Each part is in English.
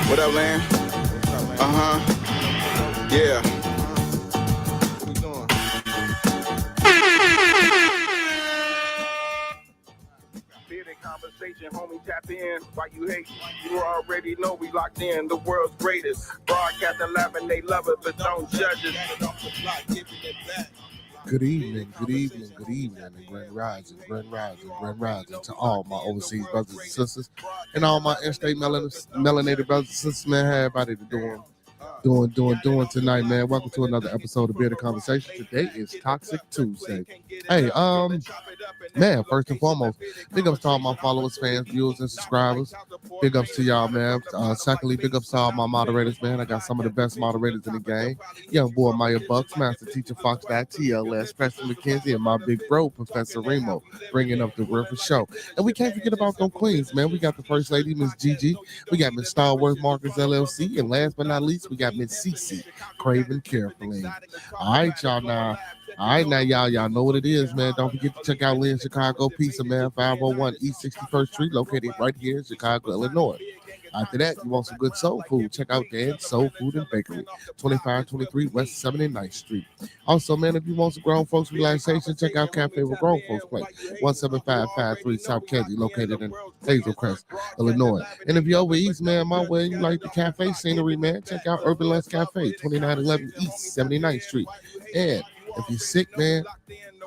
What up, man? Yeah. Bearded conversation, homie, tap in. Why you hate? You already know we locked in. The world's greatest. Broadcasting live and they love it, but don't judge it. Good evening, and grand rising to all my overseas brothers and sisters and all my in-state melanated brothers and sisters, man. How everybody doing tonight, man. Welcome to another episode of Bearded Conversation. Today is Toxiq Tuesday. Hey, man, first and foremost, big ups to all my followers, fans, viewers, and subscribers. Big ups to y'all, man. Secondly, big ups to all my moderators, man. I got some of the best moderators in the game. Young boy Maya Bucks, Master Teacher Fox, TLS, Preston McKenzie, and my big bro, Professor Remo, bringing up the real for show. And we can't forget about them queens, man. We got the First Lady, Miss Gigi. We got Miss Star Wars Markers LLC. And last but not least, we got Miss Cece, Craven Carefully. All right, y'all now. All right, now, y'all know what it is, man. Don't forget to check out Lynn Chicago Pizza, man, 501 East 61st Street, located right here in Chicago, Illinois. After that, you want some good soul food, check out Dan's Soul Food and Bakery, 2523 West 79th Street. Also, man, if you want some grown folks relaxation, check out Cafe with Grown Folks Place, 17553 South Kedzie, located in Hazelcrest, Illinois. And if you're over east, man, my way, you like the cafe scenery, man, check out Urban Lens Cafe, 2911 East 79th Street. And if you're sick, man,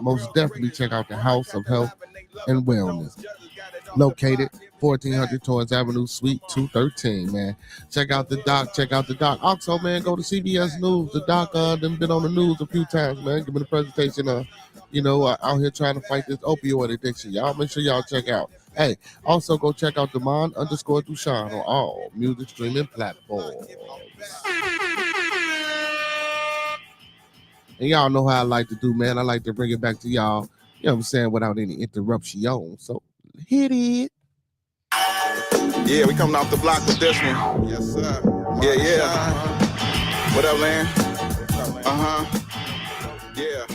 most definitely check out the House of Health and Wellness, located 1400 Torrance Avenue, Suite 213, man. Check out the doc. Also, man, go to CBS News. The doc done been on the news a few times, man. Giving a presentation, out here trying to fight this opioid addiction. Y'all make sure y'all check out. Hey, also go check out Demond_Dushan on all music streaming platforms. And y'all know how I like to do, man. I like to bring it back to y'all, you know what I'm saying, without any interruption. So, hit it. Yeah, we coming off the block with this one. Yes, sir. Yeah. What up, man? Yeah.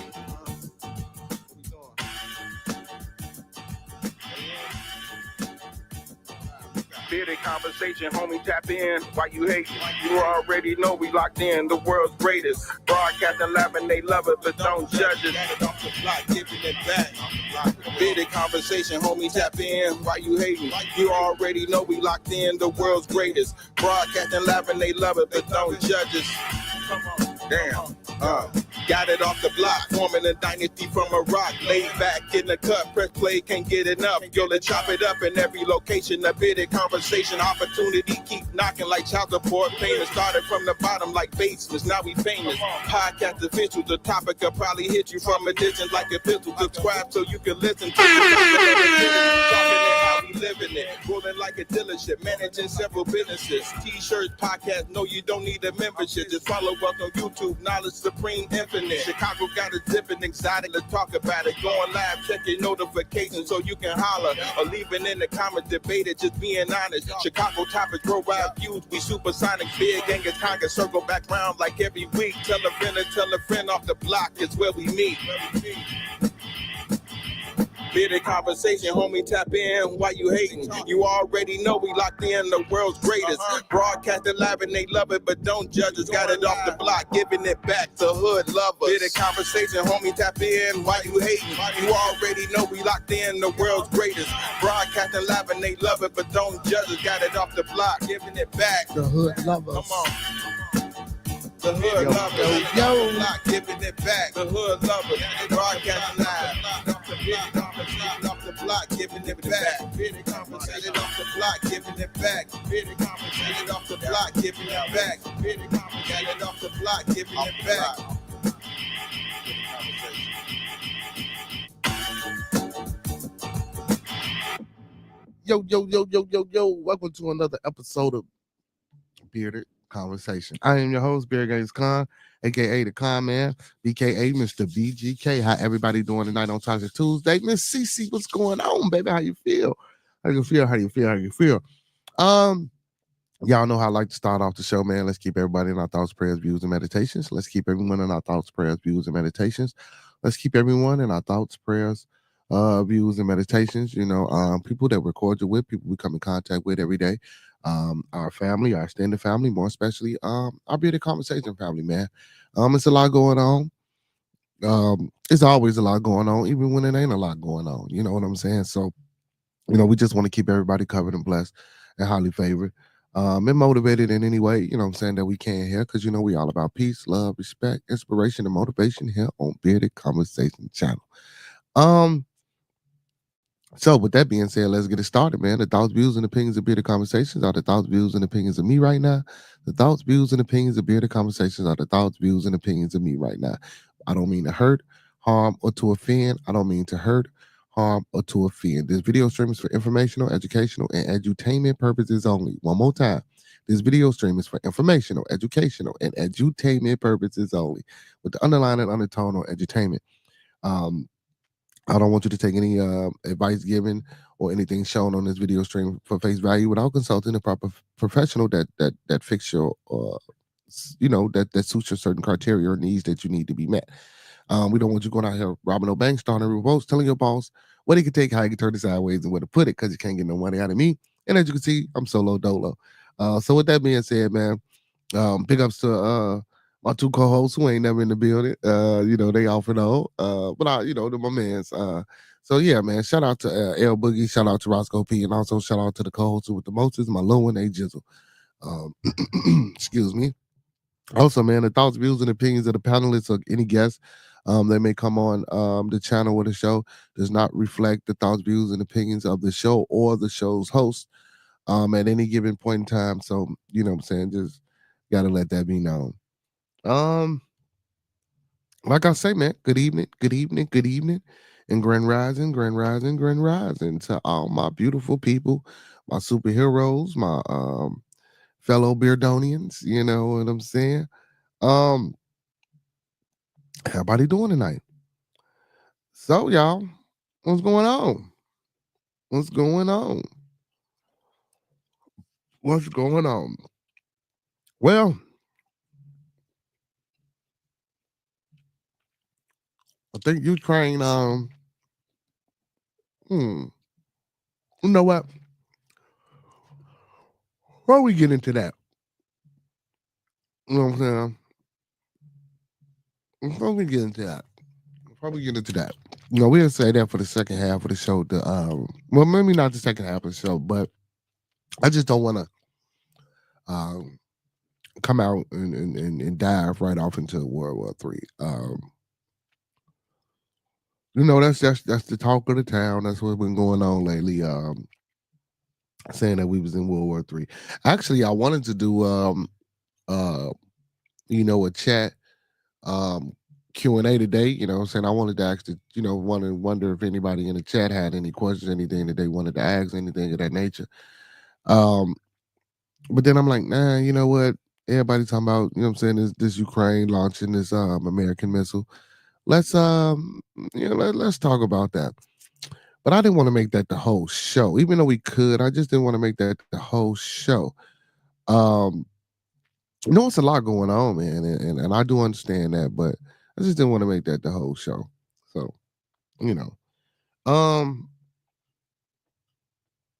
Bearded conversation, homie, tap in. Why you hate? You already know we locked in. The world's greatest. Broadcasting live and they love it, but don't judge it. Off the block, giving it back. Bearded conversation, homie, tap in. Why you hating? You already know we locked in. The world's greatest. Broadcasting live and they love it, but don't judge us. Damn. Got it off the block, forming a dynasty from a rock. Laid back in the cut, press play, can't get enough. Yo, let's chop it up in every location. A bearded conversation, opportunity keep knocking like child support payments. Started from the bottom like basements, now we famous. Podcast officials, the topic will probably hit you from a distance like a pistol. Subscribe so you can listen to how we living it. Rolling like a dealership, managing several businesses. T-shirts, podcasts, no, you don't need a membership. Just follow us on YouTube, Knowledge Supreme Infinite. Chicago got a zipping exotic, let's talk about it. Going live, check your notifications so you can holler. Or leave it in the comments, debate it, just being honest. Chicago topics, worldwide views, we supersonic. Big Angus Congress, circle back round like every week. Tell a friend off the block, it's where we meet. Bearded conversation, homie, tap in. Why you hating? You already know we locked in. The world's greatest. Broadcasting live and they love it, but don't judge us. Got it off the block, giving it back to hood lovers. Bearded conversation, homie, tap in. Why you hating? You already know we locked in. The world's greatest. Broadcasting live and they love it, but don't judge us. Got it off the block, giving it back to hood lovers. Come on. The hood lovers. Yo. Block, giving it back. The hood lovers. Broadcasting live. Off the block, giving it back. Bearded conversation off the block, giving it back. Bearded conversation off the block, giving it back. Bearded conversation off the block, giving it back. Yo. Welcome to another episode of Bearded Conversation. I am your host, BEARDEDBUCKZ Khan, aka the Con Man, BKA Mr. BGK. How everybody doing tonight on Toxiq Tuesday? Miss Cece, what's going on, baby? How you feel? How you feel? Y'all know how I like to start off the show, man. Let's keep everybody in our thoughts, prayers, views, and meditations. Let's keep everyone in our thoughts, prayers, views, and meditations. Let's keep everyone in our thoughts, prayers, views, and meditations. People that we're cordial with, people we come in contact with every day. our family, our extended family, more especially our Bearded Conversation family, man. It's a lot going on. It's always a lot going on, even when it ain't a lot going on. You know what I'm saying? So, we just want to keep everybody covered and blessed and highly favored. And motivated in any way, you know what I'm saying, that we can here, because we all about peace, love, respect, inspiration, and motivation here on Bearded Conversation channel. Um, so with that being said, let's get it started, man. The thoughts, views, and opinions of Bearded Conversations are the thoughts, views, and opinions of me right now. The thoughts, views, and opinions of Bearded Conversations are the thoughts, views, and opinions of me right now. I don't mean to hurt, harm, or to offend. I don't mean to hurt, harm, or to offend. This video stream is for informational, educational, and edutainment purposes only. One more time. This video stream is for informational, educational, and edutainment purposes only, with the underlying and undertone on edutainment. Um, I don't want you to take any advice given or anything shown on this video stream for face value without consulting a proper professional that fits your that suits your certain criteria or needs that you need to be met. We don't want you going out here robbing no bank, starting revolts, telling your boss what he can take, how he can turn it sideways, and where to put it, because you can't get no money out of me. And as you can see, I'm solo dolo. So with that being said, man, big ups to my two co-hosts who ain't never in the building. They offered all. But they're my mans. So yeah, man, shout out to L Boogie, shout out to Roscoe P, and also shout out to the co-hosts with the mostest, my low one, A Jizzle. Excuse me. Also, man, the thoughts, views, and opinions of the panelists or any guests that may come on the channel or the show does not reflect the thoughts, views, and opinions of the show or the show's host at any given point in time. So, you know what I'm saying? Just gotta let that be known. Um, like I say, man, good evening, good evening, good evening, and grand rising, grand rising, grand rising to all my beautiful people, my superheroes, my fellow Beardonians. You know what I'm saying? Um, how everybody doing tonight? So, y'all, what's going on? What's going on? What's going on? Well, I think Ukraine. You know what? Before we get into that, you know what I'm saying? Before we get into that, we'll say that for the second half of the show. Well, maybe not the second half of the show, but I just don't want to come out and dive right off into World War III. That's the talk of the town. That's what's been going on lately. Saying that we was in World War III. Actually, I wanted to do a chat Q&A today. You know what I'm saying? I wanted to ask wonder if anybody in the chat had any questions, anything that they wanted to ask, anything of that nature. But then I'm like, nah, you know what? Everybody talking about, you know what I'm saying, this Ukraine launching this American missile. Let's let's talk about that. But I didn't want to make that the whole show. Even though we could, I just didn't want to make that the whole show. It's a lot going on, man, and I do understand that, but I just didn't want to make that the whole show. So, you know.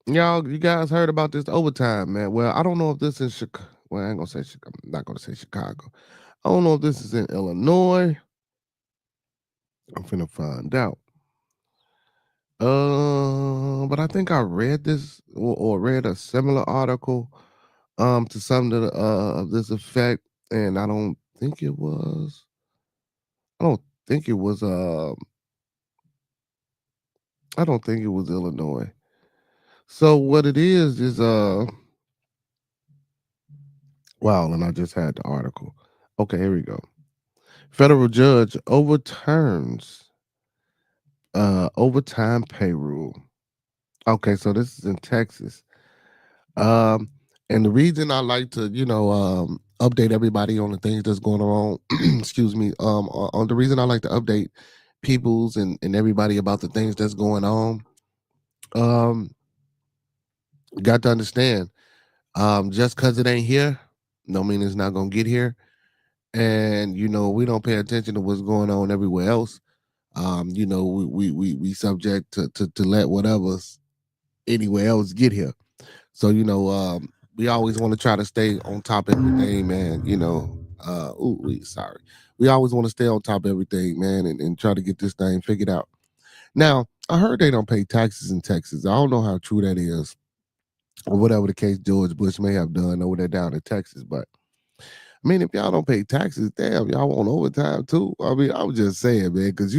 Y'all, you guys heard about this overtime, man. Well, I don't know if this is Chicago. Well, I ain't gonna say Chicago. I'm not gonna say Chicago. I don't know if this is in Illinois. I'm finna find out. But I think I read this or read a similar article to something of this effect, and I don't think it was. I don't think it was. I don't think it was Illinois. So what it is wow, and I just had the article. Okay, here we go. Federal judge overturns overtime pay rule. Okay, so this is in Texas. Um, and the reason I like to, update everybody on the things that's going on, excuse me, on the reason I like to update peoples and everybody about the things that's going on, um, you got to understand, just because it ain't here, no mean it's not gonna get here. And we don't pay attention to what's going on everywhere else. We subject to let whatever's anywhere else get here. So we always want to try to stay on top of everything, man. Sorry. We always want to stay on top of everything, man, and try to get this thing figured out. Now, I heard they don't pay taxes in Texas. I don't know how true that is, or whatever the case George Bush may have done over there down in Texas. But I mean, if y'all don't pay taxes, damn, y'all want overtime too. I mean, I was just saying, man, because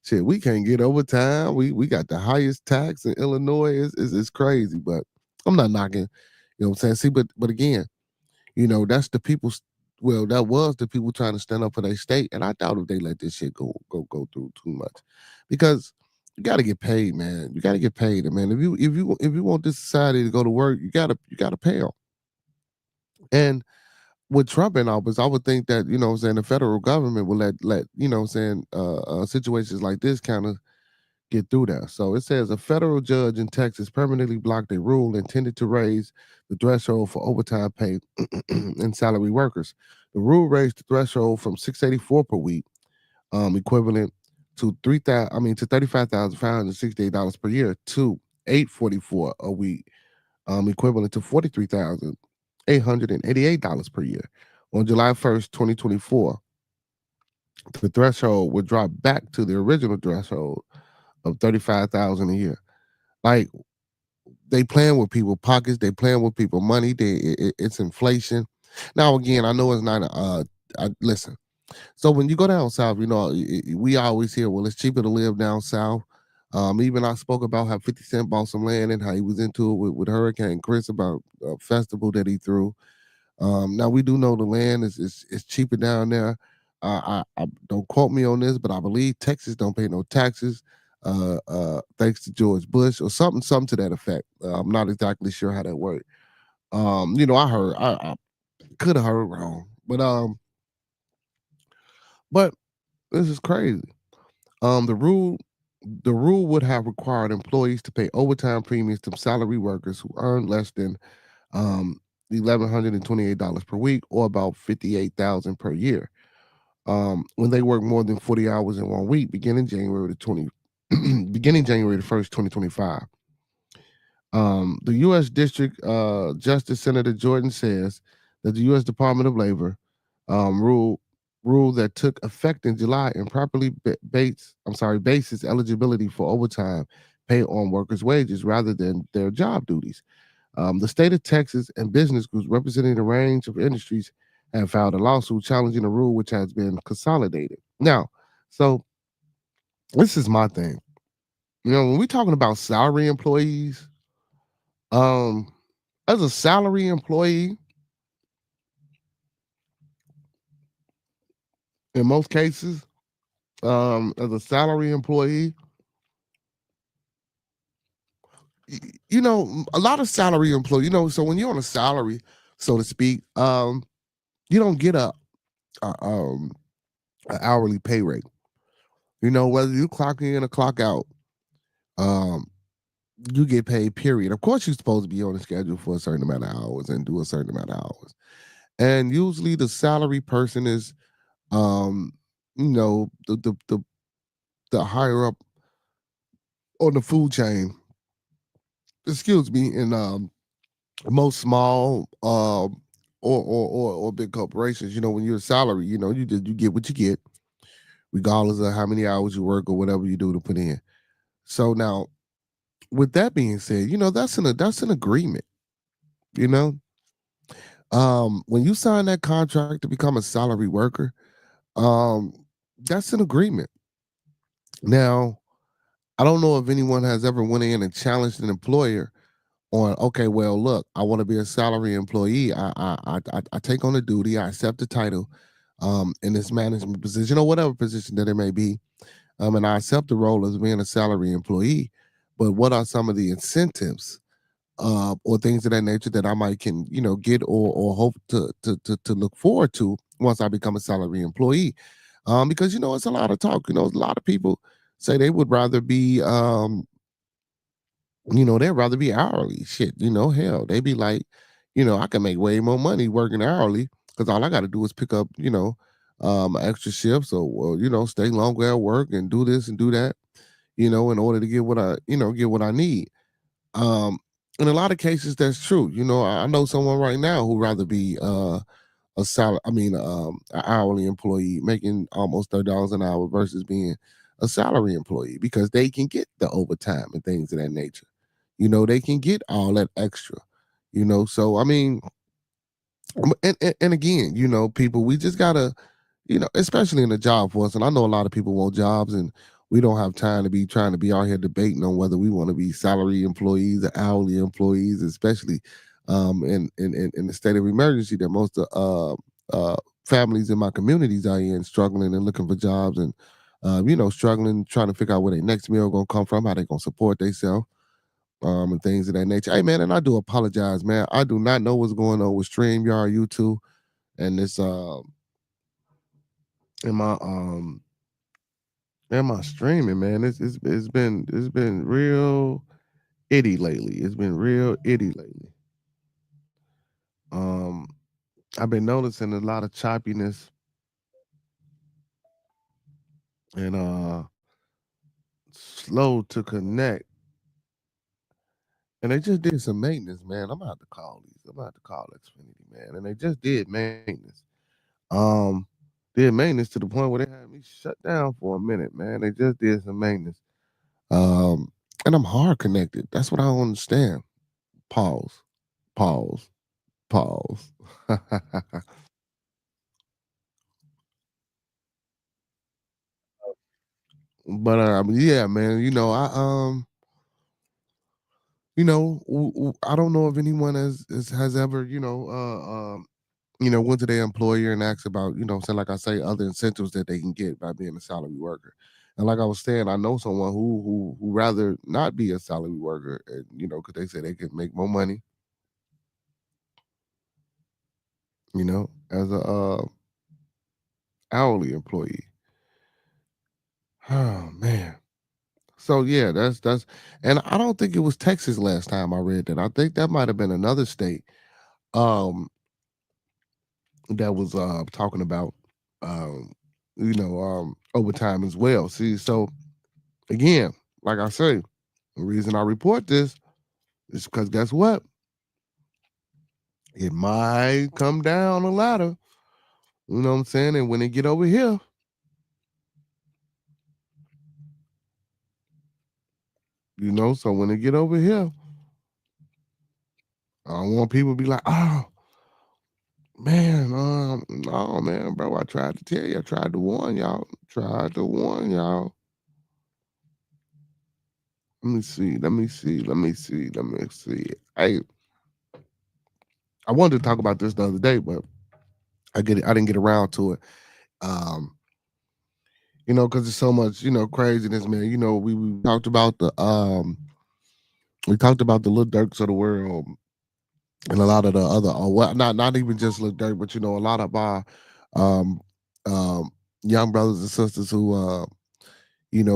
shit, we can't get overtime. We got the highest tax in Illinois. It's crazy, but I'm not knocking. You know what I'm saying? See, but again, that's the people's. Well, that was the people trying to stand up for their state, and I doubt if they let this shit go through too much, because you got to get paid, man. You got to get paid, and man. If you want this society to go to work, you gotta pay them. And with Trump in office, I would think that what I'm saying, the federal government will let what I'm saying, situations like this kind of get through there. So it says a federal judge in Texas permanently blocked a rule intended to raise the threshold for overtime pay and salary workers. The rule raised the threshold from 684 per week, equivalent to 35,568 dollars per year, to 844 a week, equivalent to $43,888 per year. On July 1st, 2024, the threshold would drop back to the original threshold of 35,000 a year. Like, they playing with people pockets, they playing with people money. It's inflation. Now again, I know it's not listen. So when you go down south, we always hear, well, it's cheaper to live down south. Even I spoke about how 50 Cent bought some land and how he was into it with Hurricane Chris about a festival that he threw. Now we do know the land is cheaper down there. I don't quote me on this, but I believe Texas don't pay no taxes. Thanks to George Bush or something to that effect. I'm not exactly sure how that worked. I could have heard wrong, but this is crazy. The rule would have required employees to pay overtime premiums to salary workers who earn less than um $1,128 per week, or about 58,000 per year. When they work more than 40 hours in one week, beginning January the 1st, 2025. The U.S. District Justice Senator Jordan says that the U.S. Department of Labor um, rule rule that took effect in July improperly bases eligibility for overtime pay on workers' wages rather than their job duties. The state of Texas and business groups representing a range of industries have filed a lawsuit challenging the rule, which has been consolidated. Now, so this is my thing. When we're talking about salary employees, um, as a salary employee, in most cases, as a salary employee, a lot of salary employees, so when you're on a salary, so to speak, you don't get a an hourly pay rate. Whether you clock in or clock out, um, you get paid, period. Of course, you're supposed to be on a schedule for a certain amount of hours and do a certain amount of hours. And usually the salary person is, the higher up on the food chain, excuse me, in most small or big corporations. When you're a salary, you get what you get, regardless of how many hours you work or whatever you do to put in. So now, with that being said, that's an agreement. You know, when you sign that contract to become a salary worker, um, that's an agreement. Now, I don't know if anyone has ever went in and challenged an employer on, okay, well, look, I want to be a salary employee. I take on the duty, I accept the title, in this management position or whatever position that it may be, and I accept the role as being a salary employee. But what are some of the incentives, or things of that nature that I might can get or hope to look forward to once I become a salary employee? Because it's a lot of talk. A lot of people say they would rather be they'd rather be hourly. Shit, hell, they be like, I can make way more money working hourly because all I got to do is pick up, extra shifts, or stay longer at work and do this and do that, in order to get what I need. Um, in a lot of cases, that's true. I know someone right now who rather be a salary, an hourly employee making almost $30 an hour versus being a salary employee because they can get the overtime and things of that nature. They can get all that extra. So and again, people, we just gotta, especially in the job force. And I know a lot of people want jobs, and we don't have time to be trying to be out here debating on whether we want to be salary employees or hourly employees, especially in the state of emergency that most families in my communities are in, struggling and looking for jobs, and struggling trying to figure out where their next meal gonna come from, how they gonna support themselves, and things of that nature. Hey man, and I do apologize, man. I do not know what's going on with StreamYard, YouTube, and this in my streaming, man. It's been real itty lately. It's been real itty lately. Um, I've been noticing a lot of choppiness and slow to connect. And they just did some maintenance, man. I'm gonna have to call these. I'm gonna have to call Xfinity, man. And they just did maintenance. Um, did maintenance to the point where they had me shut down for a minute, man. They just did some maintenance. Um, and I'm hard connected. That's what I don't understand. Pause. Pause. Pause. But yeah, man. I don't know if anyone has ever, went to their employer and asked about, say like I say, other incentives that they can get by being a salary worker. And like I was saying, I know someone who rather not be a salary worker, and, because they say they could make more money, as a hourly employee. Oh man. So yeah, that's and I don't think it was Texas last time I read that. I think that might have been another state um that was talking about um overtime as well. See, so again, like I say, the reason I report this is because guess what? It might come down a ladder. You know what I'm saying? And when they get over here, so when they get over here, I don't want people to be like, oh man, no man, bro. I tried to tell you, I tried to warn y'all. Tried to warn y'all. Let me see. Let me see. Let me see. Let me see. I wanted to talk about this the other day, but I didn't get around to it. Um, because there's so much, craziness, man. We talked about the Lil Durks of the world and a lot of the other, well, not even just Lil Durk, but a lot of our um um young brothers and sisters who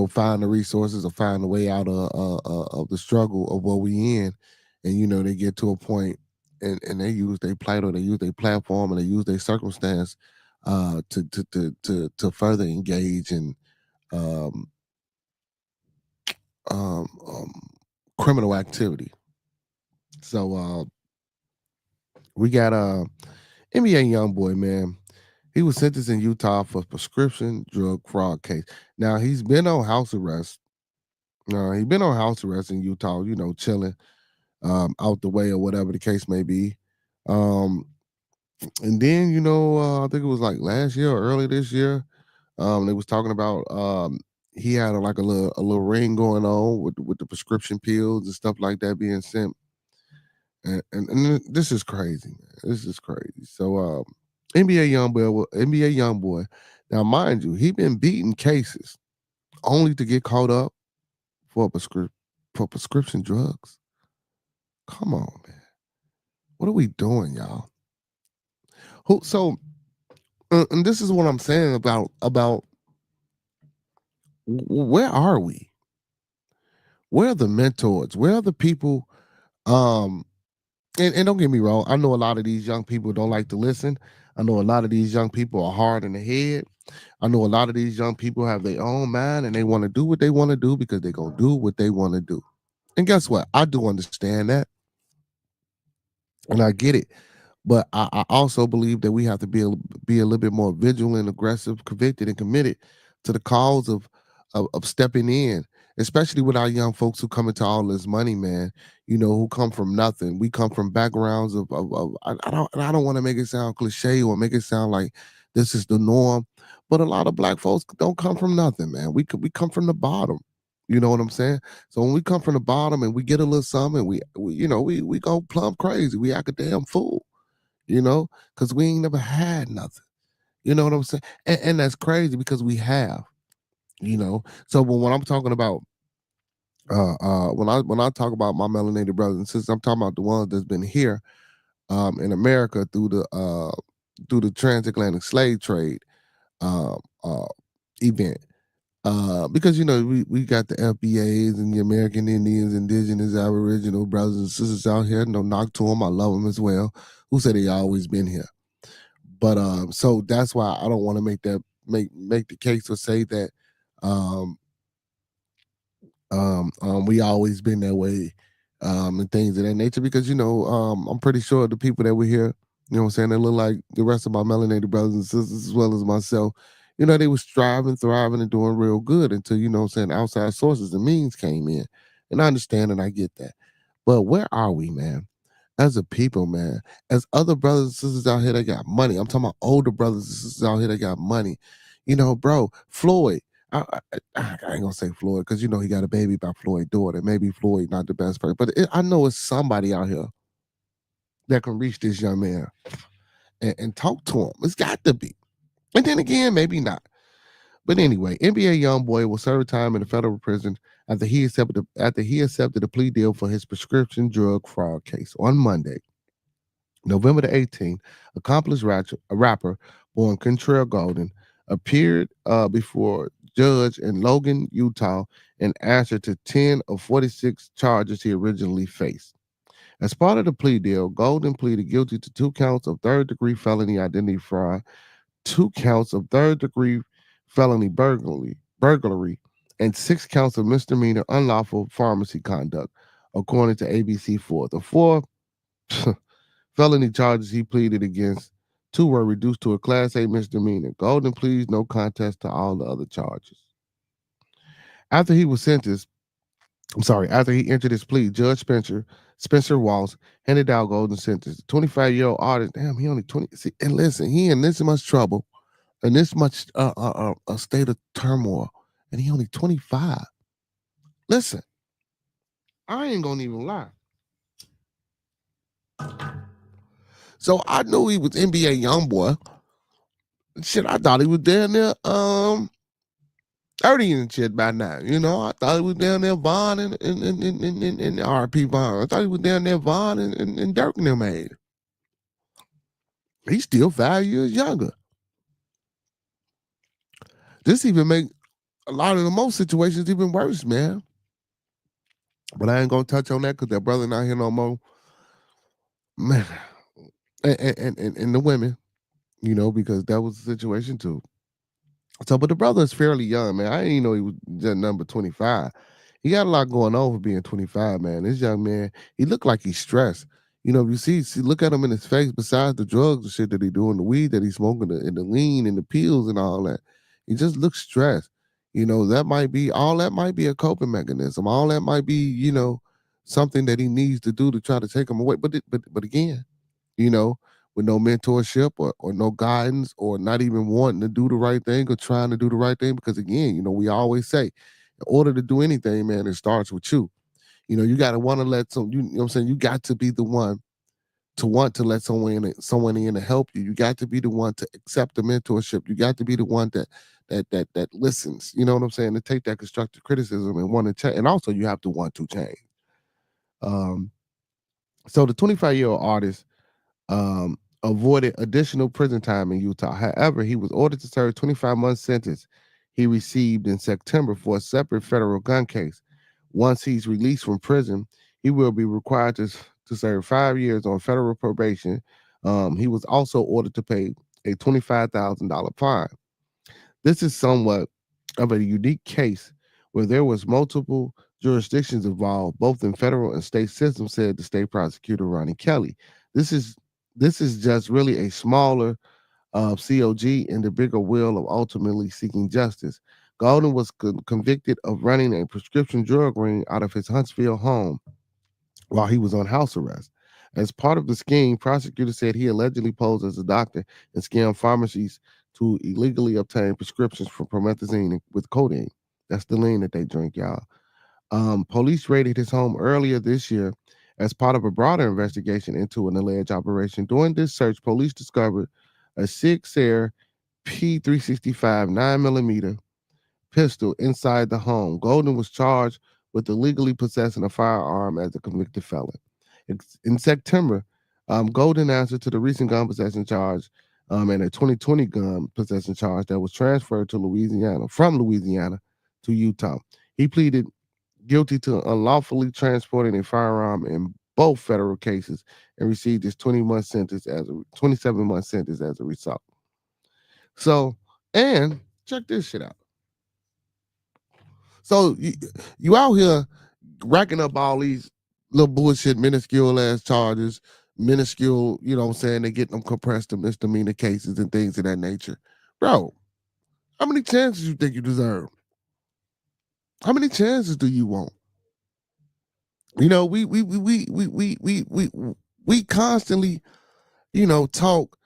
find the resources or find a way out of the struggle of what we in, and they get to a point, and they use their plight or they use their platform and they use their circumstance to further engage in um, um, um, criminal activity. So we got NBA young boy, man. He was sentenced in Utah for prescription drug fraud case. Now he's been on house arrest. He's been on house arrest in Utah, chilling out the way or whatever the case may be. Um, and then, I think it was like last year or early this year, they was talking about he had like a little ring going on with the prescription pills and stuff like that being sent. And this is crazy, man. This is crazy. So NBA young boy. Now, mind you, he been beating cases only to get caught up for prescription drugs. Come on, man. What are we doing, y'all? And this is what I'm saying about where are we? Where are the mentors? Where are the people? Um, and don't get me wrong. I know a lot of these young people don't like to listen. I know a lot of these young people are hard in the head. I know a lot of these young people have their own mind and they want to do what they want to do because they're gonna do what they want to do. And guess what? I do understand that. and I get it. But I also believe that we have to be a little bit more vigilant, aggressive, convicted, and committed to the cause of stepping in, especially with our young folks who come into all this money, man. You know, who come from nothing. We come from backgrounds of I don't want to make it sound cliche or make it sound like this is the norm, but a lot of black folks don't come from nothing, man. We come from the bottom. You know what I'm saying? So when we come from the bottom and we get a little something, we you know we go plumb crazy. We act a damn fool, you know, because we ain't never had nothing. You know what I'm saying? And that's crazy because we have, you know. So when I'm talking about when I talk about my melanated brothers and sisters, I'm talking about the ones that's been here in America through the transatlantic slave trade um uh event. Because you know we got the FBAs and the American Indians, Indigenous, Aboriginal brothers and sisters out here. No knock to them, I love them as well. Who said they always been here? But so that's why I don't want to make the case or say that um, we always been that way and things of that nature because you know I'm pretty sure the people that were here, you know what I'm saying, they look like the rest of my melanated brothers and sisters as well as myself. You know, they were striving, thriving, and doing real good until, you know what I'm saying, outside sources and means came in. And I understand and I get that. But where are we, man? As a people, man, as other brothers and sisters out here that got money. I'm talking about older brothers and sisters out here that got money. You know, bro, Floyd. I ain't gonna say Floyd because you know he got a baby by Floyd's daughter. Maybe Floyd not the best person, but I know it's somebody out here that can reach this young man and talk to him. It's got to be. And then again, maybe not. But anyway, NBA young boy will serve time in a federal prison after he accepted a plea deal for his prescription drug fraud case on Monday. November the 18th, accomplished rapper born Kentrell Golden appeared before judge in Logan, Utah, and answered to 10 of 46 charges he originally faced. As part of the plea deal, Golden pleaded guilty to 2 counts of third-degree felony identity fraud, 2 counts of third-degree felony burglary, and 6 counts of misdemeanor unlawful pharmacy conduct, according to ABC4. The four felony charges he pleaded against, 2 were reduced to a Class A misdemeanor. Golden pleads no contest to all the other charges. After he was sentenced, after he entered his plea, Judge Spencer Walls handed out Golden sentence. The 25-year-old artist, damn, he only 20. See, and listen, he in this much trouble and this much a state of turmoil, and he only 25. Listen, I ain't gonna even lie. So I knew he was NBA young boy. Shit, I thought he was down there 30 and shit by now. You know, I thought he was down there Vaughn and RP Vaughn. I thought he was down there Vaughn and Dirk and them age. He's still 5 years younger. This even make a lot of the most situations even worse, man. But I ain't gonna touch on that because that brother not here no more. Man. And the women, you know, because that was the situation too. So, but the brother is fairly young, man. I didn't even know he was just number 25. He got a lot going on for being 25, man. This young man, he looked like he's stressed. You know, if you see, look at him in his face, besides the drugs and shit that he doing, the weed that he's smoking, and the lean and the pills and all that, he just looks stressed. You know, that might be a coping mechanism. All that might be, you know, something that he needs to do to try to take him away. But again, you know, with no mentorship or no guidance or not even wanting to do the right thing or trying to do the right thing. Because again, you know, we always say, in order to do anything, man, it starts with you. You know, you got to want to let you know what I'm saying? You got to be the one to want to let someone in to help you. You got to be the one to accept the mentorship. You got to be the one that listens, you know what I'm saying, to take that constructive criticism and want to change. And also you have to want to change. Um, so the 25-year-old artist avoided additional prison time in Utah. However, he was ordered to serve 25-month sentence he received in September for a separate federal gun case. Once he's released from prison, he will be required to serve 5 years on federal probation. He was also ordered to pay a $25,000 fine. This is somewhat of a unique case where there was multiple jurisdictions involved, both in federal and state systems, said the state prosecutor Ronnie Kelly. This is this is just really a smaller COG in the bigger wheel of ultimately seeking justice. Golden was convicted of running a prescription drug ring out of his Huntsville home while he was on house arrest. As part of the scheme, prosecutors said he allegedly posed as a doctor and scammed pharmacies to illegally obtain prescriptions for promethazine with codeine. That's the lean that they drink, y'all. Police raided his home earlier this year as part of a broader investigation into an alleged operation. During this search, police discovered a Sig Sauer P365 9mm pistol inside the home. Golden was charged with illegally possessing a firearm as a convicted felon. In September, Golden answered to the recent gun possession charge and a 2020 gun possession charge that was transferred to Louisiana from Louisiana to Utah. He pleaded guilty to unlawfully transporting a firearm in both federal cases and received his 20-month sentence as a 27-month sentence as a result. So, and check this shit out. So you out here racking up all these little bullshit, minuscule ass charges, minuscule, you know what I'm saying? They get them compressed to misdemeanor cases and things of that nature. Bro, how many chances you think you deserve? How many chances do you want? You know, we constantly, you know, talk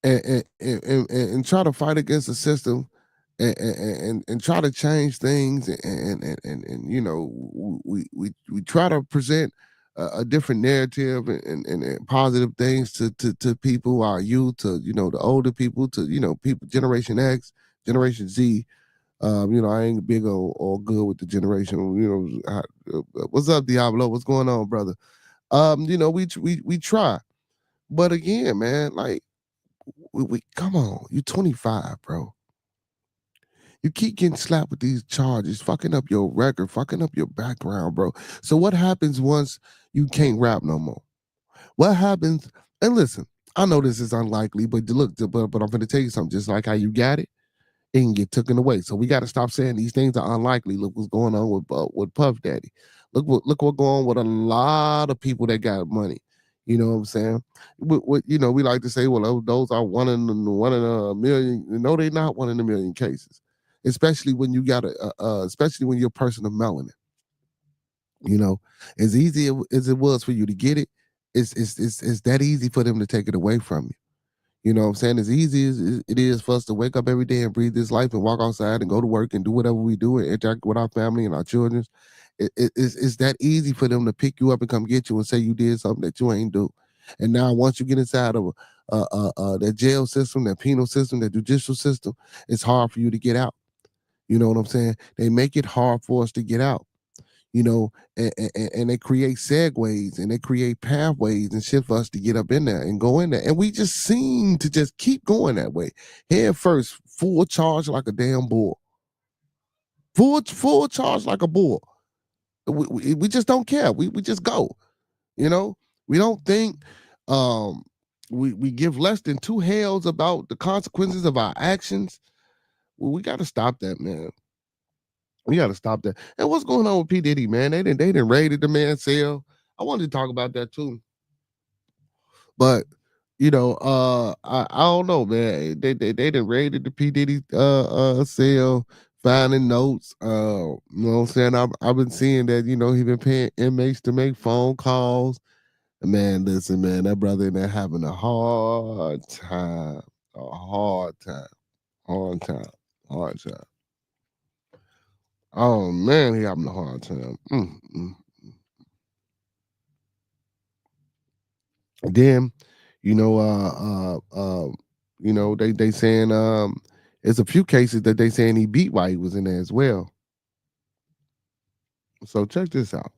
and try to fight against the system and try to change things and you know we try to present a different narrative and positive things to people, our youth, to you know the older people, to you know people Generation X, Generation Z. You know, I ain't big or good with the generation. You know, what's up, Diablo? What's going on, brother? You know, we try, but again, man, like we come on, you 25, bro. You keep getting slapped with these charges, fucking up your record, fucking up your background, bro. So what happens once you can't rap no more? What happens? And listen, I know this is unlikely, but look, but I'm going to tell you something. Just like how you got it, it can get taken away. So we got to stop saying these things are unlikely. Look what's going on with Puff Daddy. Look what going on with a lot of people that got money. You know what I'm saying? You know, we like to say, well, those are one in a million. No, they're not one in a million cases. Especially when you got especially when you're a person of melanin. You know, as easy as it was for you to get it, it's that easy for them to take it away from you. You know what I'm saying? As easy as it is for us to wake up every day and breathe this life and walk outside and go to work and do whatever we do and interact with our family and our children, it's that easy for them to pick you up and come get you and say you did something that you ain't do. And now once you get inside of that jail system, that penal system, that judicial system, it's hard for you to get out. You know what I'm saying? They make it hard for us to get out, you know, and they create segues and they create pathways and shit for us to get up in there and go in there. And we just seem to just keep going that way. Head first, full charge like a damn bull. Full charge like a bull. We just don't care. We just go. You know, we don't think we give less than two hells about the consequences of our actions. Well, we got to stop that, man. We got to stop that. And what's going on with P Diddy, man? They didn't raided the man's cell. I wanted to talk about that too, but you know, I don't know, man. They didn't raided the P Diddy cell, finding notes. You know what I'm saying? I've been seeing that you know he been paying inmates to make phone calls. Man, listen, man, that brother in there having a hard time, a hard time, hard time, hard time. Oh man, he having a hard time. Then, you know, you know, they saying there's a few cases that they saying he beat while he was in there as well. So check this out.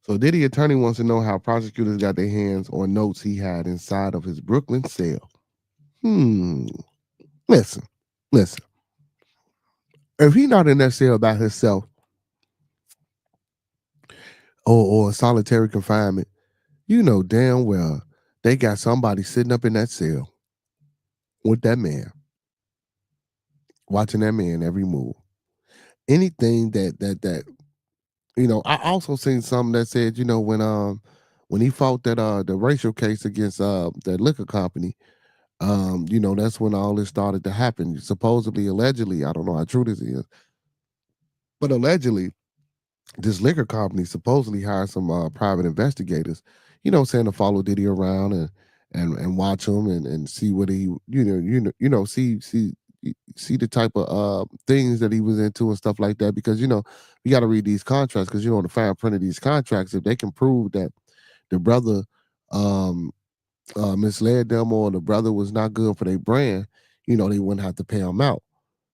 So Diddy attorney wants to know how prosecutors got their hands on notes he had inside of his Brooklyn cell. Listen, listen. If he not in that cell by himself or solitary confinement, you know damn well they got somebody sitting up in that cell with that man, watching that man every move. Anything that you know, I also seen something that said, you know, when he fought that the racial case against that liquor company. That's when all this started to happen. Supposedly, allegedly, I don't know how true this is, but allegedly, this liquor company supposedly hired some private investigators, saying to follow Diddy around and watch him and see what he, see the type of things that he was into and stuff like that. Because you got to read these contracts because the fine print of these contracts, if they can prove that the brother um, misled them or the brother was not good for their brand, they wouldn't have to pay him out.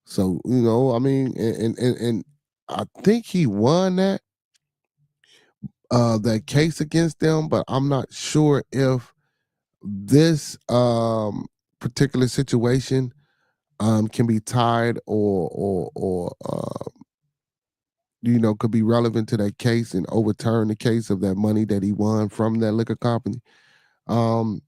So I mean, and I think he won that case against them, but I'm not sure if this particular situation can be tied or could be relevant to that case and overturn the case of that money that he won from that liquor company. Um,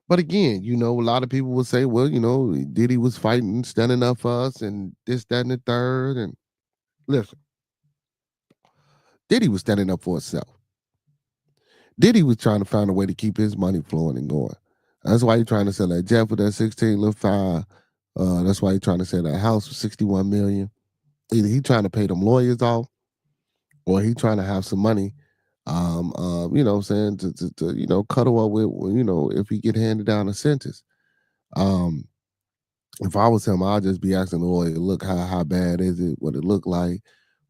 but again, a lot of people will say, well, Diddy was fighting, standing up for us, and this, that, and the third. And listen, Diddy was standing up for himself. Diddy was trying to find a way to keep his money flowing and going. That's why he's trying to sell that jet for that 16 little 5. That's why he's trying to sell that house for 61 million. Either he trying to pay them lawyers off or he trying to have some money, what I'm saying, to cuddle up with, if he get handed down a sentence. Um, if I was him, I'd just be asking the lawyer, look, how bad is it? What it look like?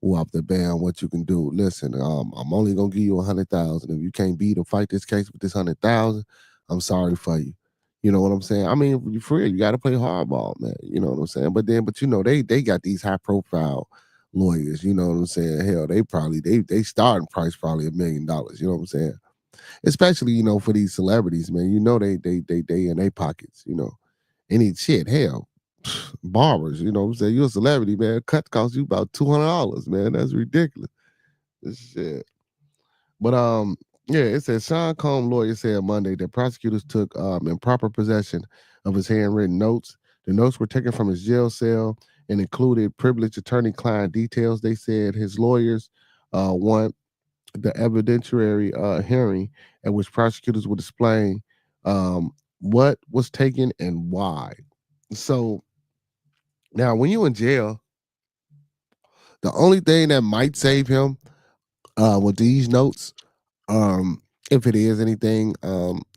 Who off the ban? What you can do? Listen, I'm only gonna give you 100,000. If you can't beat or fight this case with this 100,000, I'm sorry for you. You know what I'm saying? I mean, for real, you got to play hardball, man. You know what I'm saying? But they got these high profile lawyers. You know what I'm saying? Hell, they starting price probably $1 million. You know what I'm saying? Especially for these celebrities, man. They in their pockets. Any shit, hell, barbers, what I'm saying? You're a celebrity, man. Cut costs you about $200, man. That's ridiculous. This shit. But yeah, it says Sean Combs' lawyer said Monday that prosecutors took improper possession of his handwritten notes. The notes were taken from his jail cell and included privileged attorney-client details. They said his lawyers want the evidentiary hearing at which prosecutors would explain what was taken and why. So now, when you in jail, the only thing that might save him with these notes, if it is anything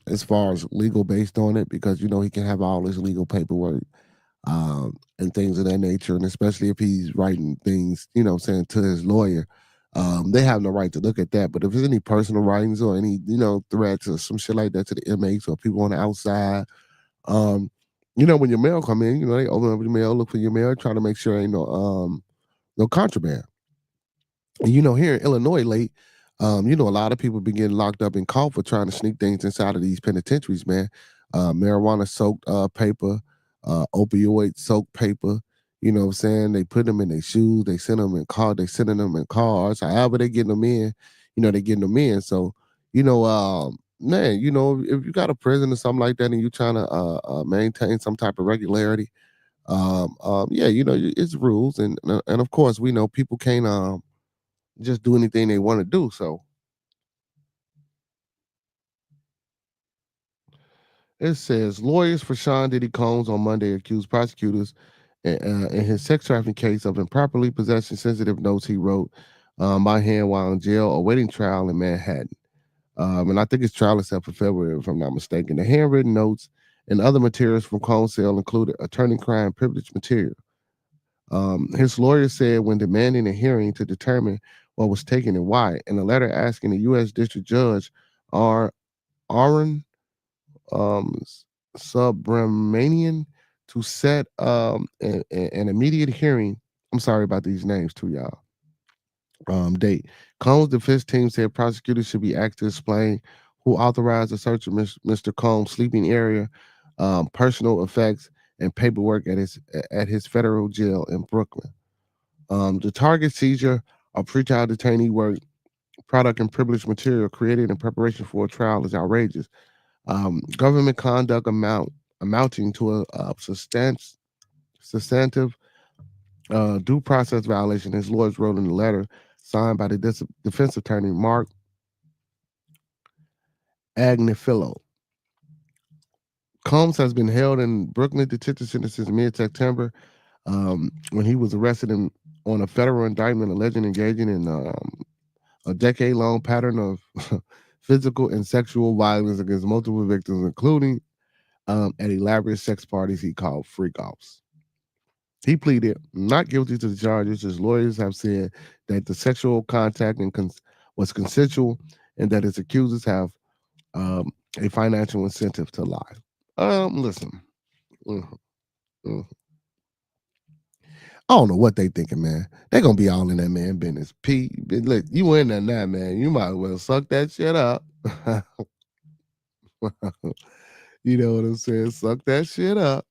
as far as legal based on it, because he can have all his legal paperwork and things of that nature, and especially if he's writing things, saying to his lawyer, they have no right to look at that. But if there's any personal writings or any, threats or some shit like that to the inmates or people on the outside, um, when your mail come in, they open up your mail, look for your mail, try to make sure ain't no contraband. And here in Illinois late, a lot of people been getting locked up in caught for trying to sneak things inside of these penitentiaries, man. Marijuana soaked paper, opioid soaked paper. You know what I'm saying? They put them in their shoes, they send them in car, they sending them in cars. However they getting them in, they getting them in. So, man, if you got a prison or something like that and you trying to maintain some type of regularity, yeah, it's rules and of course we know people can't just do anything they want to do. So it says lawyers for Sean Diddy Combs on Monday accused prosecutors in his sex trafficking case of improperly possessing sensitive notes he wrote by hand while in jail awaiting trial in Manhattan. And I think his trial is set for February, if I'm not mistaken. The handwritten notes and other materials from Combs' cell included attorney-client privilege material. His lawyer said when demanding a hearing to determine what was taken and why, in a letter asking the U.S. District Judge R. Aaron um, Subramanian to set an immediate hearing. I'm sorry about these names too, y'all. Date. Combs' defense team said prosecutors should be asked to explain who authorized the search of Mr. Combs' sleeping area, personal effects, and paperwork at his federal jail in Brooklyn. The target seizure of pretrial detainee work, product, and privileged material created in preparation for a trial is outrageous. Government conduct amounting to a substantive due process violation, his lawyers wrote in the letter signed by the defense attorney Mark Agnifilo. Combs has been held in Brooklyn detention center since mid-September, when he was arrested on a federal indictment alleging engaging in a decade-long pattern of physical and sexual violence against multiple victims, including at elaborate sex parties he called freak-offs. He pleaded not guilty to the charges. His lawyers have said that the sexual contact was consensual and that his accusers have a financial incentive to lie. Listen. Mhm, mhm. I don't know what they thinking, man. They gonna be all in that man business. P, look, you in there now, man. You might as well suck that shit up. You know what I'm saying? Suck that shit up.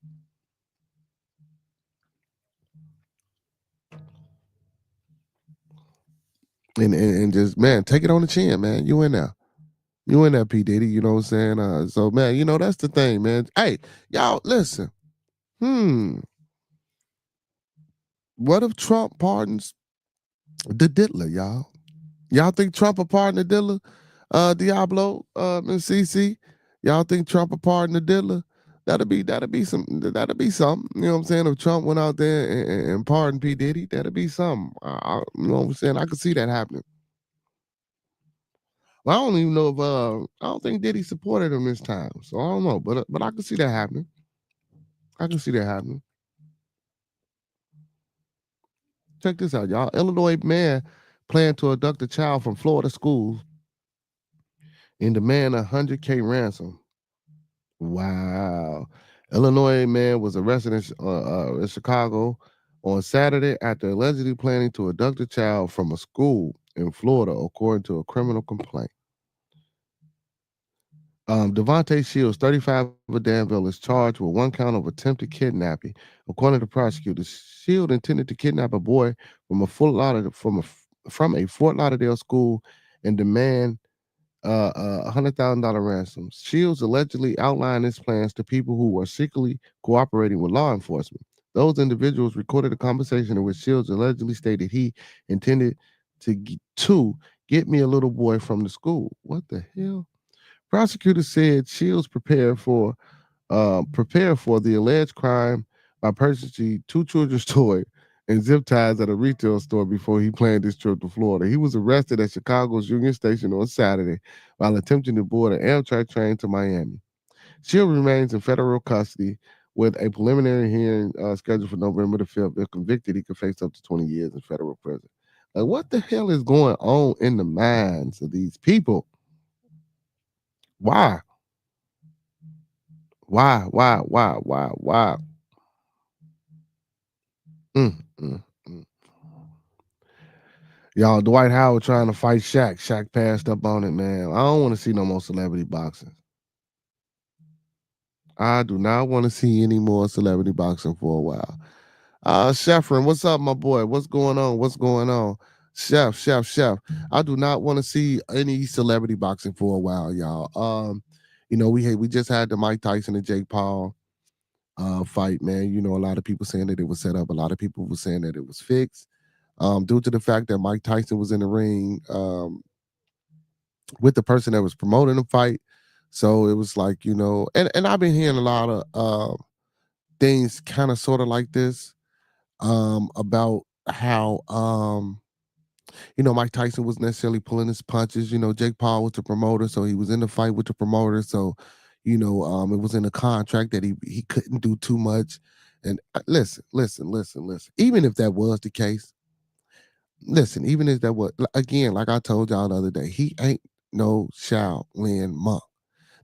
And just, man, take it on the chin, man. You in there. You in there, P. Diddy. You know what I'm saying? So man, that's the thing, man. Hey, y'all, listen. What if Trump pardons the diddler, y'all? Y'all think Trump will pardon the diddler? Diablo, and CC. Y'all think Trump will pardon the diddler? That'll be something. You know what I'm saying? If Trump went out there and pardoned P. Diddy, that'll be something. You know what I'm saying? I could see that happening. Well, I don't even know if I don't think Diddy supported him this time. So I don't know. But I can see that happening. I can see that happening. Check this out, y'all. Illinois man planned to abduct a child from Florida schools and demand a 100K ransom. Wow. Illinois man was arrested in Chicago on Saturday after allegedly planning to abduct a child from a school in Florida, according to a criminal complaint. Devontae Shields, 35 of Danville, is charged with one count of attempted kidnapping. According to prosecutors, Shields intended to kidnap a boy from a Fort Lauderdale school and demand a $100,000 ransom. Shields allegedly outlined his plans to people who were secretly cooperating with law enforcement. Those individuals recorded a conversation in which Shields allegedly stated he intended to get me a little boy from the school. What the hell? Prosecutors said Shields prepared for the alleged crime by purchasing two children's toys and zip ties at a retail store before he planned his trip to Florida. He was arrested at Chicago's Union Station on Saturday while attempting to board an Amtrak train to Miami. Shields remains in federal custody with a preliminary hearing scheduled for November the 5th. If convicted, he could face up to 20 years in federal prison. Like, what the hell is going on in the minds of these people? Why? Why? Mm, mm, mm. Y'all, Dwight Howard trying to fight Shaq. Shaq passed up on it, man. I don't want to see no more celebrity boxing. I do not want to see any more celebrity boxing for a while. Sheffrin, what's up, my boy? What's going on? What's going on? Chef. I do not want to see any celebrity boxing for a while, y'all. We just had the Mike Tyson and Jake Paul fight, man. A lot of people saying that it was set up. A lot of people were saying that it was fixed. Due to the fact that Mike Tyson was in the ring with the person that was promoting the fight. So it was like, and I've been hearing a lot of things kind of sort of like this about how, Mike Tyson was necessarily pulling his punches. Jake Paul was the promoter, so he was in the fight with the promoter. So, it was in the contract that he couldn't do too much. And listen. Even if that was the case, even if that was, again, like I told y'all the other day, he ain't no Shaolin monk.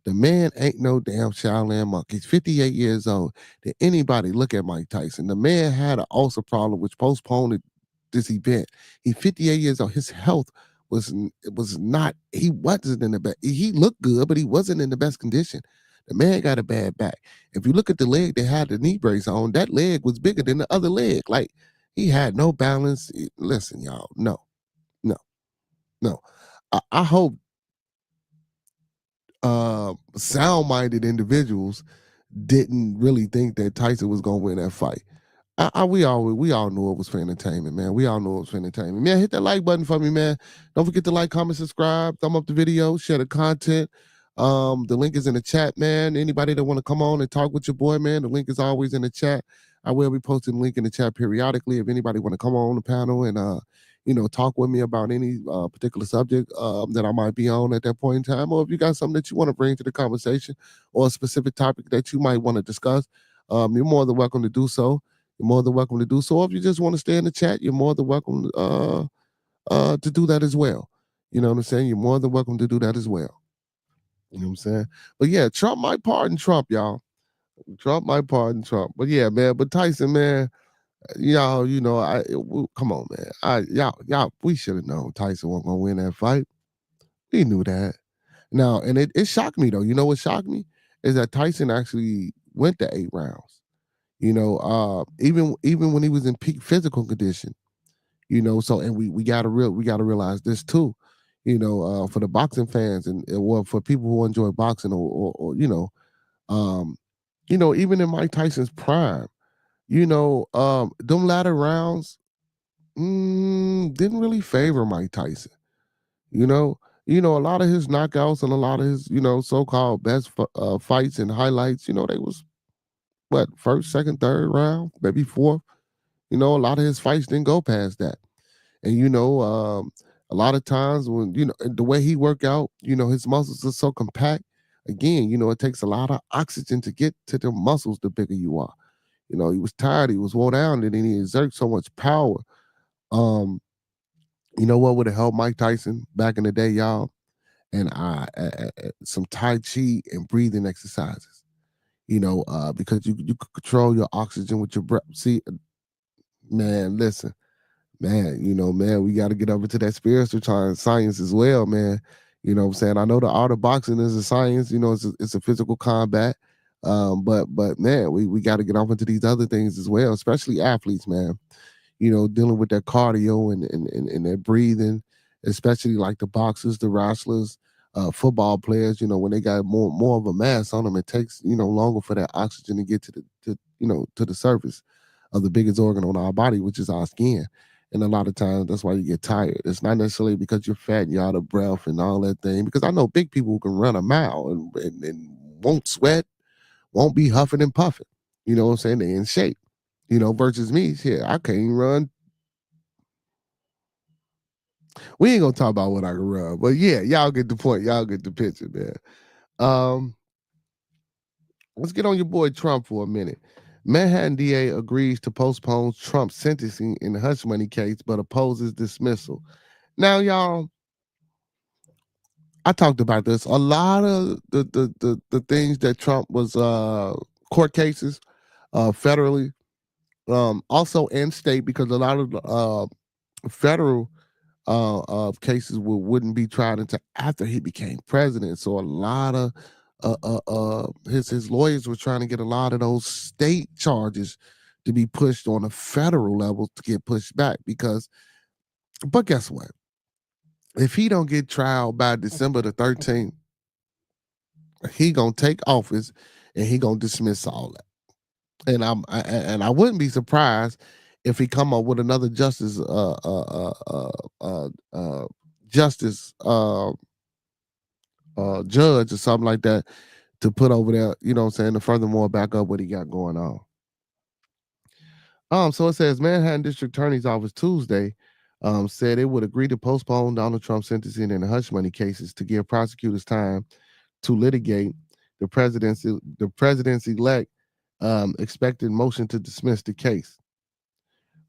The man ain't no damn Shaolin monk. He's 58 years old. Did anybody look at Mike Tyson? The man had an ulcer problem, which postponed this event. He's 58 years old. His health was not. He wasn't in the best. He looked good, but he wasn't in the best condition. The man got a bad back. If you look at the leg that had the knee brace on, that leg was bigger than the other leg. Like, he had no balance. Listen, y'all, no. I hope sound-minded individuals didn't really think that Tyson was gonna win that fight. We all knew it was for entertainment, man. We all knew it was for entertainment. Man, hit that like button for me, man. Don't forget to like, comment, subscribe, thumb up the video, share the content. The link is in the chat, man. Anybody that want to come on and talk with your boy, man, the link is always in the chat. I will be posting the link in the chat periodically. If anybody want to come on the panel and talk with me about any particular subject that I might be on at that point in time, or if you got something that you want to bring to the conversation or a specific topic that you might want to discuss, you're more than welcome to do so. You're more than welcome to do so. If you just want to stay in the chat, you're more than welcome to do that as well. You know what I'm saying? You're more than welcome to do that as well. You know what I'm saying? But yeah, Trump might pardon Trump, y'all. Trump might pardon Trump. But yeah, man. But Tyson, man, y'all, come on, man. Y'all, we should have known Tyson wasn't gonna win that fight. We knew that. Now, and it shocked me though. You know what shocked me is that Tyson actually went to 8 rounds. Even when he was in peak physical condition. So and we gotta realize this too. For the boxing fans and well for people who enjoy boxing or even in Mike Tyson's prime, them latter rounds didn't really favor Mike Tyson. A lot of his knockouts and a lot of his, so-called best fights and highlights, they was what, first, second, third round, maybe fourth. A lot of his fights didn't go past that. And a lot of times when the way he work out, his muscles are so compact. Again, it takes a lot of oxygen to get to the muscles the bigger you are. He was tired, he was wore down, and then he exerted so much power. What would have helped Mike Tyson back in the day, y'all? And some Tai Chi and breathing exercises. Because you could control your oxygen with your breath. See, man, listen. Man, man, we got to get over to that spiritual science as well, man. You know what I'm saying? I know the art of boxing is a science, it's a physical combat. But man, we got to get off into these other things as well, especially athletes, man. Dealing with their cardio and their breathing, especially like the boxers, the wrestlers, football players, when they got more of a mass on them, it takes, longer for that oxygen to get to the surface of the biggest organ on our body, which is our skin. And a lot of times that's why you get tired. It's not necessarily because you're fat and you're out of breath and all that thing. Because I know big people who can run a mile and won't sweat, won't be huffing and puffing. You know what I'm saying? They're in shape. Versus me, shit, I can't even run. We ain't gonna talk about what I can run. But yeah, y'all get the point. Y'all get the picture, man. Let's get on your boy Trump for a minute. Manhattan DA agrees to postpone Trump's sentencing in the hush money case, but opposes dismissal. Now, y'all, I talked about this. A lot of the things that Trump was court cases, federally, also and state, because a lot of federal cases wouldn't be tried until after he became president. So a lot of his lawyers were trying to get a lot of those state charges to be pushed on a federal level to get pushed back but guess what? If he don't get trial by December the 13th, he gonna take office and he gonna dismiss all that. And I wouldn't be surprised if he come up with another justice judge or something like that to put over there, to furthermore back up what he got going on. So it says Manhattan District Attorney's Office Tuesday said it would agree to postpone Donald Trump's sentencing in the hush money cases to give prosecutors time to litigate the president's elect expected motion to dismiss the case.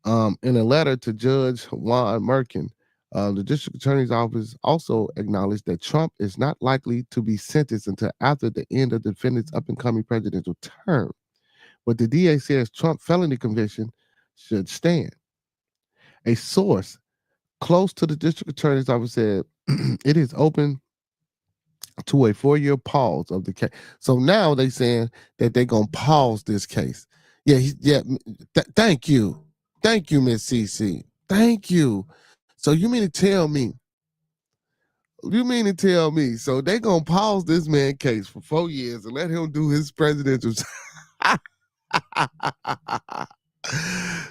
In a letter to Judge Juan Merkin, the district attorney's office also acknowledged that Trump is not likely to be sentenced until after the end of the defendant's up-and-coming presidential term. But the DA says Trump felony conviction should stand. A source close to the district attorney's office said it is open to a 4-year pause of the case. So now they saying that they're going to pause this case. Yeah. Thank you. Thank you, Miss CC. Thank you. So you mean to tell me, so they going to pause this man case for 4 years and let him do his presidential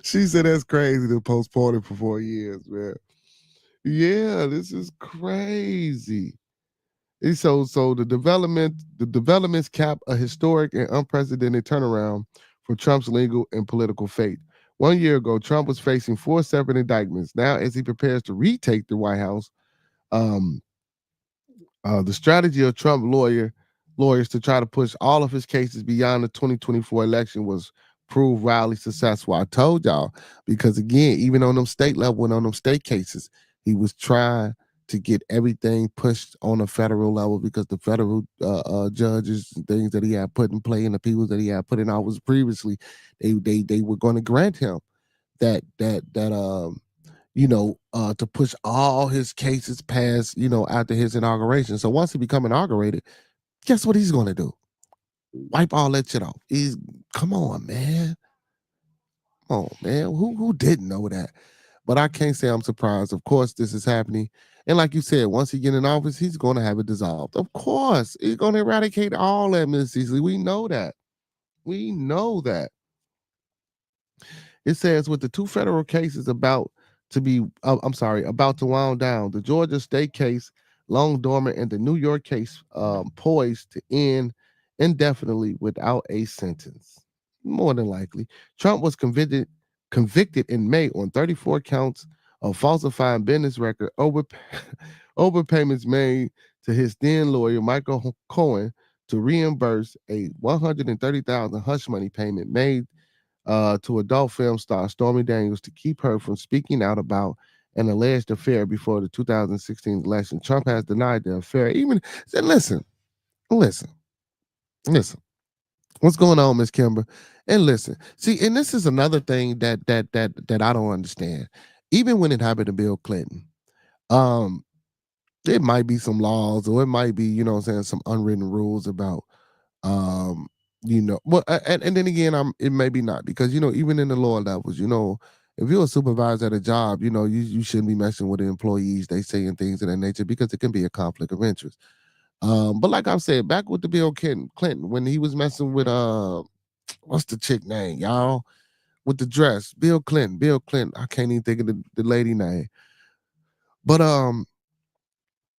She said that's crazy to postpone it for 4 years, man. Yeah, this is crazy. So the developments cap a historic and unprecedented turnaround for Trump's legal and political fate. 1 year ago, Trump was facing four separate indictments. Now, as he prepares to retake the White House, um, the strategy of lawyers to try to push all of his cases beyond the 2024 election was proved wildly successful. I told y'all, because again, even on them state level and on them state cases, he was trying to get everything pushed on a federal level because the federal judges and things that he had put in play and the people that he had put in office previously, they were going to grant him that to push all his cases past, after his inauguration. So once he become inaugurated, guess what he's going to do? Wipe all that shit off. Come on, man. Come on, man. Who didn't know that? But I can't say I'm surprised. Of course, this is happening. And like you said, once he get in office, he's going to have it dissolved. Of course, he's going to eradicate all that, Miss Cecily. We know that. We know that. It says with the two federal cases about to wound down, the Georgia state case long dormant and the New York case poised to end indefinitely without a sentence. More than likely, Trump was convicted in May on 34 counts of falsifying business record overpayments made to his then lawyer Michael Cohen to reimburse a 130,000 hush money payment made to adult film star Stormy Daniels to keep her from speaking out about an alleged affair before the 2016 election. Trump has denied the affair. Even said, listen. What's going on, Miss Kimber? And listen, see, and this is another thing that I don't understand. Even when it happened to Bill Clinton, um, there might be some laws, or it might be, some unwritten rules about and then again, it may be not, because even in the lower levels, if you're a supervisor at a job, you shouldn't be messing with the employees. They say and things of that nature because it can be a conflict of interest. But like I've said, back with the Bill Clinton, when he was messing with what's the chick name, y'all? With the dress, Bill Clinton. I can't even think of the lady name. But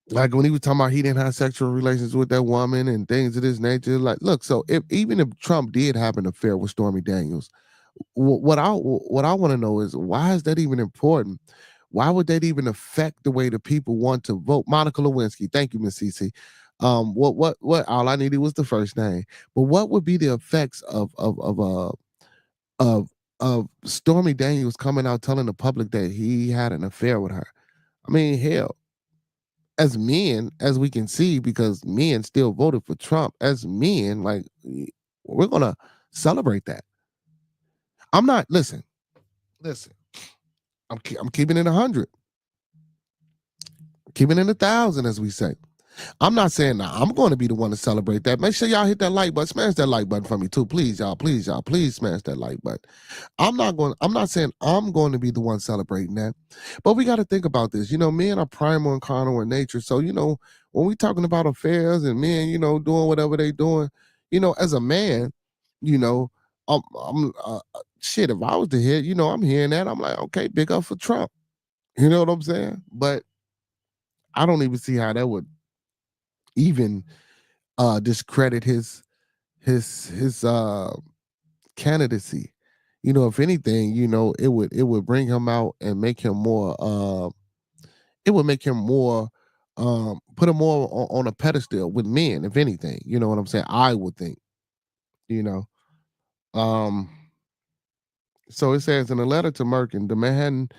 like when he was talking about he didn't have sexual relations with that woman and things of this nature. Like, look, so even if Trump did have an affair with Stormy Daniels, what I want to know is, why is that even important? Why would that even affect the way the people want to vote? Monica Lewinsky, thank you, Miss Cece. What? All I needed was the first name. But what would be the effects of Stormy Daniels coming out telling the public that he had an affair with her? I mean, hell, as men, as we can see, because men still voted for Trump, as men, like, we're gonna celebrate that. I'm not listen. I'm keeping it 100, keeping it 1,000, as we say. I'm not saying now I'm going to be the one to celebrate that. Make sure y'all hit that like button, smash that like button for me too, please, y'all, please smash that like button. I'm not saying I'm going to be the one celebrating that, but we got to think about this. Men are primal and carnal in nature, so when we talking about affairs and men, doing whatever they doing, as a man, you know, shit. If I was to hear, I'm hearing that, I'm like, okay, big up for Trump. You know what I'm saying? But I don't even see how that would even discredit his candidacy. If anything, it would bring him out and make him more it would make him more put him more on a pedestal with men, if anything. You know what I'm saying? I would think, you know. Um so it says in a letter to Merkin, the Manhattan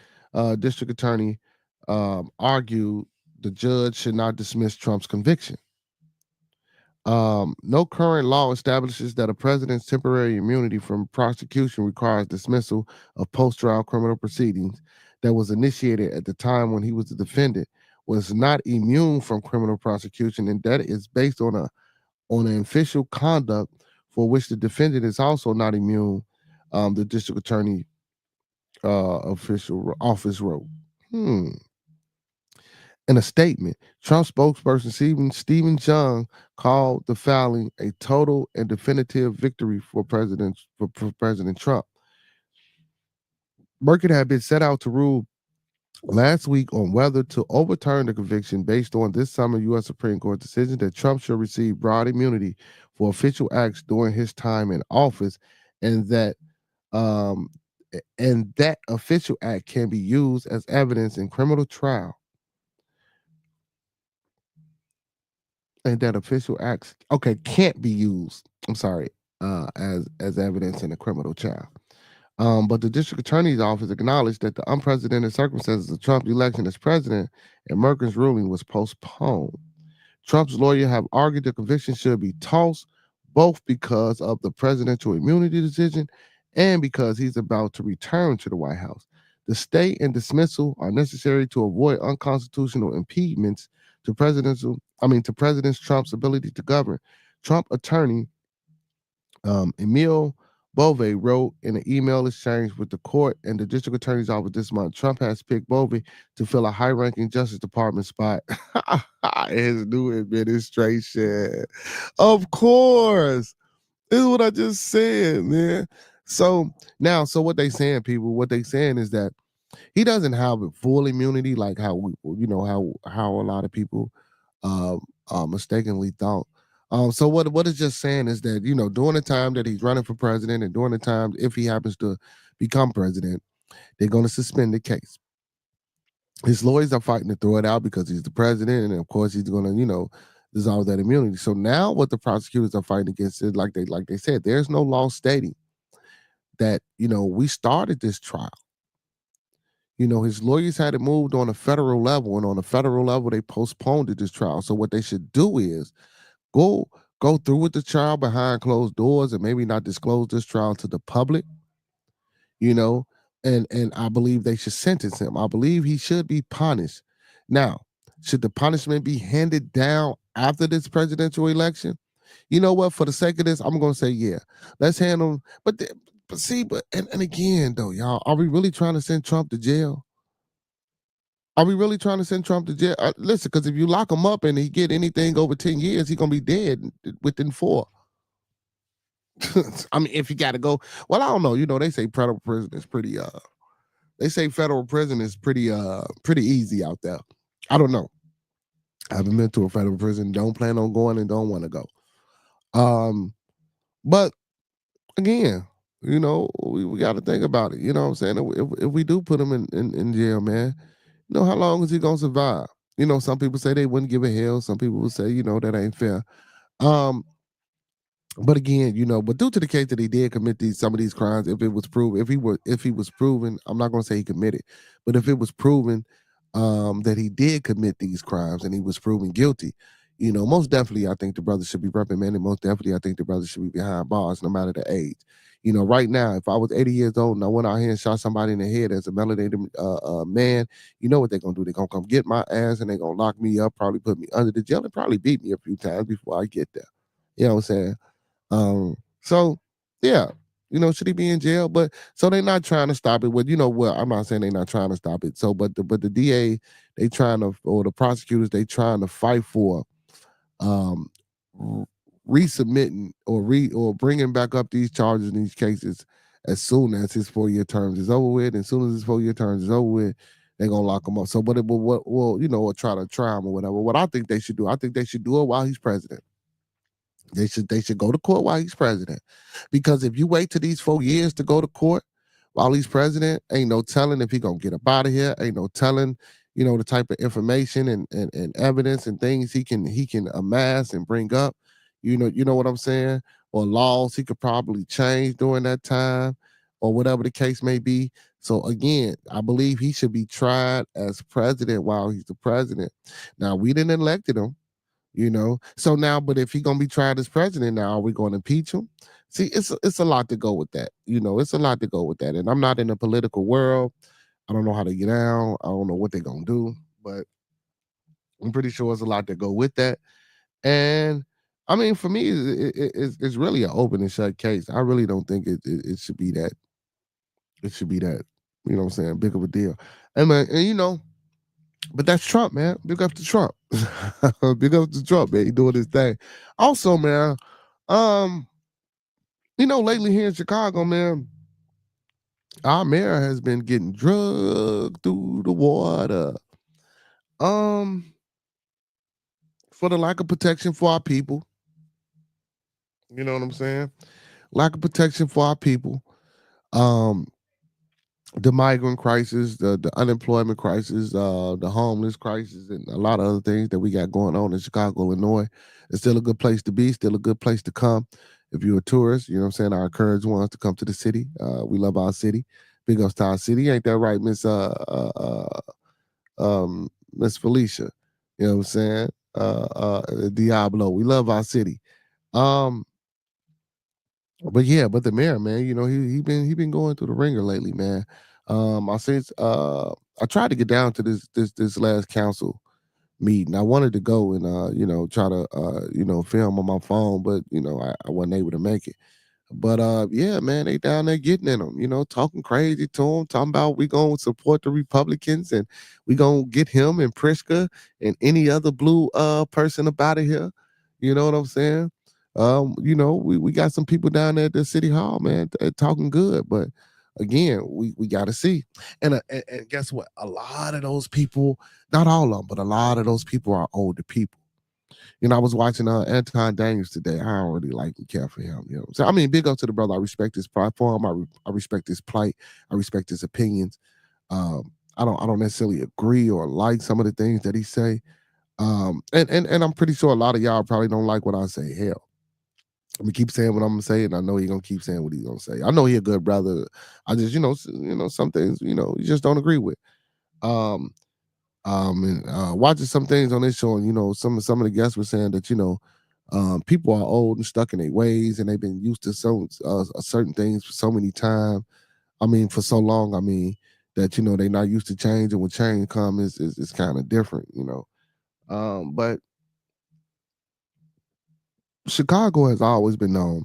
district attorney argued the judge should not dismiss Trump's conviction. No current law establishes that a president's temporary immunity from prosecution requires dismissal of post-trial criminal proceedings that was initiated at the time when he was the defendant was not immune from criminal prosecution, and that is based on an official conduct for which the defendant is also not immune. The district attorney official office wrote. In a statement, Trump spokesperson Stephen Jung called the filing a total and definitive victory for President Trump. Merkin had been set out to rule last week on whether to overturn the conviction based on this summer U.S. Supreme Court decision that Trump should receive broad immunity for official acts during his time in office, and um, that official act can be used as evidence in criminal trial, and that official acts can't be used. I'm sorry, as evidence in a criminal trial. But the district attorney's office acknowledged that the unprecedented circumstances of Trump's election as president and Merkin's ruling was postponed. Trump's lawyer have argued the conviction should be tossed, both because of the presidential immunity decision and because he's about to return to the White House. The stay and dismissal are necessary to avoid unconstitutional impediments to President Trump's ability to govern. Trump attorney Emil Bove wrote in an email exchange with the court and the district attorney's office this month. Trump has picked Bove to fill a high-ranking Justice Department spot in his new administration. Of course, this is what I just said, man. So now, what they saying, people? What they saying is that he doesn't have full immunity, like how how a lot of people mistakenly thought. So what it's just saying is that during the time that he's running for president and during the time if he happens to become president, they're going to suspend the case. His lawyers are fighting to throw it out because he's the president, and of course he's going to dissolve that immunity. So now what the prosecutors are fighting against is like they said, there's no law stating that we started this trial. His lawyers had it moved on a federal level, and on a federal level, they postponed this trial. So what they should do is go through with the trial behind closed doors, and maybe not disclose this trial to the public. And I believe they should sentence him. I believe he should be punished. Now, should the punishment be handed down after this presidential election? You know what? For the sake of this, I'm going to say yeah. Let's hand him. But see, and again though, y'all, are we really trying to send Trump to jail? Are we really trying to send Trump to jail? Listen, because if you lock him up and he get anything over 10 years, he's gonna be dead within 4. I mean, if you got to go, well, I don't know. They say federal prison is pretty. They say federal prison is pretty easy out there. I don't know. I haven't been to a federal prison. Don't plan on going and don't want to go. But again, we got to think about it. You know what I'm saying? If we do put him in jail, man, how long is he gonna survive? Some people say they wouldn't give a hell. Some people will say, that ain't fair. But again, but due to the case that he did commit some of these crimes, if it was proven, if he was proven, I'm not gonna say he committed, but if it was proven that he did commit these crimes and he was proven guilty, most definitely I think the brother should be reprimanded. Most definitely I think the brother should be behind bars, no matter the age. Right now, if I was 80 years old and I went out here and shot somebody in the head as a melanated man, you know what they're gonna do? They're gonna come get my ass and they're gonna lock me up, probably put me under the jail, and probably beat me a few times before I get there. You know what I'm saying? So yeah, should he be in jail? But so they're not trying to stop it. Well, I'm not saying they're not trying to stop it. So, but the DA, they trying to, or the prosecutors, they trying to fight for um resubmitting or bringing back up these charges in these cases as soon as his 4-year terms is over with. And as soon as his 4-year terms is over with, they're gonna lock him up. So, but or try to try him or whatever. What I think they should do, I think they should do it while he's president. They should go to court while he's president. Because if you wait till these 4 years to go to court while he's president, ain't no telling if he gonna get up out of here. Ain't no telling, the type of information and evidence and things he can amass and bring up. You know what I'm saying? Or laws he could probably change during that time, or whatever the case may be. So again, I believe he should be tried as president while he's the president. Now, we didn't elected him. So now, but if he's gonna be tried as president now, are we going to impeach him? See, it's a lot to go with that. It's a lot to go with that. And I'm not in the political world. I don't know how to get down. I don't know what they're gonna do, but I'm pretty sure it's a lot to go with that. And I mean, for me, it's really an open and shut case. I really don't think it should be that. It should be that. You know what I'm saying? Big of a deal. And man, and but that's Trump, man. Big up to Trump. Big up to Trump, man. He doing his thing. Also, man, lately here in Chicago, man, Our mayor has been getting drugged through the water. Um, for the lack of protection for our people. You know what I'm saying? Lack of protection for our people. Um, the migrant crisis, the unemployment crisis, the homeless crisis, and a lot of other things that we got going on in Chicago, Illinois. It's still a good place to be, still a good place to come. If you're a tourist, you know what I'm saying? I encourage ones to come to the city. We love our city. Big ups to our city. Ain't that right, Miss Felicia? You know what I'm saying? Diablo. We love our city. Um, but yeah, but the mayor, man, you know, he been going through the ringer lately, man. I tried to get down to this last council meeting. I wanted to go and try to film on my phone, but I wasn't able to make it. But yeah, man, they down there getting in them, talking crazy to them, talking about we gonna support the Republicans and we gonna get him and Priska and any other blue person about it here. You know what I'm saying? We got some people down there at the city hall, man, talking good, but again, we got to see. And guess what? A lot of those people, not all of them, but a lot of those people are older people. I was watching Anton Daniels today. I don't really like and care for him. So I mean, big up to the brother. I respect his platform. I respect his plight. I respect his opinions. I don't necessarily agree or like some of the things that he say. And I'm pretty sure a lot of y'all probably don't like what I say. Hell, I'm gonna keep saying what I'm gonna say, and I know he's gonna keep saying what he's gonna say. I know he a good brother. I just, some things, you just don't agree with. Um, and watching some things on this show, and some of the guests were saying that people are old and stuck in their ways, and they've been used to certain things for so many times. I mean, for so long. I mean that they're not used to change, and when change comes, is kind of different. But Chicago has always been known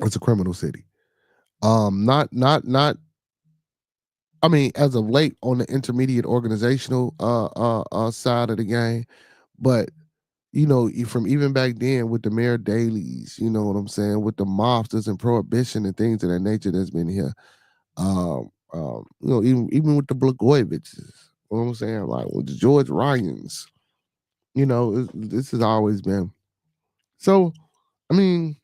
as a criminal city. Not. I mean, as of late, on the intermediate organizational side of the game, but from even back then with the Mayor Dailies, you know what I'm saying, with the mobsters and prohibition and things of that nature that's been here. Even with the Blagojeviches, you know what I'm saying, like with the George Ryans, this has always been. So, I mean,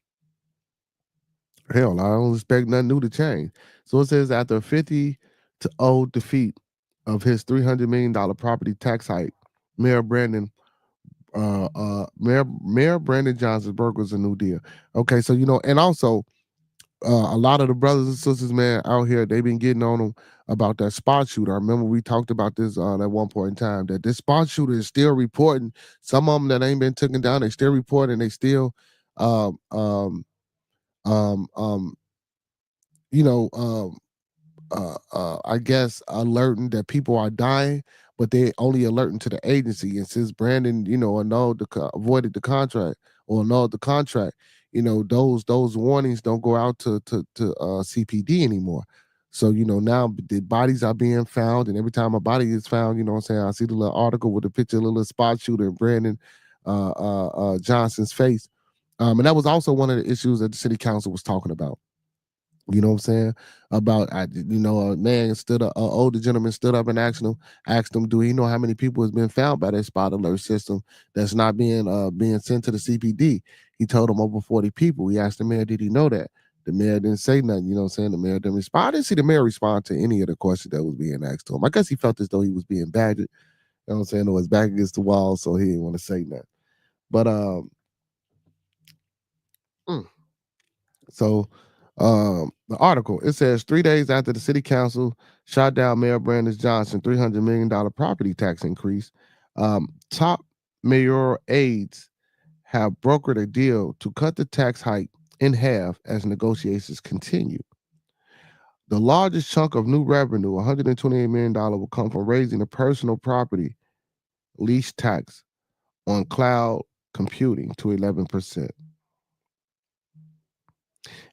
hell, I don't expect nothing new to change. So it says after a 50-0 defeat of his $300 million property tax hike, Mayor Brandon Mayor Brandon Johnson's burgers a new deal. Okay, so and also a lot of the brothers and sisters, man, out here, they've been getting on them about that spot shooter. I remember we talked about this at one point in time that this spot shooter is still reporting. Some of them that ain't been taken down, they still reporting. They still, um, um, um, um, you know, I guess alerting that people are dying, but they only alerting to the agency. And since Brandon, avoided the contract or annulled the contract, those warnings don't go out to CPD anymore. So now the bodies are being found, and every time a body is found, what I'm saying, I see the little article with a picture of the little spot shooter and Brandon Johnson's face. And that was also one of the issues that the city council was talking about. You know what I'm saying? About a man stood up, an older gentleman stood up and asked him, do he know how many people has been found by that spot alert system that's not being sent to the CPD? He told him over 40 people. He asked the mayor, did he know that? The mayor didn't say nothing. You know what I'm saying? The mayor didn't respond. I didn't see the mayor respond to any of the questions that was being asked to him. I guess he felt as though he was being badgered. You know what I'm saying? Or his back against the wall, so he didn't want to say nothing. But mm, So the article, it says 3 days after the city council shot down Mayor Brandon Johnson $300 million property tax increase, top mayoral aides have brokered a deal to cut the tax hike in half as negotiations continue. The largest chunk of new revenue, $128 million, will come from raising the personal property lease tax on cloud computing to 11%.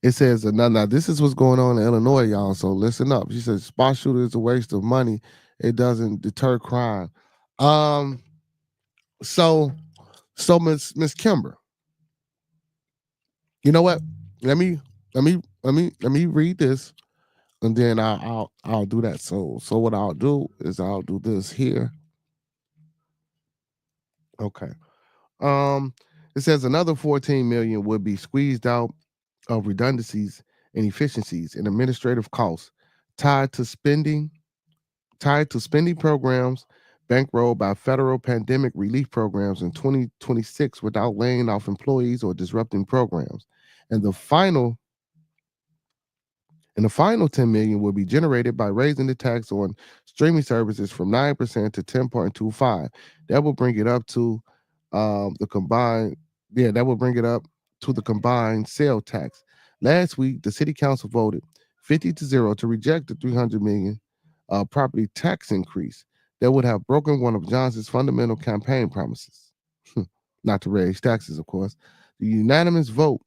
It says now this is what's going on in Illinois, y'all. So listen up. She says spot shooter is a waste of money. It doesn't deter crime. Um, so Miss Kimber, you know what? Let me read this and then I'll do that. So what I'll do is I'll do this here. Okay. Um, it says another 14 million would be squeezed out of redundancies and efficiencies and administrative costs tied to spending programs bankrolled by federal pandemic relief programs in 2026 without laying off employees or disrupting programs. And the final 10 million will be generated by raising the tax on streaming services from 9% to 10.25. That will bring it up to the combined, yeah, that will bring it up to the combined sale tax. Last week, the city council voted 50-0 to reject the 300 million property tax increase that would have broken one of Johnson's fundamental campaign promises. Not to raise taxes, of course. The unanimous vote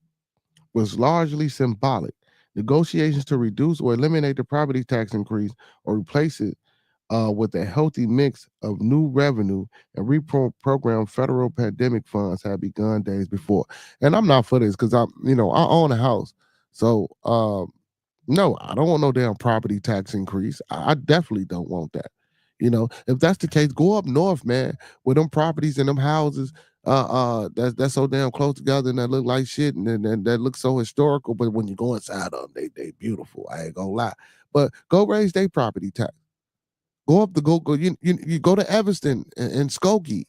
was largely symbolic. Negotiations to reduce or eliminate the property tax increase or replace it with a healthy mix of new revenue and reprogram federal pandemic funds have begun days before. And I'm not for this because I own a house. So no, I don't want no damn property tax increase. I definitely don't want that. If that's the case, go up north, man, where them properties and them houses that's so damn close together and that look like shit and that look so historical. But when you go inside of them, they beautiful. I ain't gonna lie. But go raise their property tax. Go up the go you go to Evanston and Skokie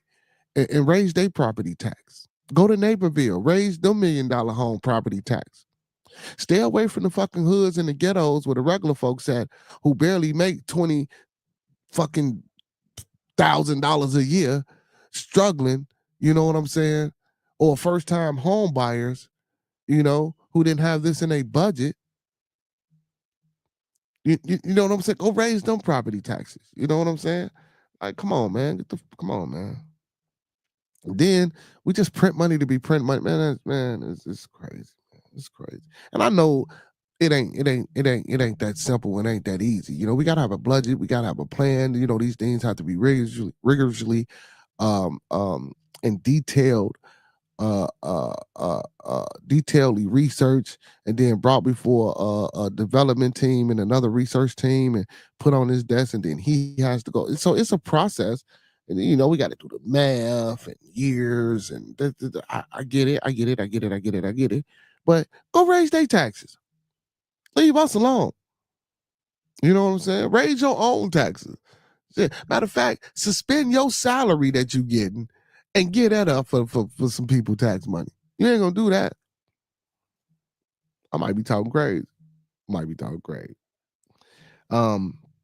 and raise their property tax. Go to Naperville, raise them $1 million home property tax. Stay away from the fucking hoods and the ghettos where the regular folks at who barely make 20 fucking $1,000 a year, struggling. You know what I'm saying? Or first time home buyers, who didn't have this in a budget. You know what I'm saying? Go raise them property taxes. You know what I'm saying? Like, come on, man. Come on, man. Then we just print money to be print money. Man, it's crazy. Man. It's crazy. And I know it ain't that simple. It ain't that easy. We gotta have a budget. We gotta have a plan. These things have to be rigorously and detailed detailedly researched and then brought before a development team and another research team and put on his desk, and then he has to go. So it's a process, and we got to do the math and years and I get it, I get it. But go raise their taxes. Leave us alone. You know what I'm saying? Raise your own taxes. Matter of fact, suspend your salary that you getting and get that up for some people tax money. You ain't gonna do that. I might be talking crazy.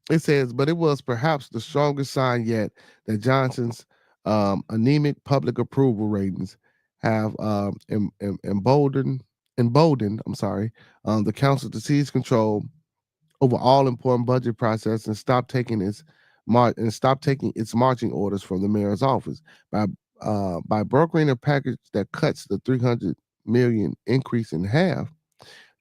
It says, but it was perhaps the strongest sign yet that Johnson's anemic public approval ratings have emboldened, the council to seize control over all important budget process and stop taking its marching orders from the mayor's office by brokering a package that cuts the 300 million increase in half.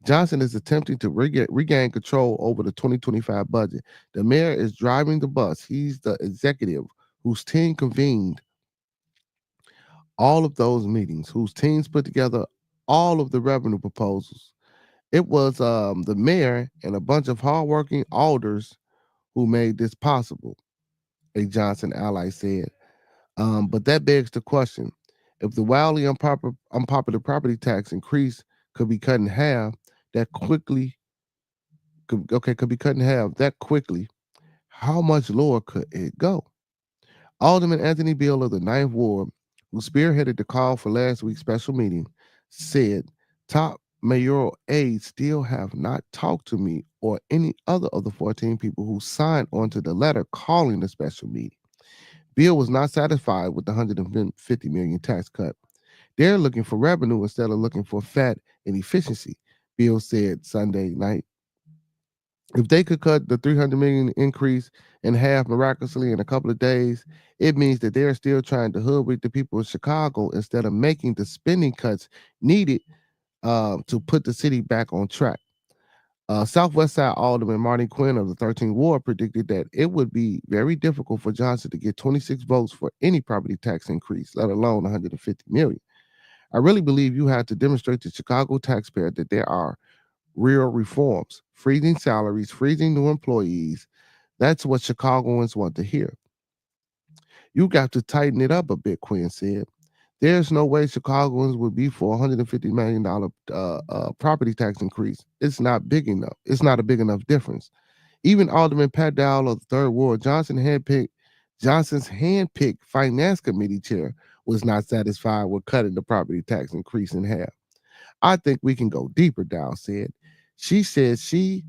Johnson is attempting to regain control over the 2025 budget. The mayor is driving the bus. He's the executive whose team convened all of those meetings, whose teams put together all of the revenue proposals. It was the mayor and a bunch of hardworking alders who made this possible, a Johnson ally said. But that begs the question: if the wildly unpopular property tax increase could be cut in half could be cut in half that quickly, how much lower could it go? Alderman Anthony Beal of the Ninth Ward, who spearheaded the call for last week's special meeting, said top mayoral aides still have not talked to me or any other of the 14 people who signed onto the letter calling the special meeting. Beal was not satisfied with the 150 million tax cut. They're looking for revenue instead of looking for fat and efficiency, Beal said Sunday night. If they could cut the 300 million increase in half miraculously in a couple of days, it means that they're still trying to hoodwink the people of Chicago instead of making the spending cuts needed to put the city back on track. Southwest Side Alderman Marty Quinn of the 13th Ward predicted that it would be very difficult for Johnson to get 26 votes for any property tax increase, let alone 150 million. I really believe you have to demonstrate to Chicago taxpayer that there are real reforms freezing salaries, freezing new employees. That's what Chicagoans want to hear. You got to tighten it up a bit, Quinn said. There's no way Chicagoans would be for $150 million property tax increase. It's not big enough. It's not a big enough difference. Even Alderman Pat Dowell of the Third Ward, Johnson's handpicked finance committee chair, was not satisfied with cutting the property tax increase in half. I think we can go deeper, Dow said. She said she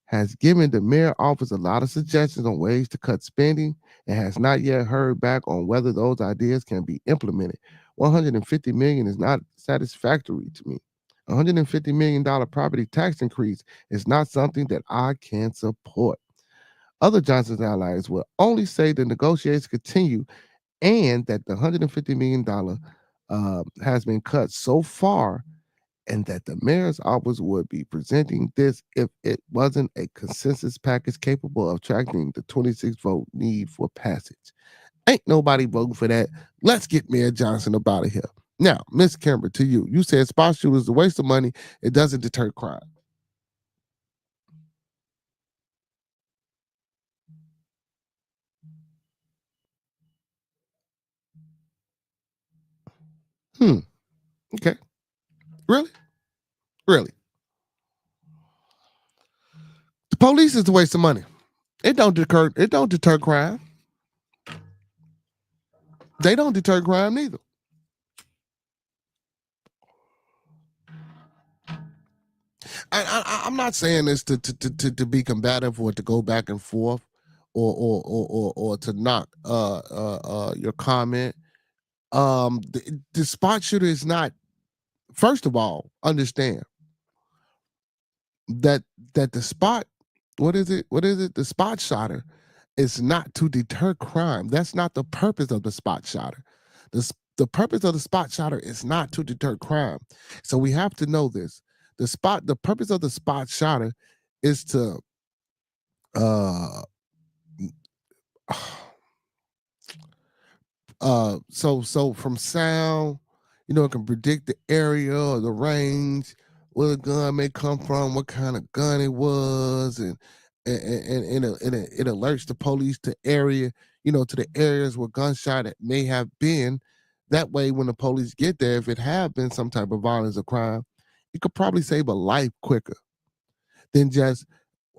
has given the mayor office a lot of suggestions on ways to cut spending and has not yet heard back on whether those ideas can be implemented. $150 million is not satisfactory to me. $150 million property tax increase is not something that I can support. Other Johnson's allies will only say the negotiations continue and that the $150 million has been cut so far and that the mayor's office would be presenting this if it wasn't a consensus package capable of attracting the 26 vote need for passage. Ain't nobody voting for that. Let's get Mayor Johnson up out of here. Now, Miss Kimber, to you. You said spot shooters is a waste of money. It doesn't deter crime. Okay. Really? Really? The police is a waste of money. It don't deter crime. They don't deter crime neither. I'm not saying this to be combative or to go back and forth or to knock your comment. The spot shooter is not. First of all, understand that the spot. What is it? The spot shotter is not to deter crime. That's not the purpose of the spot shotter. The purpose of the spot shotter is not to deter crime. So we have to know this. The purpose of the spot shotter is to so from sound, it can predict the area or the range where the gun may come from, what kind of gun it was, and it alerts the police to to the areas where gunshot may have been. That way, when the police get there, if it have been some type of violence or crime, it could probably save a life quicker than just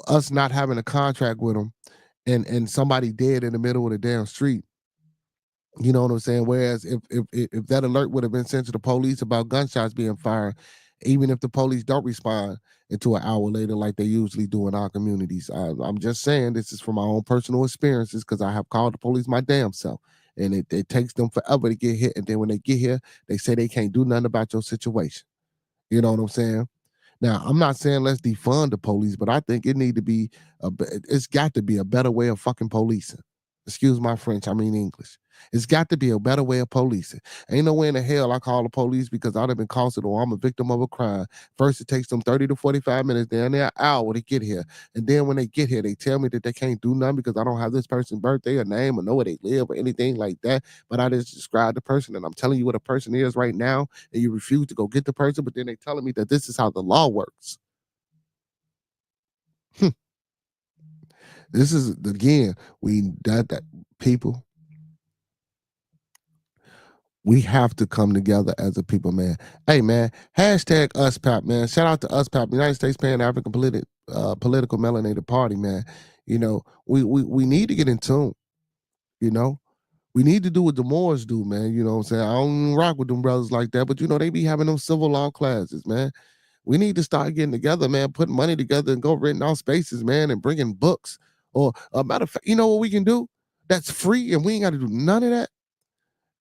us not having a contract with them and somebody dead in the middle of the damn street. You know what I'm saying? Whereas if that alert would have been sent to the police about gunshots being fired, even if the police don't respond until an hour later, like they usually do in our communities, I'm just saying this is from my own personal experiences because I have called the police my damn self, and it takes them forever to get here. And then when they get here, they say they can't do nothing about your situation. You know what I'm saying? Now, I'm not saying let's defund the police, but I think it need to be it's got to be a better way of fucking policing. Excuse my French, I mean English. It's got to be a better way of policing. Ain't no way in the hell I call the police because I'd have been accosted or I'm a victim of a crime. First, it takes them 30 to 45 minutes, then they're an hour to get here. And then when they get here, they tell me that they can't do nothing because I don't have this person's birthday or name or know where they live or anything like that. But I just described the person and I'm telling you what a person is right now, and you refuse to go get the person, but then they telling me that this is how the law works. This is again, that people, we have to come together as a people, man. Hey, man, hashtag USPAP, man. Shout out to USPAP, United States Pan African Political Melanated Party, man. We need to get in tune. We need to do what the Moors do, man. You know what I'm saying? I don't rock with them brothers like that, but they be having them civil law classes, man. We need to start getting together, man, putting money together and go renting out spaces, man, and bringing books. Or a matter of fact, you know what we can do? That's free and we ain't got to do none of that.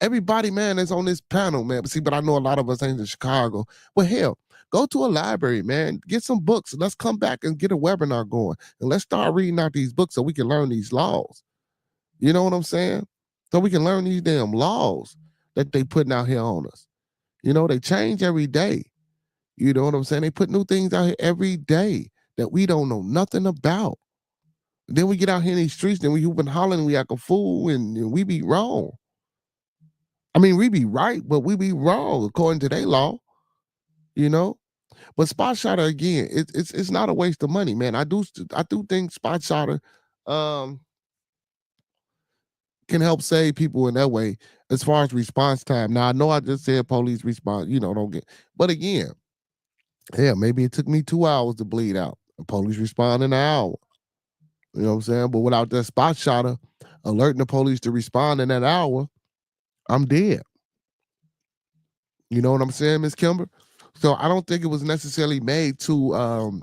Everybody, man, that's on this panel, man. But I know a lot of us ain't in Chicago. Well, hell, go to a library, man. Get some books. Let's come back and get a webinar going. And let's start reading out these books so we can learn these laws. You know what I'm saying? So we can learn these damn laws that they putting out here on us. They change every day. You know what I'm saying? They put new things out here every day that we don't know nothing about. Then we get out here in these streets, then we hoop and hollering, we act a fool, and we be wrong. I mean, we be right, but we be wrong according to their law. But spot shotter again, it's not a waste of money, man. I do think spot shotter um can help save people in that way as far as response time. Now I know I just said police response, don't get, but again, hell, maybe it took me 2 hours to bleed out. The police respond in an hour. You know what I'm saying? But without that spot shotter alerting the police to respond in that hour, I'm dead. You know what I'm saying, Miss Kimber? So I don't think it was necessarily made to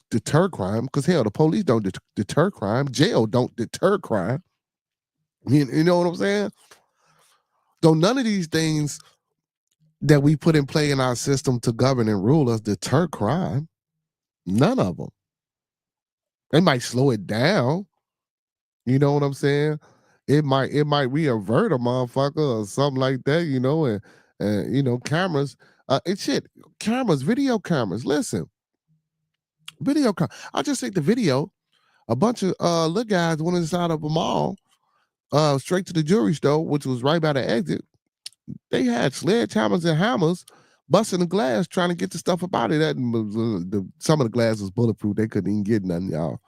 deter crime, because hell, the police don't deter crime. Jail don't deter crime. You know what I'm saying? So none of these things that we put in play in our system to govern and rule us deter crime. None of them. They might slow it down. You know what I'm saying? It might reavert a motherfucker or something like that, and cameras. Cameras, video cameras. Listen, video camera. I just take the video. A bunch of little guys went inside of a mall, straight to the jewelry store, which was right by the exit. They had sledgehammers and hammers busting the glass, trying to get the stuff up out of that. And some of the glass was bulletproof. They couldn't even get nothing, y'all.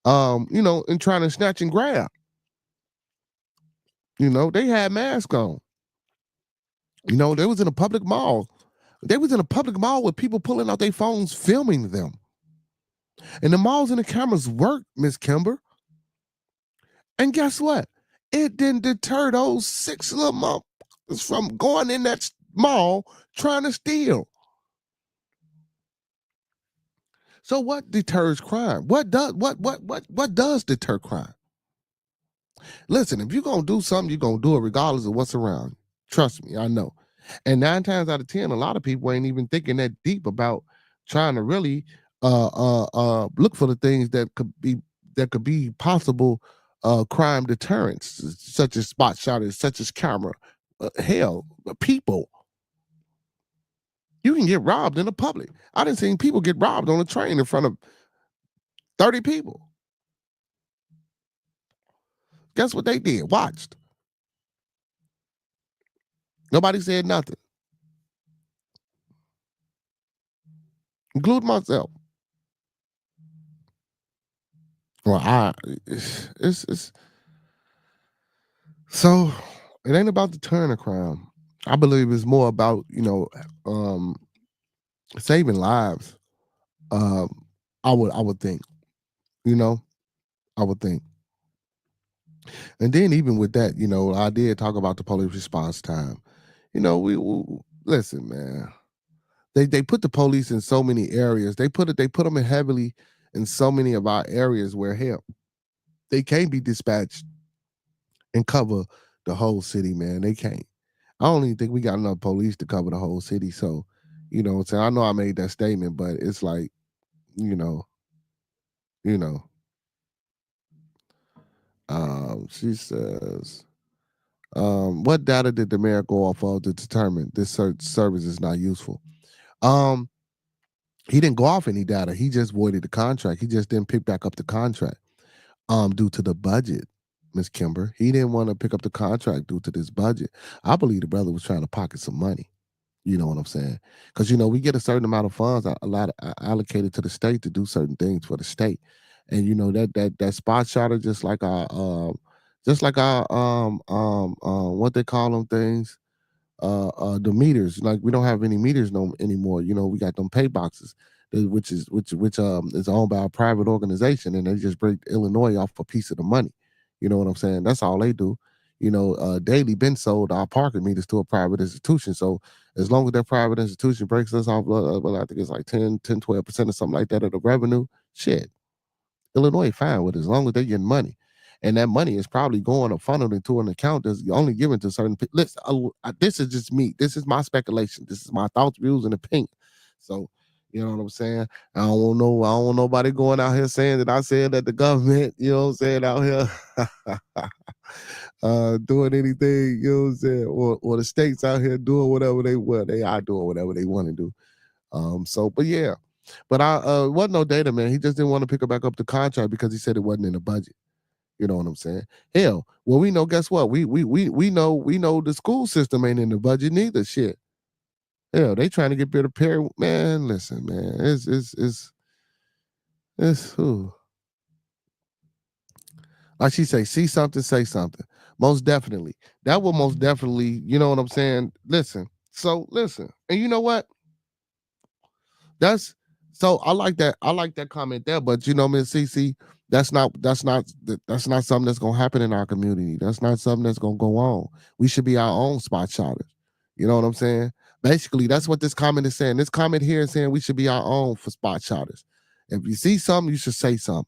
And trying to snatch and grab. They had masks on. They was in a public mall. They was in a public mall with people pulling out their phones, filming them. And the malls and the cameras worked, Miss Kimber. And guess what? It didn't deter those 6 little motherfuckers from going in that mall trying to steal. So what deters crime? What does deter crime? Listen, if you're gonna do something, you're gonna do it regardless of what's around you. Trust me, I know. And 9 times out of 10, a lot of people ain't even thinking that deep about trying to really look for the things that could be possible crime deterrents, such as spot shotters, such as camera, people. You can get robbed in the public. I done seen people get robbed on a train in front of 30 people. Guess what they did? Watched. Nobody said nothing, including myself. Well, it's so it ain't about deterring a crime. I believe it's more about saving lives. I would think, I would think. And then even with that, I did talk about the police response time. We listen, man. They put the police in so many areas. They put them in heavily in so many of our areas where hell, they can't be dispatched and cover the whole city, man. They can't. I don't even think we got enough police to cover the whole city. So, what I'm saying? I know I made that statement, but it's like, she says, what data did the mayor go off of to determine this service is not useful? He didn't go off any data. He just voided the contract. He just didn't pick back up the contract due to the budget, Miss Kimber. He didn't want to pick up the contract due to this budget. I believe the brother was trying to pocket some money. You know what I'm saying? Because we get a certain amount of funds, allocated to the state to do certain things for the state, and that spot shotter, just like our what they call them things, the meters. Like, we don't have any meters anymore. We got them pay boxes, which is owned by a private organization, and they just break Illinois off a piece of the money. You know what I'm saying? That's all they do. Daily been sold our parking meters to a private institution. So as long as that private institution breaks us off, well, I think it's like 12% or something like that of the revenue, shit, Illinois fine with it, as long as they getting money. And that money is probably going or funneled into an account that's only given to certain people. Listen, this is just me. This is my speculation. This is my thoughts, views, and opinion. So, you know what I'm saying? I don't want nobody going out here saying that I said that the government, out here doing anything, what I'm saying, or the states out here doing whatever they are doing whatever they want to do. But yeah. But I wasn't no data, man. He just didn't want to pick back up the contract because he said it wasn't in the budget. You know what I'm saying? Hell, well, we know. Guess what? We know the school system ain't in the budget neither. Shit. Hell, they trying to get rid of Perry. Man, listen, man, it's who. Like she say, see something, say something. Most definitely. That will most definitely, you know what I'm saying? Listen. So listen. And you know what? That's so I like that. I like that comment there. But you know, Miss CC, that's not something that's gonna happen in our community. That's not something that's gonna go on. We should be our own spot shotters. You know what I'm saying? Basically, that's what this comment is saying. This comment here is saying we should be our own for spot shotters. If you see something, you should say something.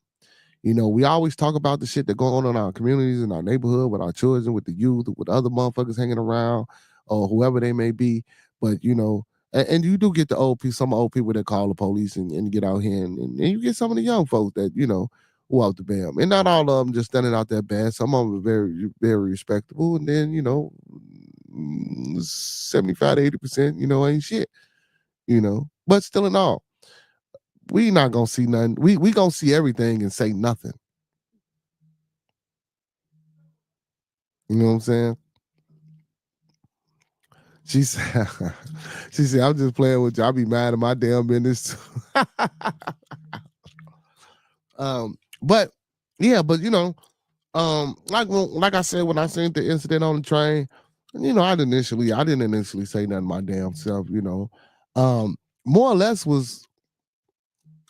You know, we always talk about the shit that go on in our communities, in our neighborhood, with our children, with the youth, with other motherfuckers hanging around, or whoever they may be. But you know, and you do get the old people, some old people that call the police and get out here, and you get some of the young folks that you know who out the bam, and not all of them just standing out there bad. Some of them are very respectable, and then you know, 75 to 80%, you know, ain't shit. You know, but still in all, we not gonna see nothing. We gonna see everything and say nothing. You know what I'm saying? She said, she said, I'm just playing with you. I'll be mad at my damn business too. But yeah, but you know, like I said, when I seen the incident on the train, you know, I didn't initially say nothing my damn self, you know. More or less was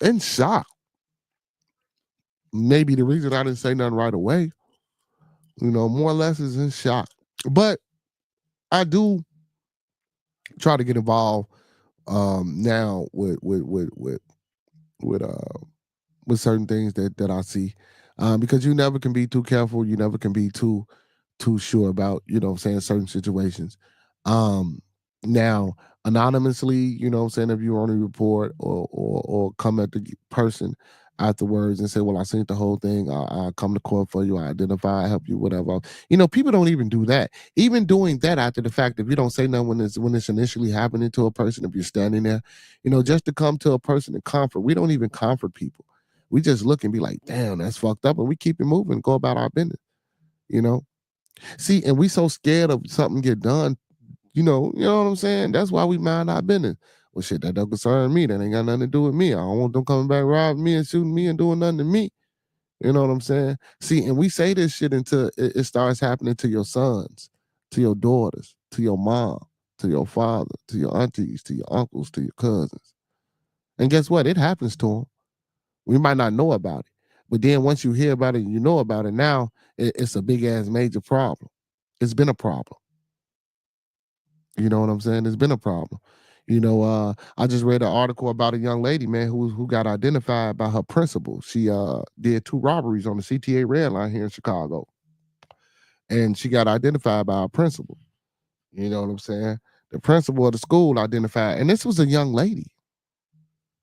in shock. Maybe the reason I didn't say nothing right away, you know, more or less is in shock. But I do try to get involved now with with certain things that I see. Because you never can be too careful, you never can be too sure about, you know what I'm saying, certain situations. Um Now, anonymously, you know what I'm saying, if you only report or come at the person afterwards and say, well, I seen the whole thing, I'll come to court for you, I identify, I help you, whatever. You know, people don't even do that. Even doing that after the fact, if you don't say nothing when it's initially happening to a person, if you're standing there, you know, just to come to a person and comfort. We don't even comfort people. We just look and be like, damn, that's fucked up, and we keep it moving, go about our business, you know. See, and we so scared of something get done, you know what I'm saying? That's why we mind our business. Well, shit, that don't concern me. That ain't got nothing to do with me. I don't want them coming back robbing me and shooting me and doing nothing to me. You know what I'm saying? See, and we say this shit until it starts happening to your sons, to your daughters, to your mom, to your father, to your aunties, to your uncles, to your cousins. And guess what? It happens to them. We might not know about it. But then once you hear about it, you know about it, now it's a big ass major problem. It's been a problem. You know what I'm saying? It's been a problem. You know, I just read an article about a young lady, man, who got identified by her principal. She did 2 robberies on the CTA red line here in Chicago. And she got identified by her principal. You know what I'm saying? The principal of the school identified, and this was a young lady.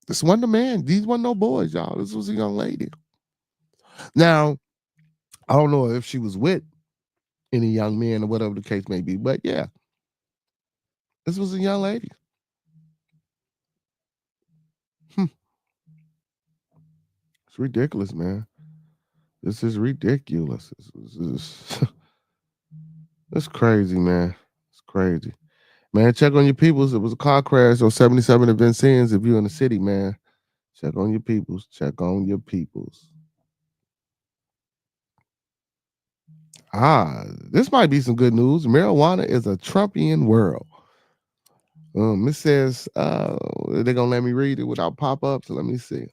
This wasn't a man. These wasn't no boys, y'all. This was a young lady. Now, I don't know if she was with any young men or whatever the case may be, but yeah, this was a young lady. Hmm. It's ridiculous, man. This is ridiculous. It's crazy, man. It's crazy. Man, check on your peoples. It was a car crash on 77 in Vincennes. If you're in the city, man, check on your peoples. Check on your peoples. This might be some good news. Marijuana is a Trumpian world. It says they're gonna let me read it without pop-ups. Let me see.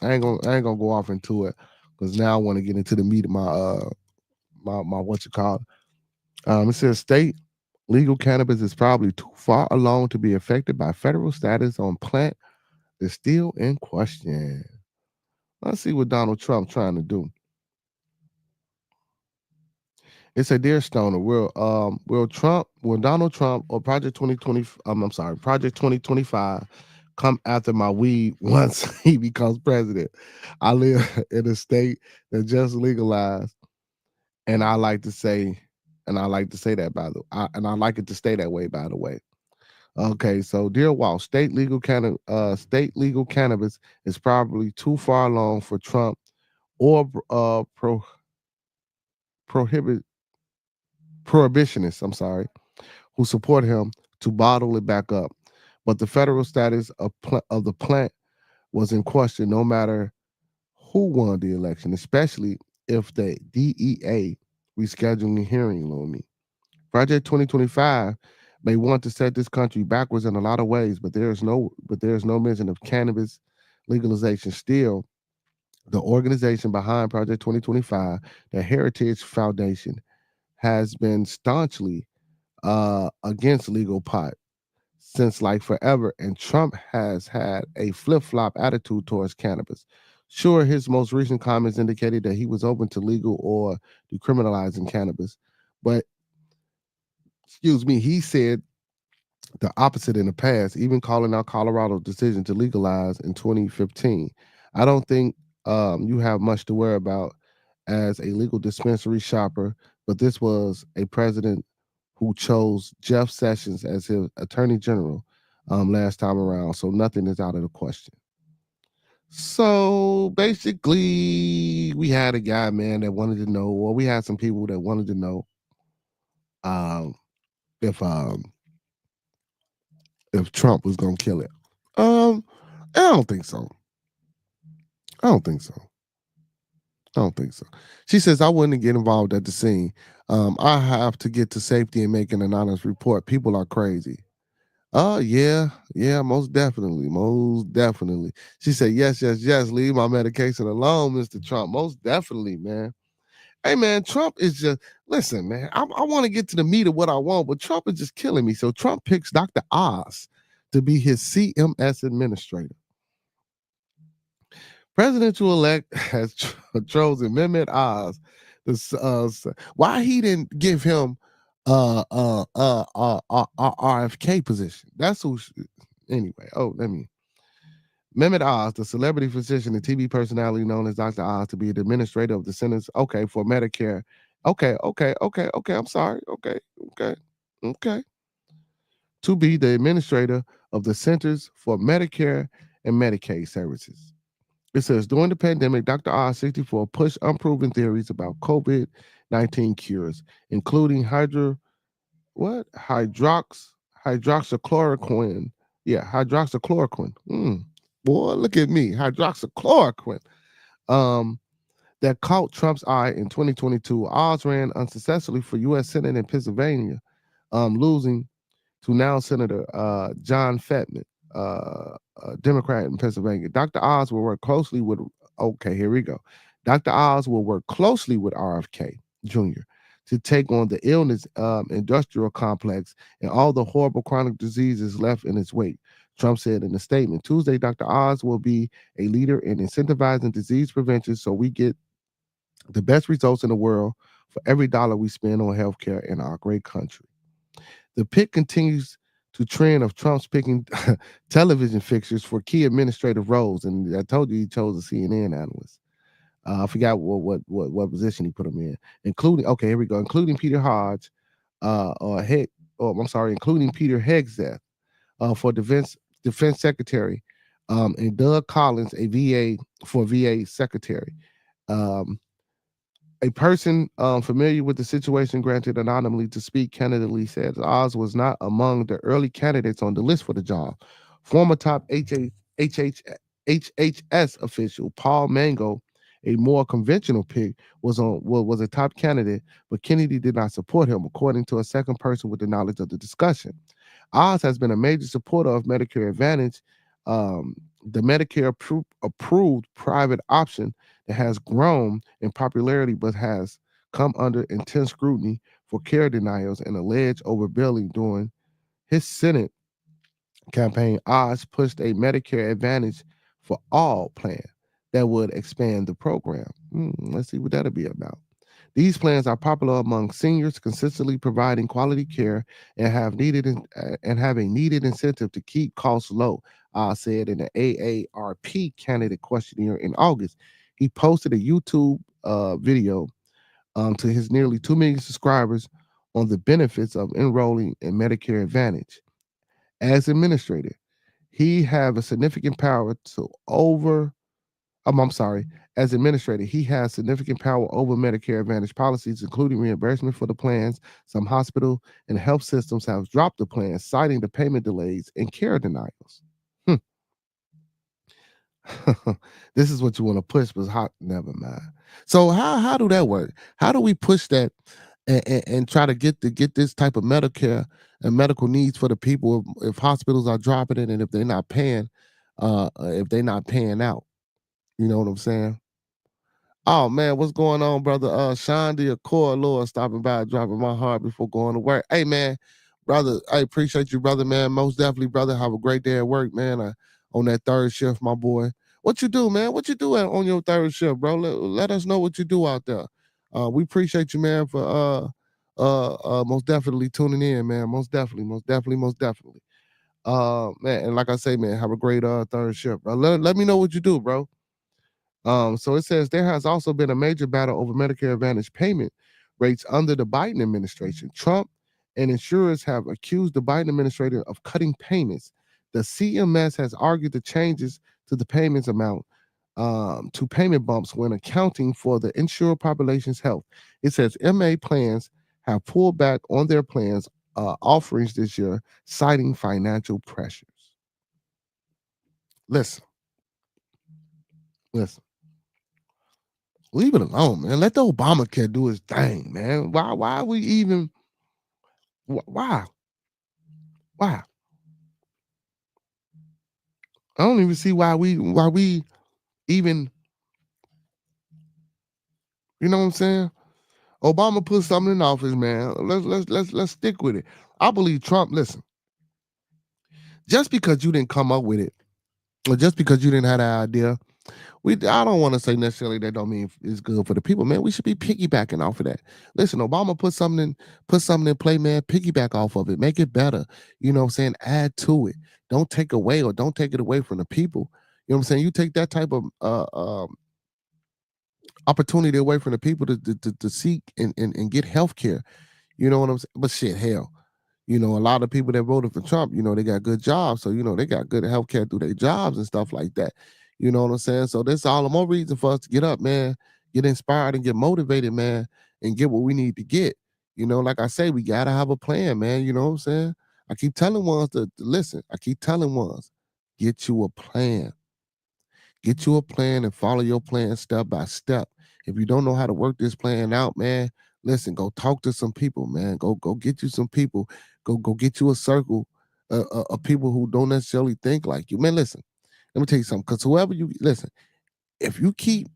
I ain't gonna go off into it because now I want to get into the meat of my what you call it. It says state legal cannabis is probably too far along to be affected by federal status on plant that's still in question. Let's see what Donald Trump trying to do. It's a dear stoner. Will Donald Trump or Project 2020? I'm sorry, Project 2025 come after my weed once he becomes president. I live in a state that just legalized, and I like to say that and I like it to stay that way. By the way, okay. So, dear Walt, state legal cannabis is probably too far along for Trump or prohibit prohibitionists. I'm sorry, who support him to bottle it back up. but the federal status of the plant was in question no matter who won the election, especially if the DEA rescheduling hearing looming. Project 2025 may want to set this country backwards in a lot of ways, but there is no mention of cannabis legalization. Still, the organization behind Project 2025, the Heritage Foundation, has been staunchly against legal pot since like forever, and Trump has had a flip-flop attitude towards cannabis. Sure, his most recent comments indicated that he was open to legal or decriminalizing cannabis, but excuse me, he said the opposite in the past, even calling out Colorado's decision to legalize in 2015. I don't think you have much to worry about as a legal dispensary shopper, but this was a president who chose Jeff Sessions as his attorney general last time around, so nothing is out of the question. So basically, we had a guy, man, that wanted to know, or we had some people that wanted to know um, if if Trump was gonna kill it. Um, I don't think so. I don't think so. I don't think so. She says I wouldn't get involved at the scene. I have to get to safety and make an anonymous report. People are crazy. Yeah, yeah, most definitely, most definitely. She said, yes, yes, yes. Leave my medication alone, Mr. Trump. Most definitely, man. Hey, man, Trump is just listen, man. I want to get to the meat of what I want, but Trump is just killing me. So Trump picks Dr. Oz to be his CMS administrator. Presidential-elect has chosen Mehmet Oz. Why he didn't give him RFK position? That's who. Anyway, let me. Mehmet Oz, the celebrity physician and TV personality known as Dr. Oz, to be the administrator of the Centers. Okay, for Medicare. Okay. I'm sorry. Okay. To be the administrator of the Centers for Medicare and Medicaid Services. It says during the pandemic, Dr. R64 pushed unproven theories about COVID-19 cures, including hydroxychloroquine. Yeah, hydroxychloroquine. Boy, look at me, hydroxychloroquine. Um, that caught Trump's eye in 2022. Oz ran unsuccessfully for U.S. Senate in Pennsylvania, losing to now Senator John Fetman, Democrat in Pennsylvania. Dr. Oz will work closely with, okay, here we go. Dr. Oz will work closely with RFK Jr. to take on the illness industrial complex and all the horrible chronic diseases left in its wake. Trump said in a statement Tuesday, Dr. Oz will be a leader in incentivizing disease prevention so we get the best results in the world for every dollar we spend on healthcare in our great country. The pick continues to trend of Trump's picking television fixtures for key administrative roles, and I told you he chose a CNN analyst. I forgot what position he put him in, including here we go, including Peter Hodge, including Peter Hegseth for defense secretary, and Doug Collins, a VA secretary. A person familiar with the situation granted anonymously to speak candidly said Oz was not among the early candidates on the list for the job. Former top HHS official Paul Mango, a more conventional pick, was a top candidate, but Kennedy did not support him, according to a second person with the knowledge of the discussion. Oz has been a major supporter of Medicare Advantage, the Medicare approved private option that has grown in popularity but has come under intense scrutiny for care denials and alleged overbilling during his Senate campaign. Oz pushed a Medicare Advantage for all plan that would expand the program. Let's see what that'll be about. These plans are popular among seniors, consistently providing quality care and have a needed incentive to keep costs low. Said in the AARP candidate questionnaire in August. He posted a YouTube video to his nearly 2 million subscribers on the benefits of enrolling in Medicare Advantage. As administrator, he have a significant power to I'm sorry. As administrator, he has significant power over Medicare Advantage policies, including reimbursement for the plans. Some hospital and health systems have dropped the plans, citing the payment delays and care denials. This is what you want to push, but hot. Never mind. So how do that work? How do we push that and try to get this type of Medicare and medical needs for the people if hospitals are dropping it and if they're not paying, if they're not paying out? You know what I'm saying? Oh man, what's going on, brother? Sean the Accord Lord stopping by, dropping my heart before going to work. Hey man, brother, I appreciate you, brother, man. Most definitely, brother. Have a great day at work, man. On that third shift, my boy. What you do, man? What you do on your third shift, bro? Let us know what you do out there. We appreciate you, man, for most definitely tuning in, man. Most definitely, most definitely, most definitely. Man, and like I say, man, have a great third shift, bro. Let me know what you do, bro. So it says there has also been a major battle over Medicare Advantage payment rates under the Biden administration. Trump and insurers have accused the Biden administration of cutting payments. The CMS has argued the changes to the payments amount to payment bumps when accounting for the insured population's health. It says MA plans have pulled back on their plans offerings this year, citing financial pressures. Listen, listen. Leave it alone, man. Let the Obamacare do his thing, man. Why are we even why? Why? I don't even see why we even, you know what I'm saying? Obama put something in office, man. Let's stick with it. I believe Trump, listen, just because you didn't come up with it, or just because you didn't have that idea, I don't want to say necessarily that don't mean it's good for the people, man. We should be piggybacking off of that. Listen, Obama put something in play, man. Piggyback off of it, make it better. You know what I'm saying? Add to it. Don't take away or don't take it away from the people. You know what I'm saying? You take that type of opportunity away from the people to seek and get health care. You know what I'm saying? But shit, hell. You know, a lot of people that voted for Trump, you know, they got good jobs. So, you know, they got good health care through their jobs and stuff like that. You know what I'm saying? So that's all the more reason for us to get up, man, get inspired and get motivated, man, and get what we need to get. You know, like I say, we gotta have a plan, man. You know what I'm saying? I keep telling ones to listen. I keep telling ones, get you a plan. Get you a plan and follow your plan step by step. If you don't know how to work this plan out, man, listen, go talk to some people, man. Go get you some people. Go get you a circle of people who don't necessarily think like you. Man, listen, let me tell you something. Because whoever you listen, if you keep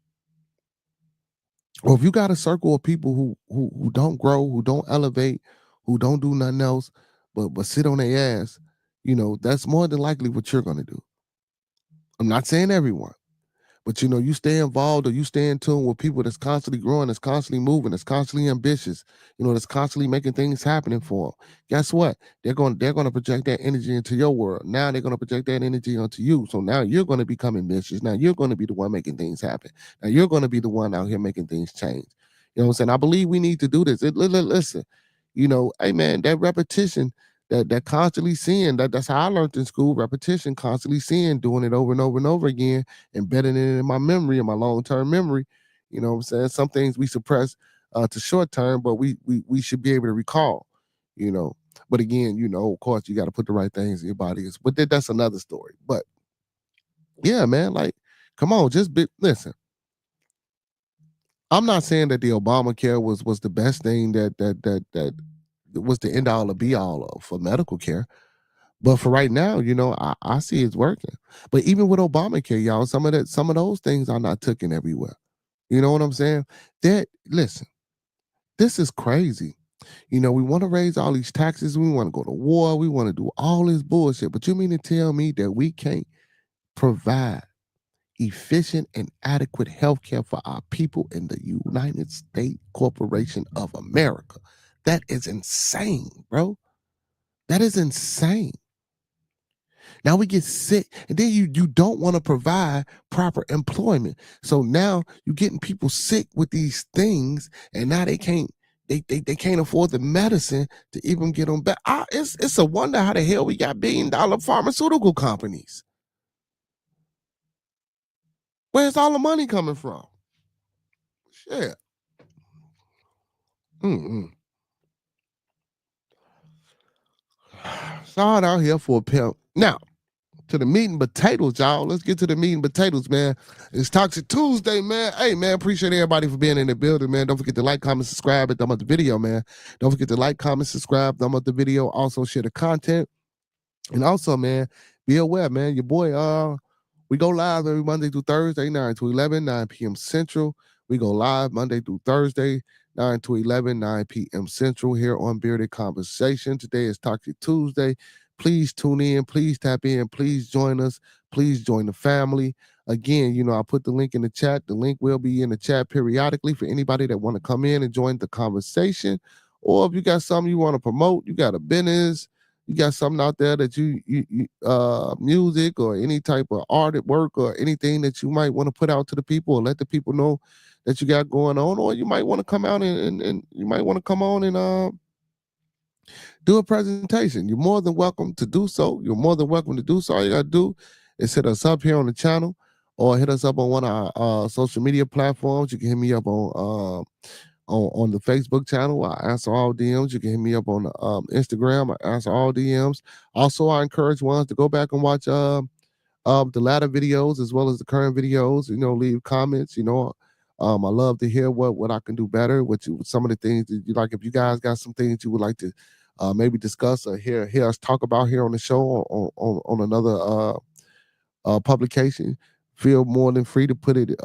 or if you got a circle of people who don't grow, who don't elevate, who don't do nothing else but sit on their ass, you know, that's more than likely what you're gonna do. I'm not saying everyone. But you know, you stay involved or you stay in tune with people that's constantly growing, that's constantly moving, that's constantly ambitious, you know, that's constantly making things happening for them. Guess what? They're going to project that energy into your world. Now they're going to project that energy onto you. So now you're going to become ambitious. Now you're going to be the one making things happen. Now you're going to be the one out here making things change. You know what I'm saying? I believe we need to do this. Listen, you know, hey man, that repetition that constantly seeing that's how I learned in school, repetition, constantly seeing, doing it over and over and over again, embedding it in my memory, in my long-term memory. You know what I'm saying? Some things we suppress to short term, but we should be able to recall, you know. But again, you know, of course, you got to put the right things in your body. But that's another story. But yeah, man, like, come on, listen. I'm not saying that the Obamacare was the best thing that was the end all or be all of for medical care. But for right now, you know, I see it's working. But even with Obamacare, y'all, some of those things are not taken everywhere. You know what I'm saying? That listen, this is crazy. You know, we want to raise all these taxes, we want to go to war, we want to do all this bullshit. But you mean to tell me that we can't provide efficient and adequate health care for our people in the United States Corporation of America? That is insane, bro. That is insane. Now we get sick, and then you don't want to provide proper employment. So now you're getting people sick with these things, and now they can't afford the medicine to even get them back. It's a wonder how the hell we got $1 billion pharmaceutical companies. Where's all the money coming from? Shit. Mm-mm. Start out here for a pimp. Now, to the meat and potatoes, y'all. Let's get to the meat and potatoes, man. It's Toxiq Tuesday, man. Hey, man, appreciate everybody for being in the building, man. Don't forget to like, comment, subscribe, and thumb up the video, man. Don't forget to like, comment, subscribe, thumb up the video. Also, share the content. And also, man, be aware, man, your boy, we go live every Monday through Thursday, 9 to 11, 9 p.m. Central. We go live Monday through Thursday, 9 to 11, 9 p.m. Central here on Bearded Conversation. Today is Toxiq Tuesday. Please tune in. Please tap in. Please join us. Please join the family. Again, you know, I put the link in the chat. The link will be in the chat periodically for anybody that want to come in and join the conversation. Or if you got something you want to promote, you got a business, you got something out there that you music or any type of art at work or anything that you might want to put out to the people or let the people know that you got going on, or you might want to come out and you might want to come on and do a presentation. You're more than welcome to do so. You're more than welcome to do so. All you gotta do is hit us up here on the channel or hit us up on one of our social media platforms. You can hit me up on the Facebook channel. I answer all DMs. You can hit me up on the Instagram. I answer all DMs. Also, I encourage ones to go back and watch the latter videos as well as the current videos. You know, leave comments. You know, I love to hear what I can do better. Some of the things that you like. If you guys got some things you would like to maybe discuss or hear us talk about here on the show or on another publication, feel more than free to put it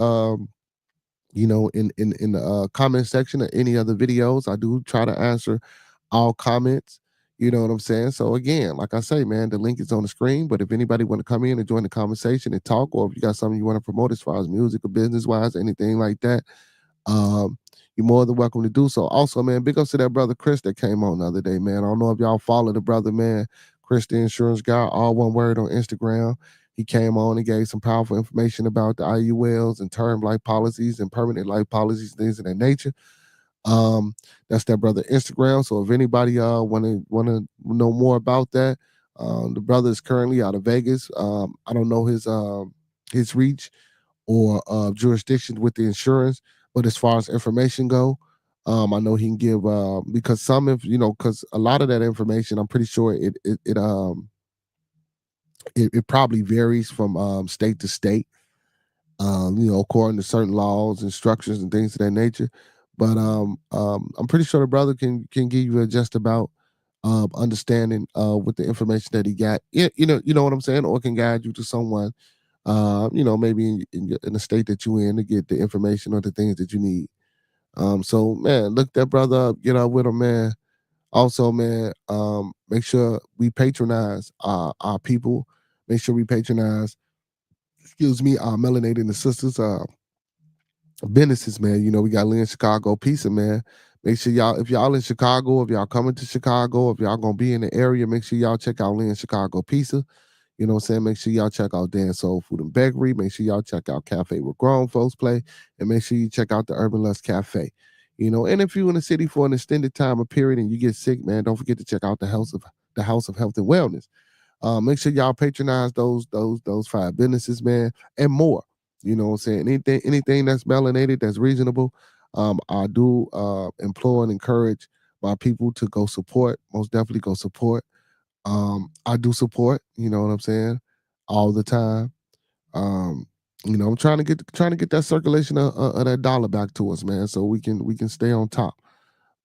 you know, in the comment section of any other videos. I do try to answer all comments. You know what I'm saying? So again, like I say, man, the link is on the screen. But if anybody want to come in and join the conversation and talk, or if you got something you want to promote as far as music or business wise, anything like that, um, you're more than welcome to do so. Also, man, big ups to that brother Chris that came on the other day, man. I don't know if y'all follow the brother, man. Chris, the insurance guy, all one word on Instagram. He came on and gave some powerful information about the IULs and term life policies and permanent life policies, things of that nature. That's that brother Instagram. So if anybody wanna know more about that, the brother is currently out of Vegas. I don't know his reach or jurisdiction with the insurance, but as far as information go, I know he can give because because a lot of that information, I'm pretty sure it probably varies from state to state, according to certain laws and structures and things of that nature. But I'm pretty sure the brother can give you a just about understanding with the information that he got. You know what I'm saying, or can guide you to someone, maybe in the state that you're in to get the information or the things that you need. So man, look that brother up, get up with him, man. Also, man, make sure we patronize our people. Make sure we patronize, excuse me, our melanated and sisters, businesses, man. You know, we got Lynn Chicago Pizza, man. Make sure y'all, if y'all in Chicago, if y'all coming to Chicago, if y'all gonna be in the area, make sure y'all check out Lynn Chicago Pizza. You know what I'm saying? Make sure y'all check out Dan Soul Food and Bakery. Make sure y'all check out Cafe where grown folks play. And make sure you check out the Urban Lust Cafe. You know, and if you're in the city for an extended time or period and you get sick, man, don't forget to check out the House of Health and Wellness. Make sure y'all patronize those five businesses, man, and more. You know what I'm saying? Anything that's melanated, that's reasonable. I do implore and encourage my people to go support. Most definitely go support. I do support, you know what I'm saying, all the time. Um, I'm trying to get that circulation of that dollar back to us, man, so we can stay on top.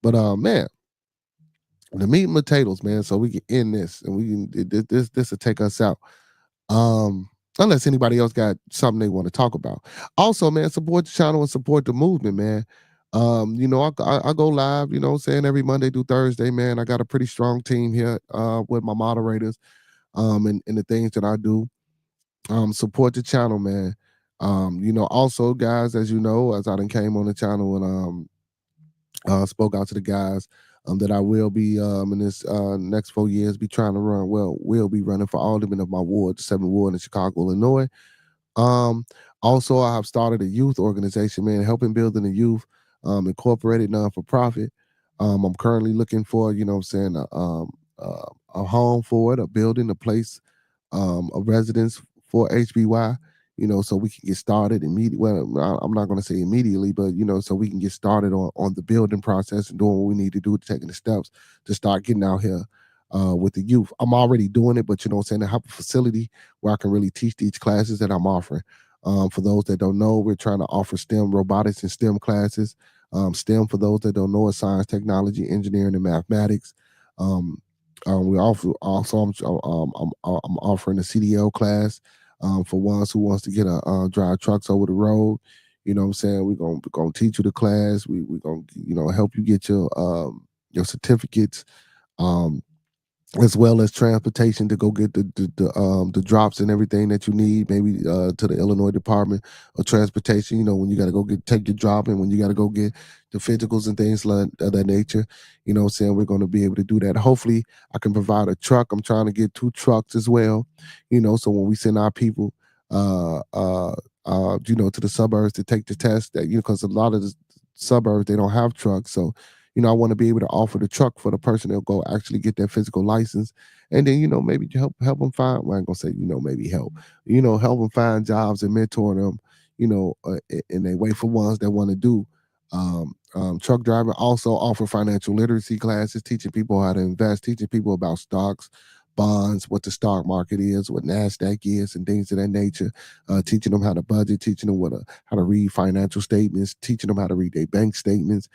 But man, the meat and potatoes, man, so we can end this and we can this will take us out. Unless anybody else got something they want to talk about. Also, man, support the channel and support the movement, man. I go live, you know what I'm saying, every Monday through Thursday, man. I got a pretty strong team here with my moderators and the things that I do. Support the channel, man. Also, guys, as you know, as I done came on the channel and spoke out to the guys that I will be in this next 4 years be trying to run. Well, will be running for alderman of my ward, the 7th ward in Chicago, Illinois. Um, Also, I have started a youth organization, man, helping building the youth, incorporated non-for-profit. I'm currently looking for, you know what I'm saying, a home for it, a building, a place, a residence for HBY. so we can get started immediately. Well, I'm not going to say immediately, but so we can get started on the building process and doing what we need to do, taking the steps to start getting out here with the youth. I'm already doing it, but I'm saying, I have a facility where I can really teach these classes that I'm offering. For those that don't know, we're trying to offer STEM robotics and STEM classes. STEM, for those that don't know, is science, technology, engineering, and mathematics. Um, we also I'm offering a CDL class for ones who wants to get a drive trucks over the road. You know what I'm saying? We're gonna teach you the class. We're gonna help you get your certificates. Um, as well as transportation to go get the drops and everything that you need, maybe to the Illinois Department of Transportation. When you got to go take your drop, and when you got to go get the physicals and things like of that nature. What I'm saying, we're going to be able to do that. Hopefully, I can provide a truck. I'm trying to get 2 trucks as well. So when we send our people, uh, uh, to the suburbs to take the test, that because a lot of the suburbs, they don't have trucks, so I want to be able to offer the truck for the person that'll go actually get their physical license, and then maybe help them find. Well, I ain't gonna say maybe help. Help them find jobs and mentor them. And they wait for ones that want to do truck driving. Also offer financial literacy classes, teaching people how to invest, teaching people about stocks, bonds, what the stock market is, what NASDAQ is, and things of that nature. Teaching them how to budget, teaching them how to read financial statements, teaching them how to read their bank statements,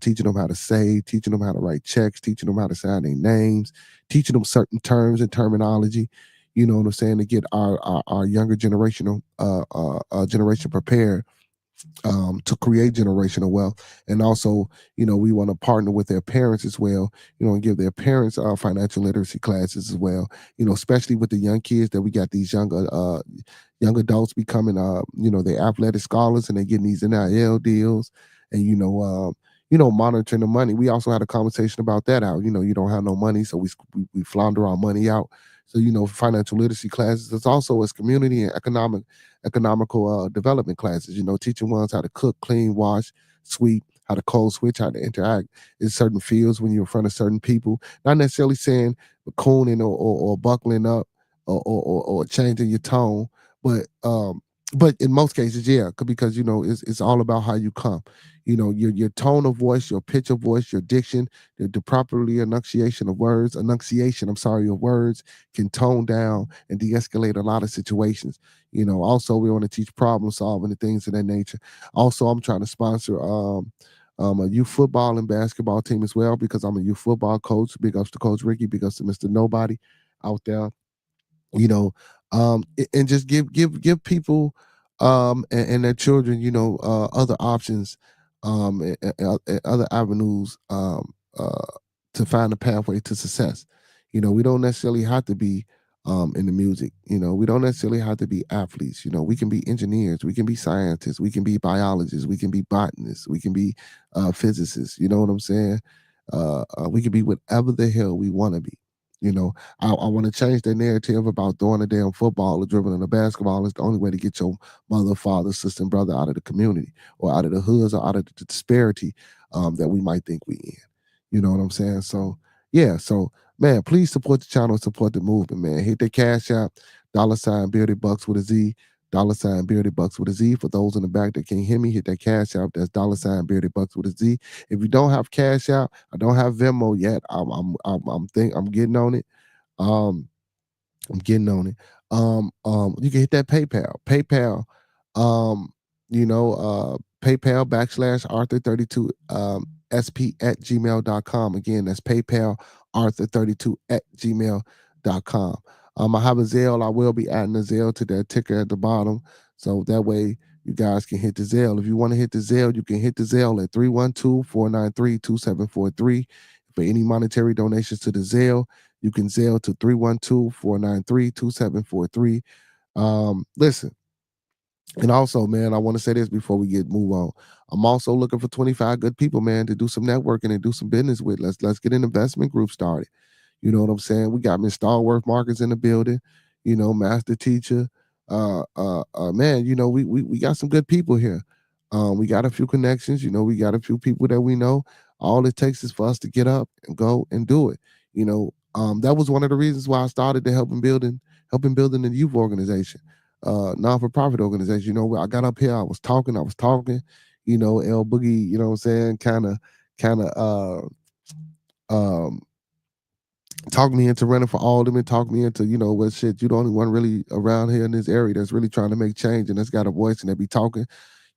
teaching them how to save, teaching them how to write checks, teaching them how to sign their names, teaching them certain terms and terminology. You know what I'm saying? To get our younger generation prepared to create generational wealth. And also, we want to partner with their parents as well, and give their parents financial literacy classes as well, especially with the young kids that we got, these young adults becoming, they athletic scholars, and they getting these NIL deals, and, monitoring the money. We also had a conversation about that, how, you don't have no money, so we flounder our money out. So, financial literacy classes, it's also as community and economical development classes, teaching ones how to cook, clean, wash, sweep, how to code switch, how to interact in certain fields when you're in front of certain people. Not necessarily saying cooning or buckling up or changing your tone, but but in most cases, yeah, because it's all about how you come. Your tone of voice, your pitch of voice, your diction, the properly enunciation, I'm sorry, of words can tone down and de-escalate a lot of situations. Also, we want to teach problem solving and things of that nature. Also, I'm trying to sponsor a youth football and basketball team as well, because I'm a youth football coach. Big ups to Coach Ricky, big ups to Mr. Nobody out there. you know and just give people and their children, other options, and other avenues, to find a pathway to success. We don't necessarily have to be in the music. We don't necessarily have to be athletes. We can be engineers, we can be scientists, we can be biologists, we can be botanists, we can be physicists. You know what I'm saying? We can be whatever the hell we want to be. you know I want to change the narrative about throwing a damn football or dribbling a basketball is the only way to get your mother, father, sister, and brother out of the community, or out of the hoods, or out of the disparity that we might think we in. You know what I'm saying? So yeah, so man, please support the channel, support the movement, man. Hit the Cash App, $Bearded Bucks with a Z, Bearded Bucks with a Z. For those in the back that can't hear me, hit that Cash App. That's Bearded Bucks with a Z. If you don't have Cash App, I don't have Venmo yet. I'm getting on it. Um, I'm getting on it. You can hit that PayPal. Um, PayPal /Arthur32 SP at gmail.com. Again, that's PayPal Arthur32 at gmail.com. I have a Zelle. I will be adding a Zelle to that ticker at the bottom. So that way you guys can hit the Zelle. If you want to hit the Zelle, you can hit the Zelle at 312-493-2743. For any monetary donations to the Zelle, you can Zelle to 312-493-2743. Listen, and also, man, I want to say this before we move on. I'm also looking for 25 good people, man, to do some networking and do some business with. Let's get an investment group started. You know what I'm saying? We got Miss Starworth Markets in the building, master teacher. Man, we got some good people here. We got a few connections, we got a few people that we know. All it takes is for us to get up and go and do it. That was one of the reasons why I started to helping building the youth organization. non-for-profit organization. I got up here, I was talking, L Boogie, what I'm saying, kind of um talk me into running for alderman, talk me into, what shit, you the only one really around here in this area that's really trying to make change and that's got a voice and they be talking.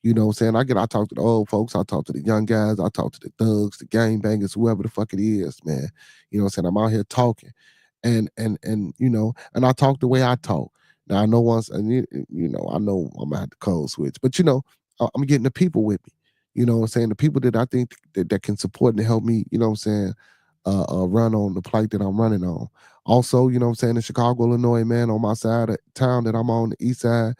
What I'm saying? I talk to the old folks, I talk to the young guys, I talk to the thugs, the gang bangers, whoever the fuck it is, man. What I'm saying? I'm out here talking. And I talk the way I talk. Now I know once, and I know I'm gonna have to code switch, but I'm getting the people with me. What I'm saying? The people that I think that can support and help me, what I'm saying, run on the plight that I'm running on. Also, what I'm saying, in Chicago, Illinois, man, on my side of town that I'm on, the east side,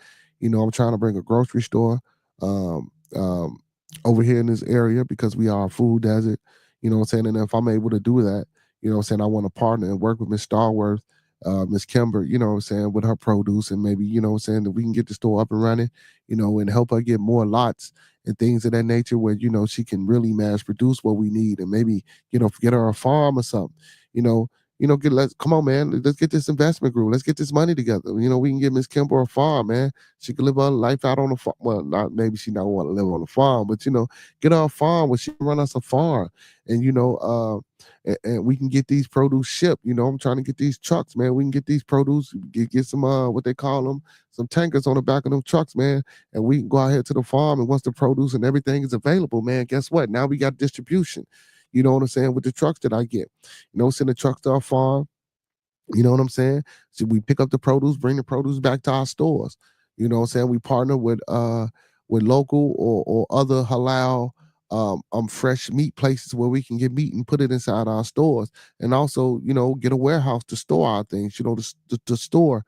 I'm trying to bring a grocery store um, um, over here in this area because we are a food desert. What I'm saying? And if I'm able to do that, what I'm saying, I want to partner and work with Miss Starworth, Miss Kimber, what I'm saying, with her produce and maybe, what I'm saying, that we can get the store up and running, and help her get more lots and things of that nature where, she can really mass produce what we need and maybe, get her a farm or something, let's come on, man. Let's get this investment group. Let's get this money together. We can get Miss Kimber a farm, man. She could live her life out on the farm. Well, not maybe she not want to live on the farm, but get her a farm where she can run us a farm. And and we can get these produce shipped. I'm trying to get these trucks, man. We can get these produce, get some what they call them, some tankers on the back of them trucks, man. And we can go out here to the farm. And once the produce and everything is available, man, guess what? Now we got distribution. You know what I'm saying? With the trucks that I get. Send the trucks to our farm. You know what I'm saying? So we pick up the produce, bring the produce back to our stores. You know what I'm saying? We partner with local or other halal fresh meat places where we can get meat and put it inside our stores. And also, get a warehouse to store our things, to store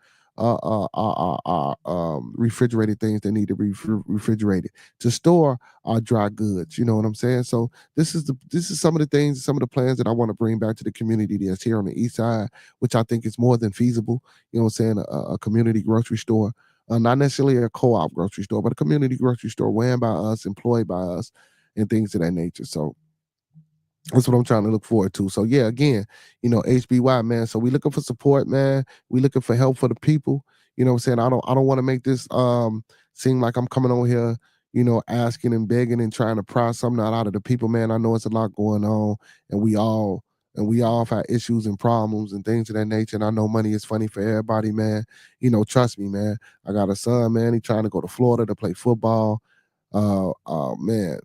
refrigerated things that need to be refrigerated, to store our dry goods. You know what I'm saying? So this is some of the things, some of the plans that I want to bring back to the community that's here on the east side, which I think is more than feasible. You know what I'm saying? A community grocery store, not necessarily a co-op grocery store, but a community grocery store ran by us, employed by us, and things of that nature. So that's what I'm trying to look forward to. So yeah, again, HBY, man. So we looking for support, man. We looking for help for the people. You know what I'm saying? I don't want to make this seem like I'm coming on here, asking and begging and trying to pry something out of the people, man. I know it's a lot going on, and we all have issues and problems and things of that nature. And I know money is funny for everybody, man. Trust me, man. I got a son, man. He trying to go to Florida to play football. Man,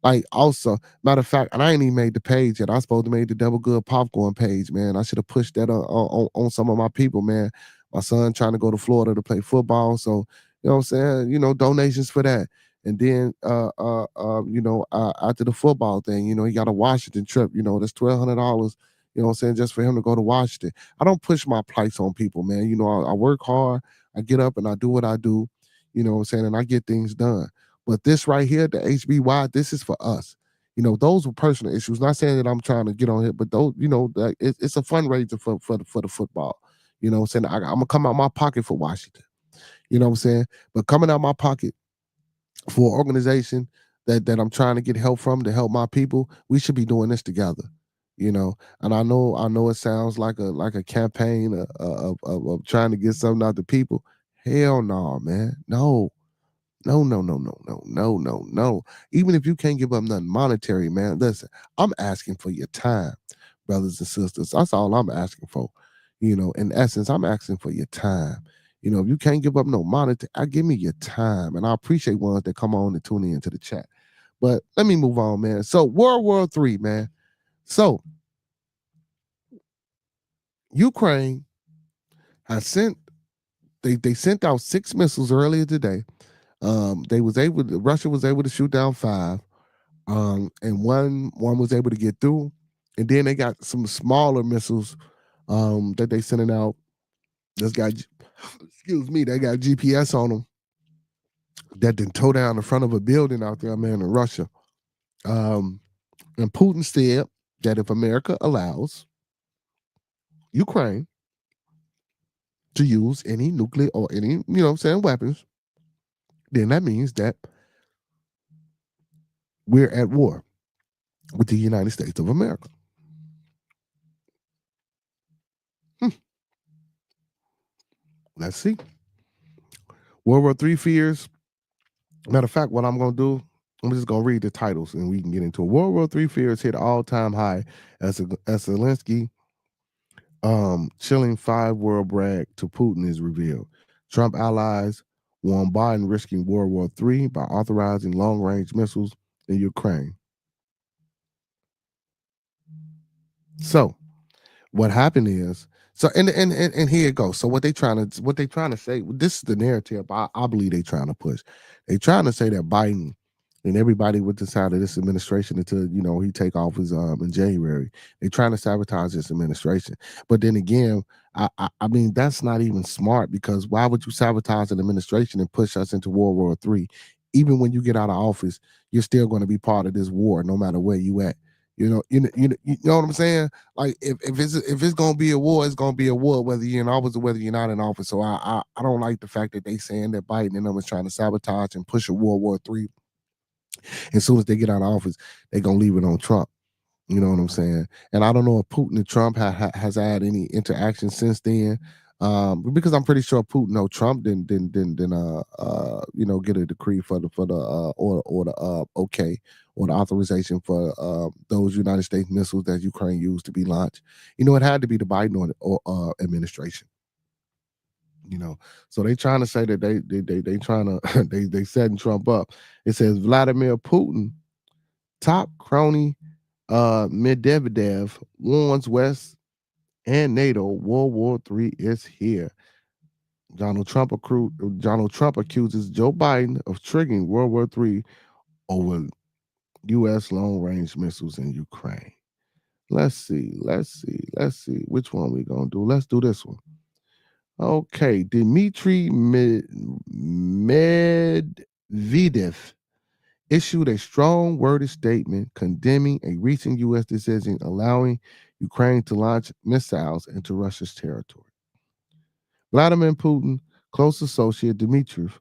like, also, matter of fact, and I ain't even made the page yet. I supposed to make the Double Good Popcorn page, man. I should have pushed that on some of my people, man. My son trying to go to Florida to play football, so what I'm saying, donations for that. And then, after the football thing, he got a Washington trip. That's $1,200. You know what I'm saying, just for him to go to Washington. I don't push my plights on people, man. I work hard. I get up and I do what I do. You know what I'm saying, and I get things done. But this right here, the HBY, this is for us. Those were personal issues. Not saying that I'm trying to get on here, but those, that it's a fundraiser for the football. You know what I'm saying? I'm gonna come out my pocket for Washington. You know what I'm saying? But coming out my pocket for an organization that I'm trying to get help from to help my people, we should be doing this together. And I know it sounds like a campaign of trying to get something out to people. Hell no, man. No. No, no, no, no, no, no, no, no. Even if you can't give up nothing monetary, man, listen, I'm asking for your time, brothers and sisters. That's all I'm asking for. In essence, I'm asking for your time. If you can't give up no monetary, give me your time. And I appreciate ones that come on and tune into the chat. But let me move on, man. So World War III, man. So Ukraine has they sent out 6 missiles earlier today. Russia was able to shoot down 5. And one was able to get through, and then they got some smaller missiles that they sending out. That's got excuse me, they got GPS on them that then tow down the front of a building out there, man, in Russia. And Putin said that if America allows Ukraine to use any nuclear or any, what I'm saying, weapons, then that means that we're at war with the United States of America. Let's see. World War III fears. Matter of fact, what I'm going to do, I'm just going to read the titles and we can get into it. World War III fears hit all-time high as Zelensky chilling 5 world brag to Putin is revealed. Trump allies warn Biden risking World War III by authorizing long-range missiles in Ukraine. So what happened is, and here it goes. So what they trying to say, this is the narrative I believe they trying to push. They trying to say that Biden and everybody with this side of this administration until he take office in January. They trying to sabotage this administration. But then again, I mean that's not even smart, because why would you sabotage an administration and push us into World War III? Even when you get out of office, you're still going to be part of this war, no matter where you at. You know what I'm saying? Like if it's gonna be a war, it's gonna be a war, whether you're in office or whether you're not in office. So I don't like the fact that they saying that Biden and them is trying to sabotage and push a World War III. As soon as they get out of office, they're gonna leave it on Trump. You know what I'm saying? And I don't know if Putin and Trump has had any interaction since then. Because I'm pretty sure Putin, no, Trump didn't get a decree for the or the okay, or the authorization for those United States missiles that Ukraine used to be launched. It had to be the Biden or administration. So they trying to say that they trying to they setting Trump up. It says Vladimir Putin, top crony Medvedev warns West and NATO World War III is here. Donald Trump accuses Joe Biden of triggering World War III over U.S. long-range missiles in Ukraine. Let's see. Which one we gonna do? Let's do this one. Okay, Dmitry Medvedev issued a strong worded statement condemning a recent U.S. decision allowing Ukraine to launch missiles into Russia's territory. Vladimir Putin's close associate Dmitriev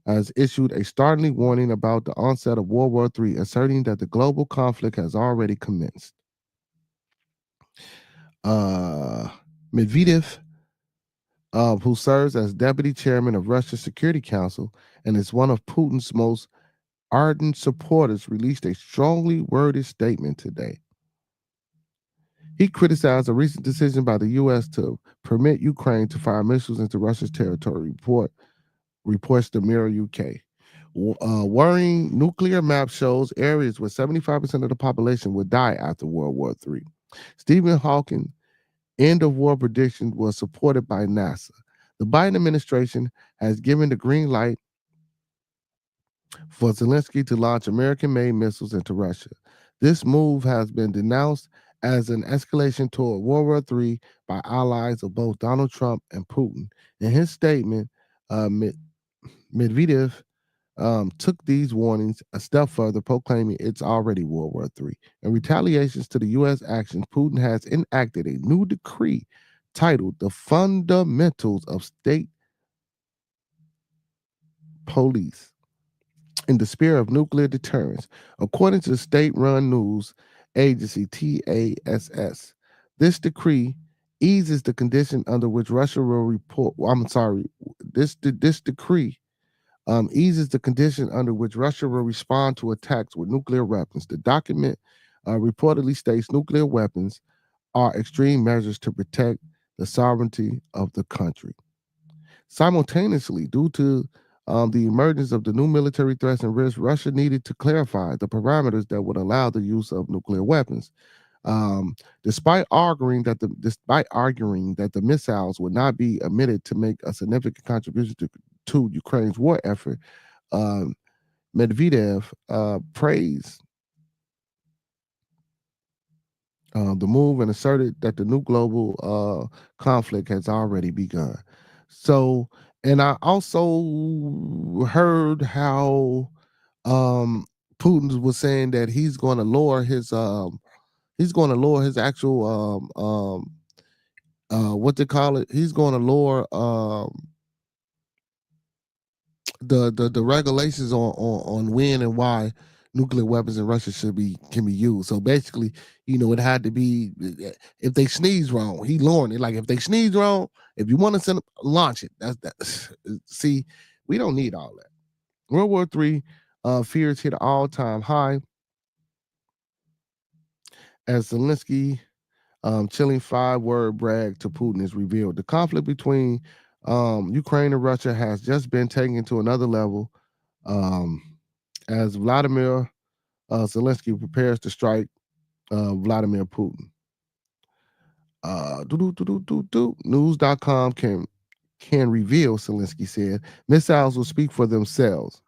has issued a startling warning about the onset of World War III, asserting that the global conflict has already commenced. Medvedev, who serves as deputy chairman of Russia's Security Council and is one of Putin's most ardent supporters, released a strongly worded statement today. He criticized a recent decision by the U.S. to permit Ukraine to fire missiles into Russia's territory, reports the Mirror UK. Worrying nuclear map shows areas where 75% of the population would die after World War III. Stephen Hawking end of war prediction was supported by NASA. The Biden administration has given the green light for Zelensky to launch American-made missiles into Russia. This move has been denounced as an escalation toward World War III by allies of both Donald Trump and Putin. In his statement, Medvedev took these warnings a step further, proclaiming it's already World War III. In retaliations to the U.S. actions, Putin has enacted a new decree titled The Fundamentals of State Police in the spirit of nuclear deterrence. According to the state-run news agency TASS, this decree eases the condition under which Russia will report. This decree eases the condition under which Russia will respond to attacks with nuclear weapons. The document reportedly states nuclear weapons are extreme measures to protect the sovereignty of the country. Simultaneously, due to the emergence of the new military threats and risks, Russia needed to clarify the parameters that would allow the use of nuclear weapons. Despite arguing that the missiles would not be admitted to make a significant contribution to Ukraine's war effort, Medvedev praised the move and asserted that the new global conflict has already begun. So, and I also heard how Putin was saying that he's going to lower his actual what they call it. He's going to lower the regulations on when and why nuclear weapons in Russia can be used. So basically, it had to be, if they sneeze wrong, he lowering it. Like if they sneeze wrong, if you want to launch it, that's that. See, We don't need all that. World War III fears hit an all-time high as Zelensky chilling 5-word brag to Putin is revealed. The conflict between Ukraine and Russia has just been taken to another level um, as Vladimir Zelensky prepares to strike Vladimir Putin. News.com can reveal, Zelensky said, missiles will speak for themselves.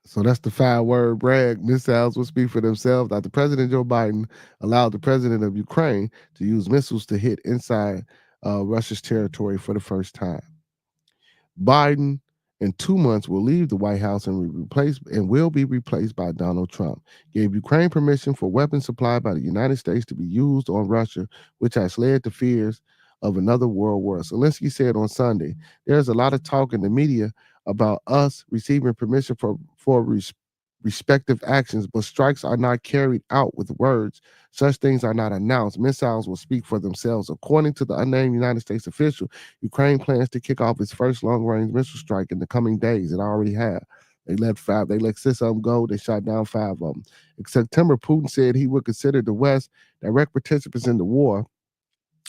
So that's the 5-word brag. Missiles will speak for themselves. After President Joe Biden allowed the president of Ukraine to use missiles to hit inside Russia's territory for the first time. Biden in 2 months will leave the White House and will be replaced by Donald Trump. Gave Ukraine permission for weapons supplied by the United States to be used on Russia, which has led to fears of another world war. Zelensky said on Sunday, there's a lot of talk in the media about us receiving permission for respective actions, but strikes are not carried out with words. Such things are not announced. Missiles will speak for themselves. According to the unnamed United States official, Ukraine plans to kick off its first long-range missile strike in the coming days. It already have. They let 6 of them go. They shot down 5 of them. In September, Putin said he would consider the West direct participants in the war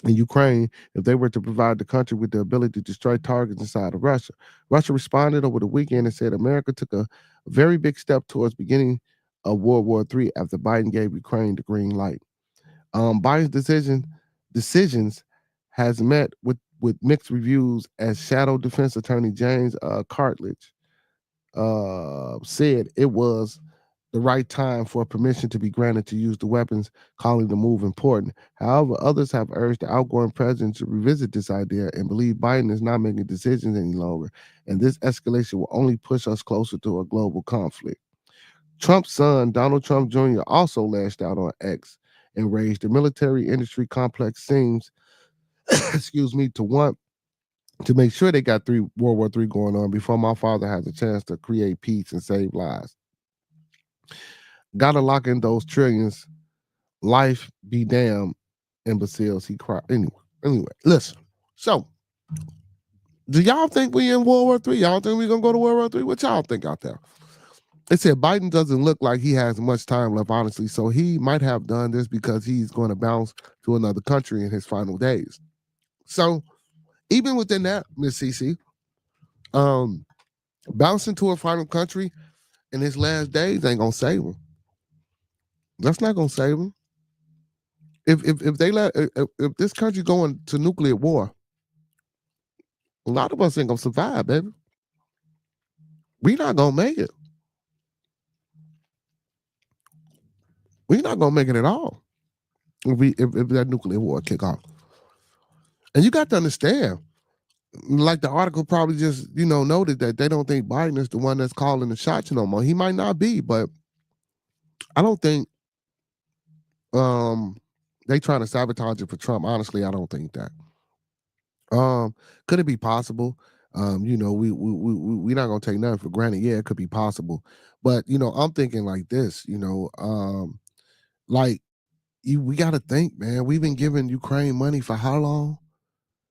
in Ukraine if they were to provide the country with the ability to strike targets inside of Russia. Russia responded over the weekend and said America took a very big step towards beginning of World War III after Biden gave Ukraine the green light. Biden's decisions has met with mixed reviews as Shadow Defense Attorney James Cartledge said it was the right time for permission to be granted to use the weapons, calling the move important. However, others have urged the outgoing president to revisit this idea and believe Biden is not making decisions any longer, and this escalation will only push us closer to a global conflict. Trump's son, Donald Trump Jr., also lashed out on X and raised the military industry complex seems, to want to make sure they got World War III going on before my father has a chance to create peace and save lives. Gotta lock in those trillions. Life be damned, imbeciles. He cried. Anyway, listen. So, do y'all think we in World War III? Y'all think we gonna go to World War III? What y'all think out there? It said Biden doesn't look like he has much time left, honestly. So he might have done this because he's going to bounce to another country in his final days. So even within that, Miss Cece, bouncing to a final country in his last days ain't gonna save him. That's not gonna save him. If this country going to nuclear war, a lot of us ain't gonna survive, baby. We not gonna make it. We not gonna make it at all. If that nuclear war kick off. And you got to understand, like the article probably just, noted that they don't think Biden is the one that's calling the shots no more. He might not be, but I don't think they trying to sabotage it for Trump. Honestly, I don't think that. Could it be possible? We not gonna take nothing for granted. Yeah, it could be possible. But I'm thinking like this, we gotta think, man. We've been giving Ukraine money for how long?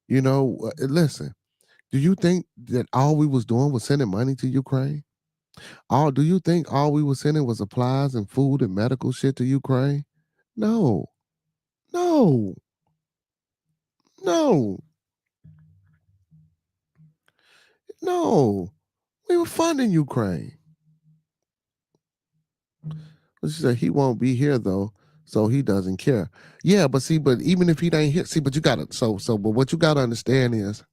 Listen, do you think that all we was doing was sending money to Ukraine? Do you think all we were sending was supplies and food and medical shit to Ukraine? No. No. No. No. We were funding Ukraine. But she said he won't be here though, so he doesn't care. Yeah, but even if he ain't here, but you gotta but what you gotta understand is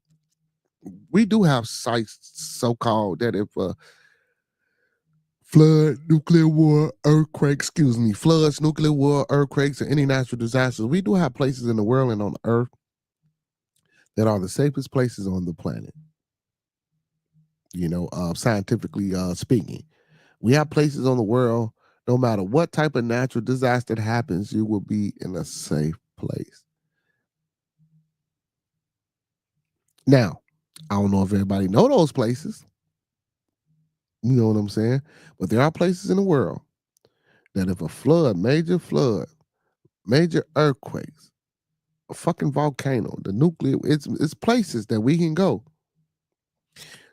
we do have sites so-called that if floods, nuclear war, earthquakes, or any natural disasters, we do have places in the world and on Earth that are the safest places on the planet. Scientifically speaking. We have places on the world, no matter what type of natural disaster happens, you will be in a safe place. Now, I don't know if everybody know those places. You know what I'm saying? But there are places in the world that if a major earthquakes, a fucking volcano, the nuclear, it's places that we can go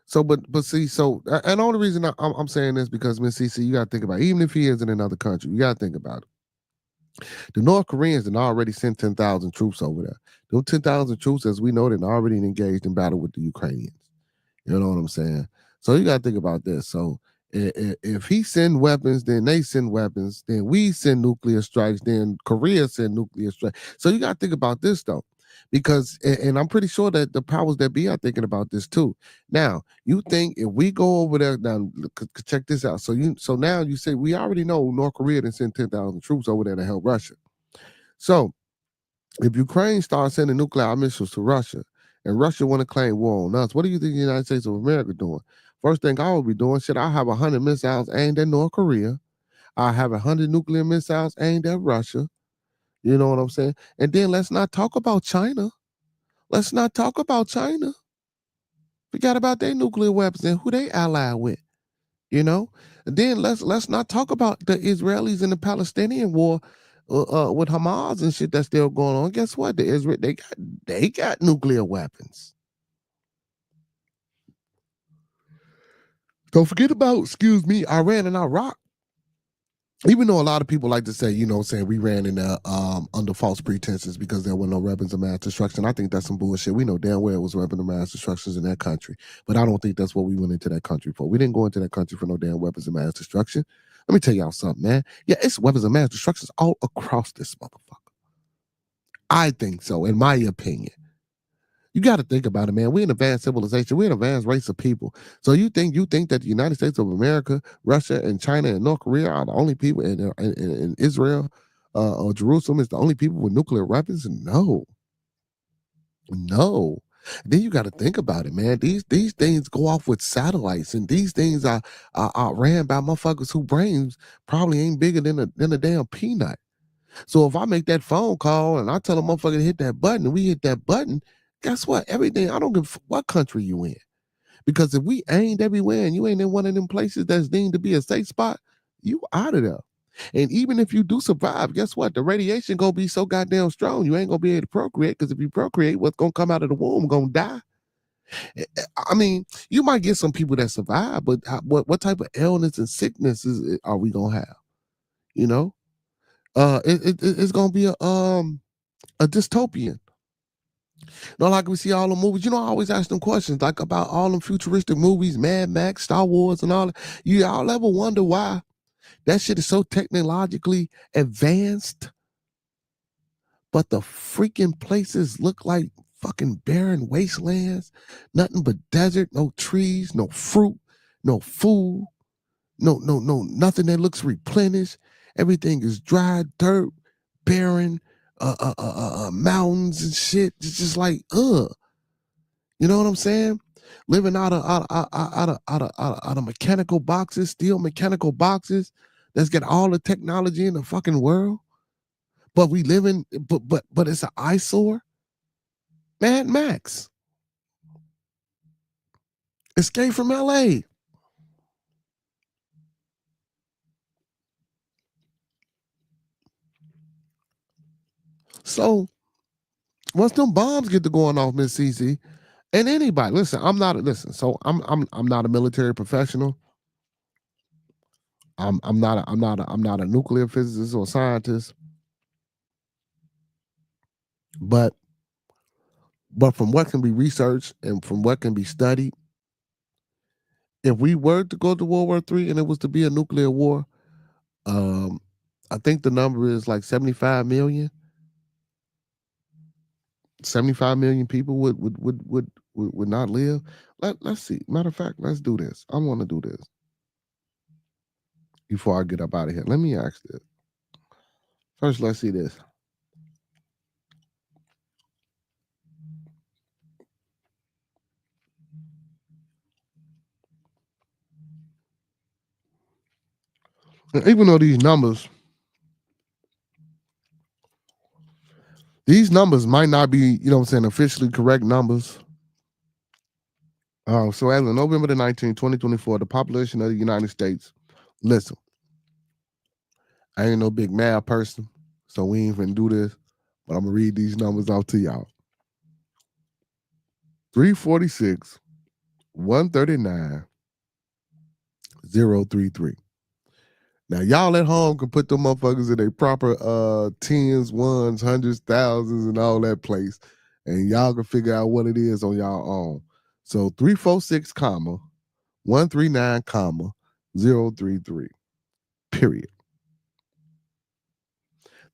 So, but see, so and the only reason I'm saying this because Miss CC, you got to think about it. Even if he is in another country, you got to think about it. The North Koreans had already sent 10,000 troops over there. Those 10,000 troops, as we know, they're already engaged in battle with the Ukrainians. You know what I'm saying? So you got to think about this. So if he send weapons, then they send weapons. Then we send nuclear strikes. Then Korea send nuclear strikes. So you got to think about this though, because and I'm pretty sure that the powers that be are thinking about this too. Now you think if we go over there now, check this out. So now you say we already know North Korea didn't send 10,000 troops over there to help Russia. So if Ukraine starts sending nuclear missiles to Russia, and Russia want to claim war on us, what do you think the United States of America doing? First thing I would be doing, should I have 100 missiles aimed at North Korea? I have 100 nuclear missiles aimed at Russia. You know what I'm saying? And then let's not talk about China. Let's not talk about China. Forgot about their nuclear weapons and who they allied with. You know, and then let's not talk about the Israelis and the Palestinian war with Hamas and shit that's still going on. Guess what? The Israel they got nuclear weapons. Don't forget about, excuse me, Iran and Iraq. Even though a lot of people like to say, you know, saying we ran in there under false pretenses because there were no weapons of mass destruction. I think that's some bullshit. We know damn well it was weapons of mass destructions in that country, but I don't think that's what we went into that country for. We didn't go into that country for no damn weapons of mass destruction. Let me tell y'all something, man. Yeah, it's weapons of mass destruction all across this motherfucker. I think so, in my opinion. You got to think about it, man. We're an advanced civilization. We're an advanced race of people. So you think that the United States of America, Russia, and China and North Korea are the only people in Israel or Jerusalem is the only people with nuclear weapons? No. Then you got to think about it, man. These things go off with satellites, and these things are ran by motherfuckers whose brains probably ain't bigger than a damn peanut. So if I make that phone call and I tell a motherfucker to hit that button and we hit that button, guess what? Everything, I don't give what country you in. Because if we aimed everywhere and you ain't in one of them places that's deemed to be a safe spot, you out of there. And even if you do survive, guess what? The radiation gonna be so goddamn strong, you ain't gonna be able to procreate. Because if you procreate, what's gonna come out of the womb gonna die. I mean, you might get some people that survive, but what type of illness and sicknesses are we gonna have? You know, it's gonna be a dystopian. No, like we see all the movies. You know, I always ask them questions like about all them futuristic movies, Mad Max, Star Wars, and all that. You all ever wonder why that shit is so technologically advanced, but the freaking places look like fucking barren wastelands, nothing but desert, no trees, no fruit, no food, nothing that looks replenished. Everything is dry dirt, barren, mountains and shit. It's just like, ugh. You know what I'm saying? Living out of mechanical boxes, steel mechanical boxes that's got all the technology in the fucking world. But we live in, but it's an eyesore. Mad Max. Escape from LA. So once them bombs get to going off, Miss Cece, and anybody, listen, I'm not not a military professional. I'm not a nuclear physicist or scientist. But from what can be researched and from what can be studied, if we were to go to World War III and it was to be a nuclear war, I think the number is like 75 million. 75 million people would not live. Let's see. Matter of fact, let's do this. I want to do this before I get up out of here. Let me ask this. First, let's see this. And even though these might not be, you know what I'm saying, officially correct numbers. So as of November the 19th, 2024, the population of the United States, listen, I ain't no big math person, so we ain't finna do this, but I'm gonna read these numbers out to y'all. 346 139-033. Now, y'all at home can put them motherfuckers in a proper tens, ones, hundreds, thousands, and all that place. And y'all can figure out what it is on y'all own. So 346, 139, 033. Period.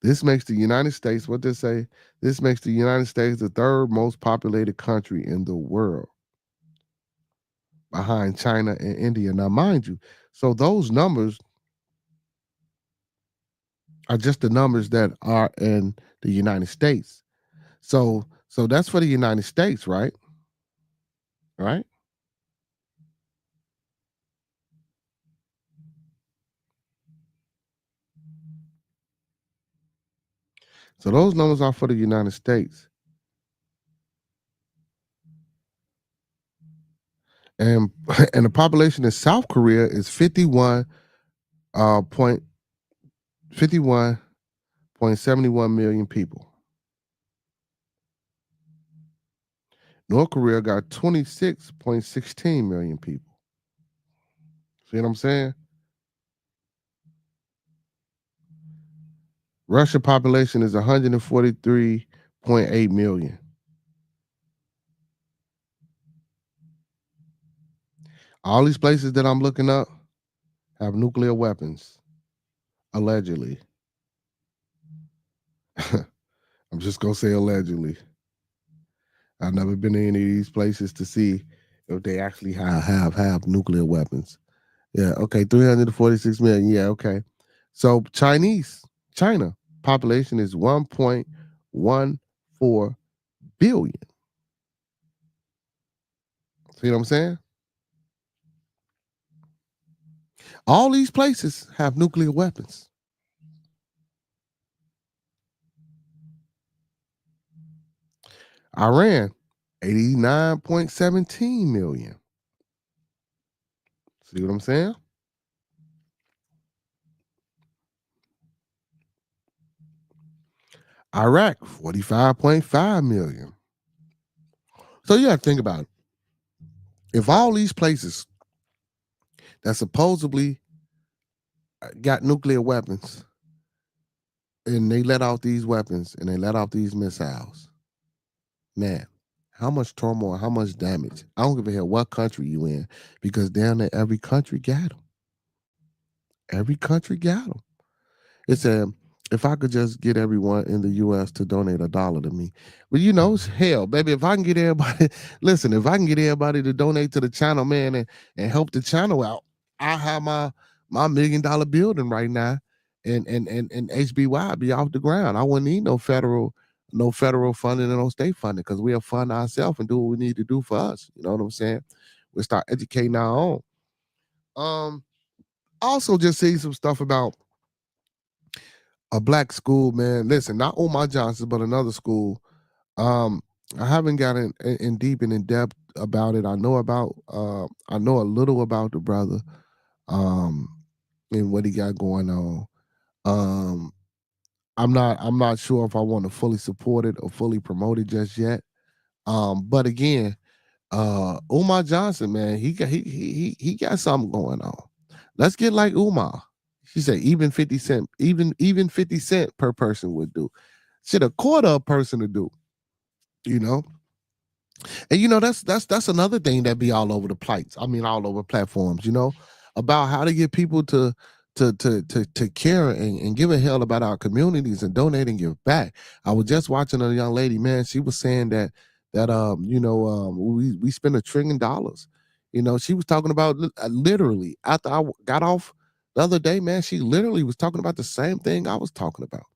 This makes the United States, what they say, this makes the United States the third most populated country in the world, behind China and India. Now, mind you, so those numbers are just the numbers that are in the United States. So that's for the United States, right? Right? So those numbers are for the United States. And the population in South Korea is 51.71 million people. North Korea got 26.16 million people. See what I'm saying? Russia population is 143.8 million. All these places that I'm looking up have nuclear weapons, allegedly. I'm just gonna say allegedly. I've never been to any of these places to see if they actually have nuclear weapons. Yeah, okay, 346 million. Yeah, okay. So China population is 1.14 billion. See what I'm saying? All these places have nuclear weapons. Iran, 89.17 million. See what I'm saying? Iraq, 45.5 million. So you have to think about it. If all these places that supposedly got nuclear weapons and they let out these weapons and they let out these missiles, man, how much turmoil, how much damage? I don't give a hell what country you in, because down there every country got them. Every country got them. It's if I could just get everyone in the U.S. to donate $1 to me. Well, hell, baby, if I can get everybody, listen, if I can get everybody to donate to the channel, man, and help the channel out, I have my $1 million building right now, and HBY be off the ground. I wouldn't need no federal funding and no state funding, because we'll fund ourselves and do what we need to do for us. You know what I'm saying? We'll start educating our own. Also just see some stuff about a black school, man. Listen, not Omar Johnson, but another school. I haven't gotten in deep and in depth about it. I know a little about the brother, and what he got going on. I'm not sure if I want to fully support it or fully promote it just yet. But again, Umar Johnson, man, he got something going on. Let's get like Umar. She said even 50 cent, even 50 cent per person would do. Shit, a quarter a person to do, you know. And that's another thing that be all over the plates. I mean, all over platforms, about how to get people to care and give a hell about our communities and donate and give back. I was just watching a young lady, man. She was saying that we spend $1 trillion. She was talking about literally after I got off the other day, man. She literally was talking about the same thing I was talking about.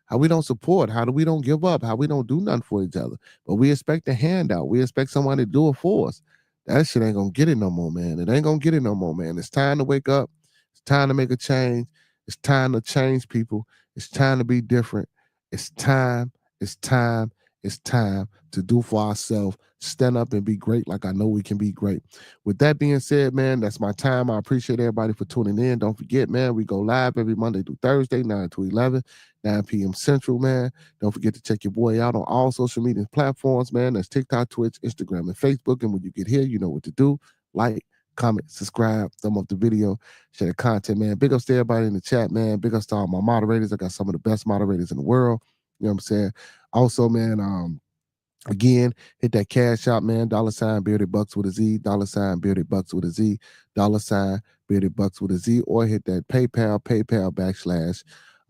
How we don't support, how we don't give up, how we don't do nothing for each other, but we expect a handout. We expect somebody to do it for us. That shit ain't gonna get it no more, man. It ain't gonna get it no more, man. It's time to wake up. It's time to make a change. It's time to change people. It's time to be different. It's time. It's time. It's time to do for ourselves, stand up and be great like I know we can be great. With that being said, man, that's my time. I appreciate everybody for tuning in. Don't forget, man, we go live every Monday through Thursday, 9 to 11, 9 p.m. Central, man. Don't forget to check your boy out on all social media platforms, man. That's TikTok, Twitch, Instagram, and Facebook. And when you get here, you know what to do. Like, comment, subscribe, thumb up the video, share the content, man. Big ups to everybody in the chat, man. Big ups to all my moderators. I got some of the best moderators in the world. You know what I'm saying? Also, man, again, hit that CASHAPP, man. $ Bearded Bucks with a Z, $ Bearded Bucks with a Z, $ Bearded Bucks with a Z, or hit that PayPal /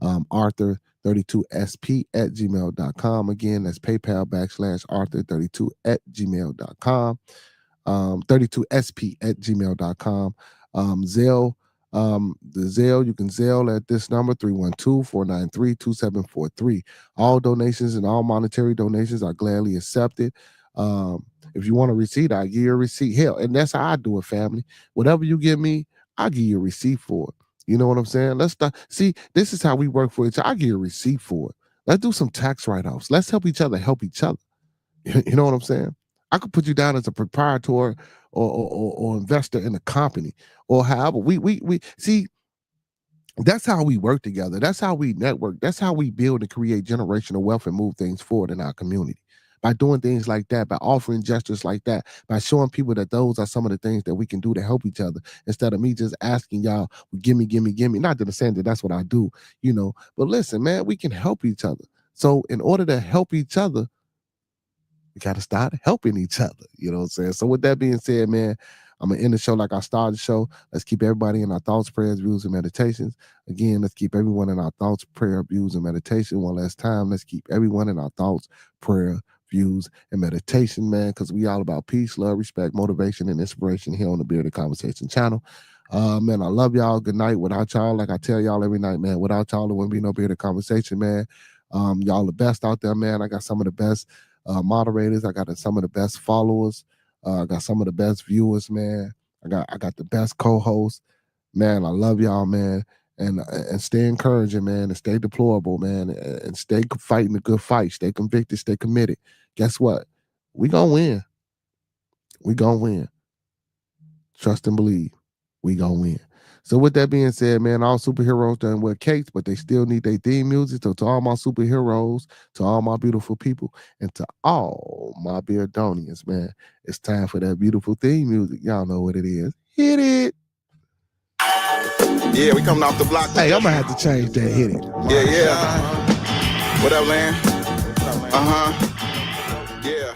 Arthur32sp@gmail.com. Again, that's PayPal / Arthur32@gmail.com. 32sp@gmail.com. Zelle, the Zelle, you can Zelle at this number, 312-493-2743. All donations and all monetary donations are gladly accepted. If you want a receipt, I'll give you a receipt. Hell, and that's how I do it, family. Whatever you give me, I'll give you a receipt for it. You know what I'm saying? Let's start. See, this is how we work for each other. I'll give you a receipt for it. Let's do some tax write-offs. Let's help each other help each other. You know what I'm saying? I could put you down as a proprietor or investor in a company, or however we see. That's how we work together. That's how we network. That's how we build and create generational wealth and move things forward in our community. By doing things like that, by offering gestures like that, by showing people that those are some of the things that we can do to help each other, instead of me just asking y'all, well, give me. Not that I'm saying that that's what I do, you know. But listen, man, we can help each other. So in order to help each other, we got to start helping each other. You know what I'm saying? So with that being said, man, I'm going to end the show like I started the show. Let's keep everybody in our thoughts, prayers, views, and meditations. Again, let's keep everyone in our thoughts, prayer, views, and meditation. One last time, let's keep everyone in our thoughts, prayer, views, and meditation, man, because we all about peace, love, respect, motivation, and inspiration here on the Bearded Conversation channel. Man, I love y'all. Good night. Without y'all, like I tell y'all every night, man, without y'all, there wouldn't be no Bearded Conversation, man. Y'all the best out there, man. I got some of the best moderators. I got some of the best followers. I got some of the best viewers, man. I got the best co-hosts, man. I love y'all, man, and stay encouraging, man, and stay deplorable, man, and stay fighting the good fight. Stay convicted, stay committed. Guess what? We gonna win. We gonna win. Trust and believe. We gonna win. So with that being said, man, all superheroes done wear capes, but they still need their theme music. So to all my superheroes, to all my beautiful people, and to all my Beardonians, man, it's time for that beautiful theme music. Y'all know what it is. Hit it. Yeah, we coming off the block. Hey, I'm gonna have to change that. Hit it. Yeah. What up, Lan? Yeah.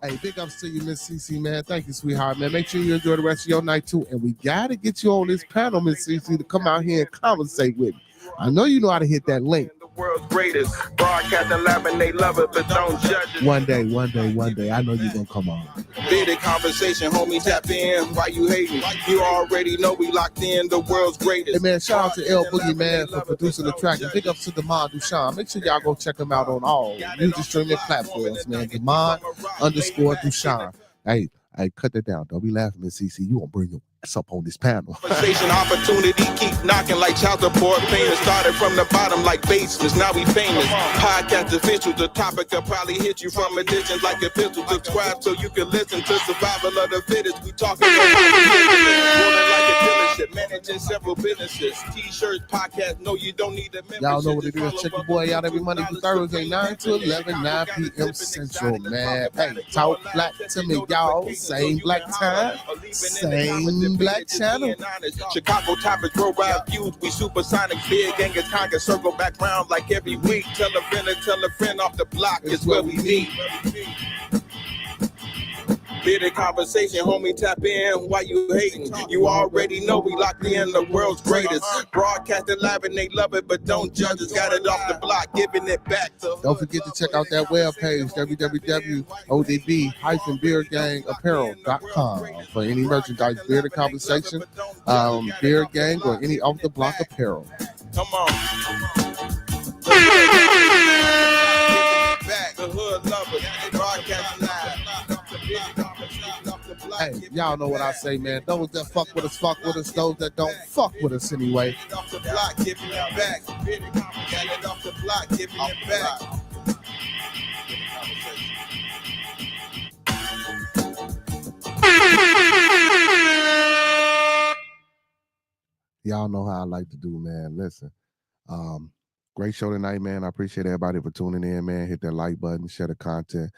Hey, big ups to you, Miss CC, man. Thank you, sweetheart, man. Make sure you enjoy the rest of your night, too. And we got to get you on this panel, Miss CC, to come out here and conversate with me. I know you know how to hit that link. The world's greatest broadcasting lab, and they love it, but don't judge it. One day, I know you're going to come on. Bearded Conversation, homie, tap in. Why you hating? You already know we locked in the world's greatest. Hey, man, shout out to L Boogie, man, for producing the track. And big ups to Demond Duchamp. Make sure y'all go check him out on all music streaming platforms, man. Demond_Duchamp. Hey, cut that down. Don't be laughing, Miss CC. You won't bring your ass up on this panel. Conversation opportunity keep knocking like child support payments. Started from the bottom like basements. Now we famous. Podcast official. The topic will probably hit you from a distance like a pistol. Subscribe so you can listen to survival of the fittest. We talking about rolling like a dealership, managing several businesses. T-shirts, podcast. No, you don't need a membership. Y'all know what it is. Check your boy out every Monday through Thursday, 9 to 11, 9 p.m. Central, man. Hey, talk black to me, y'all. Same black time, same black channel. Chicago topics, worldwide views. We supersonic, big gangers, conquer, circle back round like every week. Tell a friend off the block is where we meet. Bearded Conversation, homie, tap in. Why you hating? You already know we locked in the world's greatest. Broadcasting live and they love it, but don't judge us. Got it off the block, giving it back. Don't forget to check out that webpage, www.odb-beardgangapparel.com for any merchandise, Bearded Conversation, Beard Gang, or any off the block apparel. Come on. The hood lovers, broadcasting live. Hey, y'all know what I say, man. Those that fuck with us, fuck with us. Those that don't, fuck with us anyway. Off the block, giving it back. Got it off the block, giving it back. Y'all know how I like to do, man. Listen, um, great show tonight, man. I appreciate everybody for tuning in, man. Hit that like button, share the content.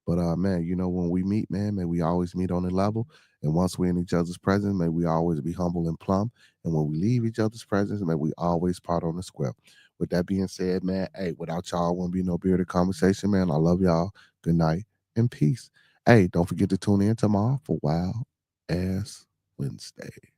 But man, when we meet, man, may we always meet on the level. And once we're in each other's presence, may we always be humble and plumb. And when we leave each other's presence, may we always part on the square. With that being said, man, hey, without y'all won't be no bearded conversation, man. I love y'all. Good night and peace. Hey, don't forget to tune in tomorrow for Wild Ass Wednesday.